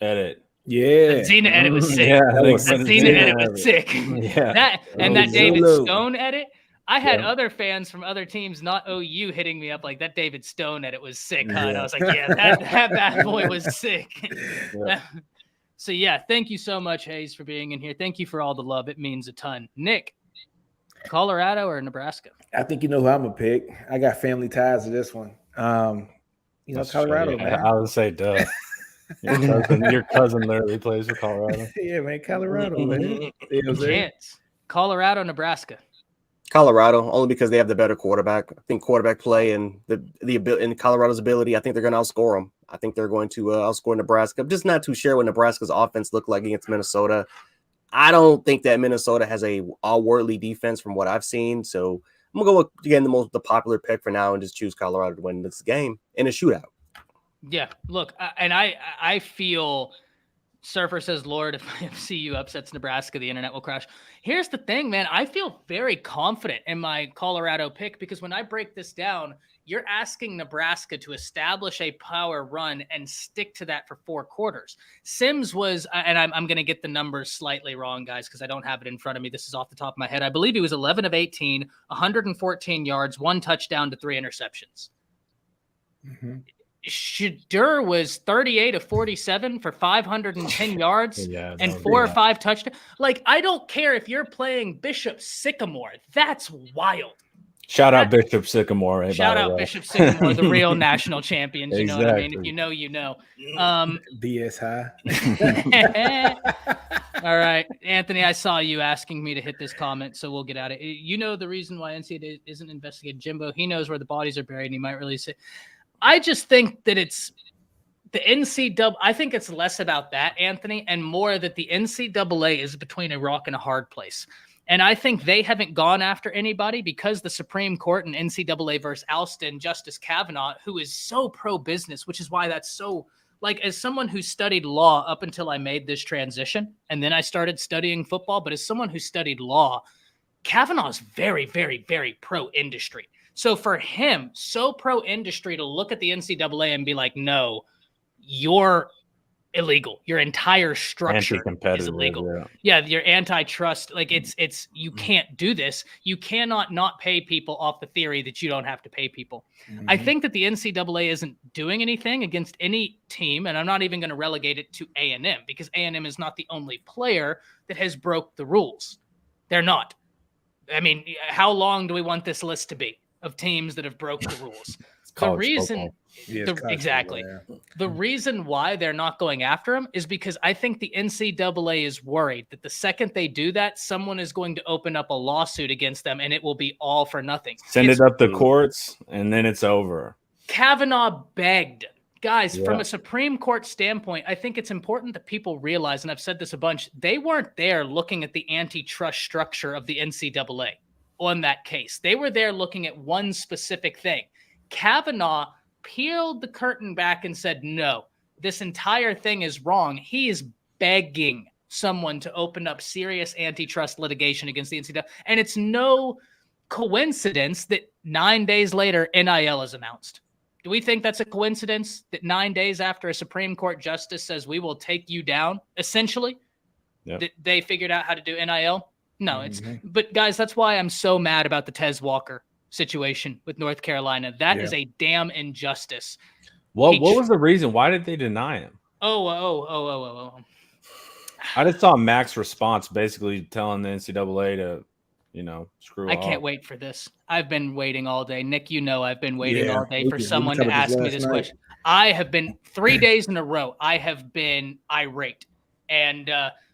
edit. Yeah. The Xena edit was sick. Yeah, the Xena edit was sick. Yeah. That David Stone edit, I had Yeah. other fans from other teams, not OU, hitting me up like, that David Stone edit was sick, huh? And I was like, yeah, that bad boy was sick. Yeah. So, yeah, thank you so much, Hayes, for being in here. Thank you for all the love. It means a ton. Nick, Colorado or Nebraska? I think you know who I'm going to pick. I got family ties to this one. Colorado, man. I would say, duh. Your cousin literally plays for Colorado. Yeah, man, Colorado, man. You know what I'm saying? Chance. Colorado, Nebraska. Colorado, only because they have the better quarterback. I think quarterback play and the ability in Colorado's ability, I think they're going to outscore them. I think they're going to outscore Nebraska. I'm just not too sure what Nebraska's offense looked like against Minnesota. I don't think that Minnesota has a all-worldly defense from what I've seen. So I'm going to go with, again, the popular pick for now and just choose Colorado to win this game in a shootout. Yeah, look, I feel Surfer says, Lord, if CU upsets Nebraska, the internet will crash. Here's the thing, man. I feel very confident in my Colorado pick because when I break this down, you're asking Nebraska to establish a power run and stick to that for 4 quarters. Sims was, and I'm going to get the numbers slightly wrong, guys, because I don't have it in front of me. This is off the top of my head. I believe he was 11 of 18, 114 yards, 1 touchdown to 3 interceptions. Mm-hmm. Shadur was 38 of 47 for 510 yards and 4 or 5 touchdowns. Like, I don't care if you're playing Bishop Sycamore. That's wild. Shout out Bishop Sycamore. Right, shout out Bishop Sycamore, the real national champions. You know what I mean? If you know, you know. BS high. All right, Anthony, I saw you asking me to hit this comment, so we'll get at it. You know the reason why NCAA isn't investigating Jimbo. He knows where the bodies are buried, and he might release it. I just think that it's the NCAA. I think it's less about that, Anthony, and more that the NCAA is between a rock and a hard place. And I think they haven't gone after anybody because the Supreme Court in NCAA versus Alston, Justice Kavanaugh, who is so pro-business, which is why that's so, like, as someone who studied law up until I made this transition, and then I started studying football, but as someone who studied law, Kavanaugh is very, very, very pro-industry. So for him, so pro-industry to look at the NCAA and be like, no, you're illegal. Your entire structure is illegal. Yeah, your antitrust, like it's you can't do this. You cannot not pay people off the theory that you don't have to pay people. Mm-hmm. I think that the NCAA isn't doing anything against any team, and I'm not even going to relegate it to A&M because A&M is not the only player that has broke the rules. They're not. I mean, how long do we want this list to be of teams that have broke the rules? The reason, exactly. Yeah. The reason why they're not going after him is because I think the NCAA is worried that the second they do that, someone is going to open up a lawsuit against them and it will be all for nothing. Send it up the courts and then it's over. Kavanaugh begged. Guys, from a Supreme Court standpoint, I think it's important that people realize, and I've said this a bunch, they weren't there looking at the antitrust structure of the NCAA on that case. They were there looking at one specific thing. Kavanaugh peeled the curtain back and said, no, this entire thing is wrong. He is begging someone to open up serious antitrust litigation against the NCAA. And it's no coincidence that 9 days later, NIL is announced. Do we think that's a coincidence that 9 days after a Supreme Court justice says we will take you down, essentially, that they figured out how to do NIL? No, but guys, that's why I'm so mad about the Tez Walker situation with North Carolina. That is a damn injustice. Well, what was the reason? Why did they deny him? Oh. I just saw Mac's response basically telling the NCAA to, screw off. I can't wait for this. I've been waiting all day. Nick, I've been waiting all day for someone to ask me this question. I have been 3 days in a row. I have been irate. And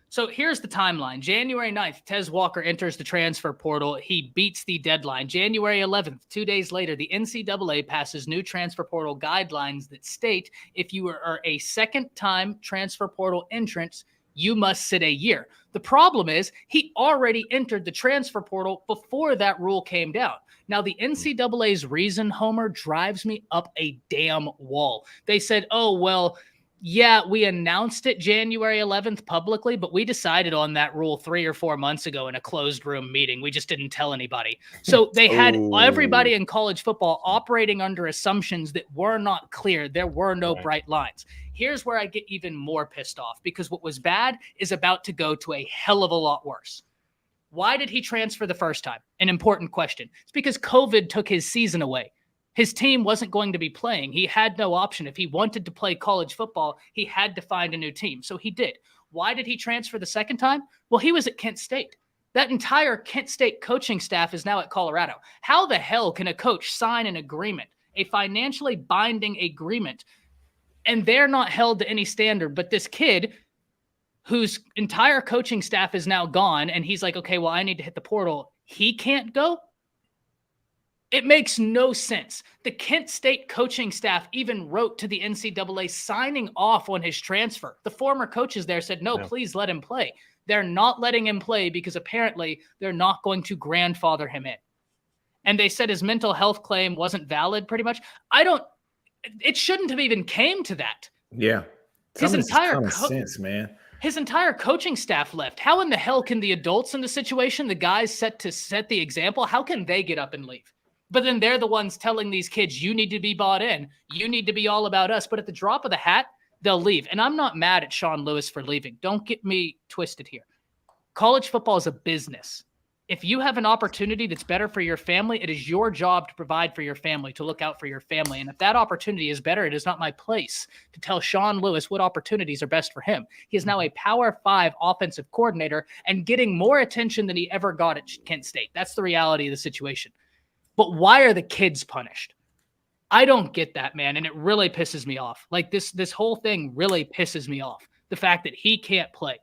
so here's the timeline. January 9th, Tez Walker enters the transfer portal. He beats the deadline. January 11th, 2 days later, the NCAA passes new transfer portal guidelines that state if you are a second-time transfer portal entrant, You must sit a year. The problem is he already entered the transfer portal before that rule came down. Now, the NCAA's reason, Homer, drives me up a damn wall. They said, oh, well, yeah, we announced it January 11th publicly, but we decided on that rule 3 or 4 months ago in a closed room meeting. We just didn't tell anybody. So they had everybody in college football operating under assumptions that were not clear. There were no bright lines. Here's where I get even more pissed off, because what was bad is about to go to a hell of a lot worse. Why did he transfer the first time? An important question. It's because COVID took his season away. His team wasn't going to be playing. He had no option. If he wanted to play college football, he had to find a new team. So he did. Why did he transfer the second time? Well, he was at Kent State. That entire Kent State coaching staff is now at Colorado. How the hell can a coach sign an agreement, a financially binding agreement, and they're not held to any standard? But this kid whose entire coaching staff is now gone, and he's like, okay, well, I need to hit the portal. He can't go? It makes no sense. The Kent State coaching staff even wrote to the NCAA signing off on his transfer. The former coaches there said, no, please let him play. They're not letting him play because apparently they're not going to grandfather him in. And they said his mental health claim wasn't valid pretty much. It shouldn't have even came to that. Yeah. His entire sense, man. His entire coaching staff left. How in the hell can the adults in the situation, the guys set the example, how can they get up and leave? But then they're the ones telling these kids, you need to be bought in. You need to be all about us. But at the drop of the hat, they'll leave. And I'm not mad at Sean Lewis for leaving. Don't get me twisted here. College football is a business. If you have an opportunity that's better for your family, it is your job to provide for your family, to look out for your family. And if that opportunity is better, it is not my place to tell Sean Lewis what opportunities are best for him. He is now a Power 5 offensive coordinator and getting more attention than he ever got at Kent State. That's the reality of the situation. But why are the kids punished? I don't get that, man. And it really pisses me off. Like this whole thing really pisses me off. The fact that he can't play.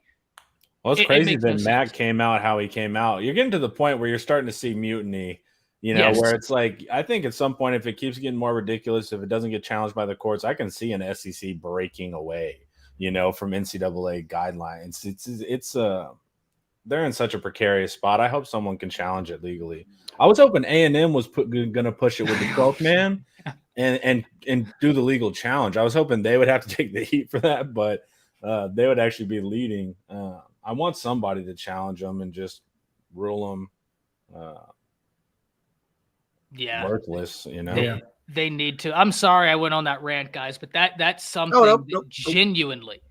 Well, it's crazy that Matt came out how he came out. You're getting to the point where you're starting to see mutiny, where it's like, I think at some point, if it keeps getting more ridiculous, if it doesn't get challenged by the courts, I can see an SEC breaking away, from NCAA guidelines. It's they're in such a precarious spot. I hope someone can challenge it legally. I was hoping A&M was going to push it with the 12th man and do the legal challenge. I was hoping they would have to take the heat for that, but they would actually be leading. I want somebody to challenge them and just rule them worthless, They need to. I'm sorry I went on that rant, guys, but that's something that genuinely.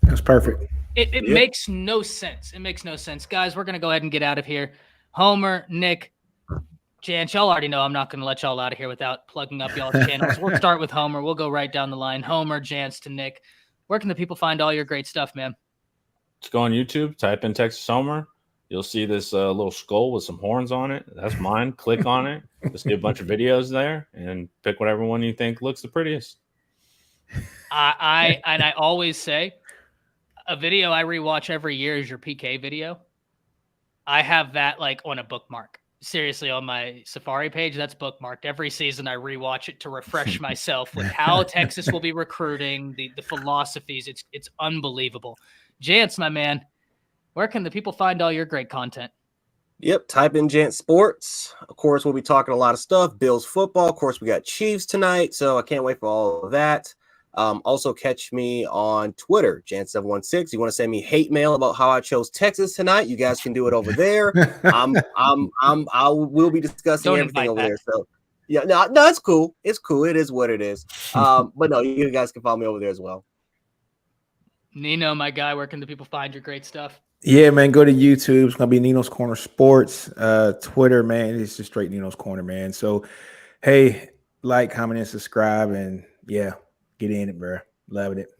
That's perfect. It makes no sense. It makes no sense. Guys, we're going to go ahead and get out of here. Homer, Nick, Jance, y'all already know I'm not going to let y'all out of here without plugging up y'all's channels. We'll start with Homer. We'll go right down the line. Homer, Jance to Nick. Where can the people find all your great stuff, man? Just go on YouTube, type in Texas Homer. You'll see this little skull with some horns on it. That's mine. Click on it. You'll see a bunch of videos there and pick whatever one you think looks the prettiest. I always say a video I rewatch every year is your PK video. I have that like on a bookmark. Seriously, on my Safari page, that's bookmarked. Every season I rewatch it to refresh myself with how Texas will be recruiting, the philosophies. It's unbelievable. Jance, my man, where can the people find all your great content? Yep, type in Jance Sports. Of course, we'll be talking a lot of stuff. Bills football. Of course, we got Chiefs tonight, so I can't wait for all of that. Also catch me on Twitter, Jan716. You want to send me hate mail about how I chose Texas tonight? You guys can do it over there. We'll be discussing everything over there. So yeah, no, it's cool. It's cool. It is what it is. But no, you guys can follow me over there as well. Nino, my guy, where can the people find your great stuff? Yeah, man, go to YouTube. It's gonna be Nino's Corner Sports. Twitter, man, it's just straight Nino's Corner, man. So hey, like, comment, and subscribe, and yeah. Get in it, bro. Loving it.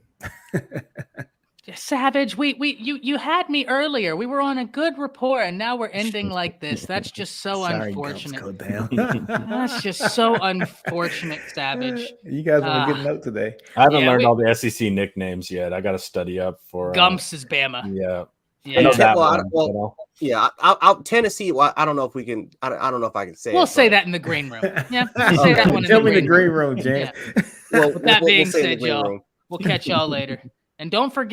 Savage, you had me earlier. We were on a good rapport, and now we're ending like this. That's just so unfortunate. Go down. That's just so unfortunate, Savage. You guys on a good note today. I haven't learned all the SEC nicknames yet. I got to study up for Gumps is Bama. Yeah. Tennessee. Well, I don't know if we can. I don't know if I can say. We'll say that in the green room. Yeah, we'll say that one in the green room. Jan. Yeah. Well, with that being said, y'all, we'll catch y'all later. And don't forget.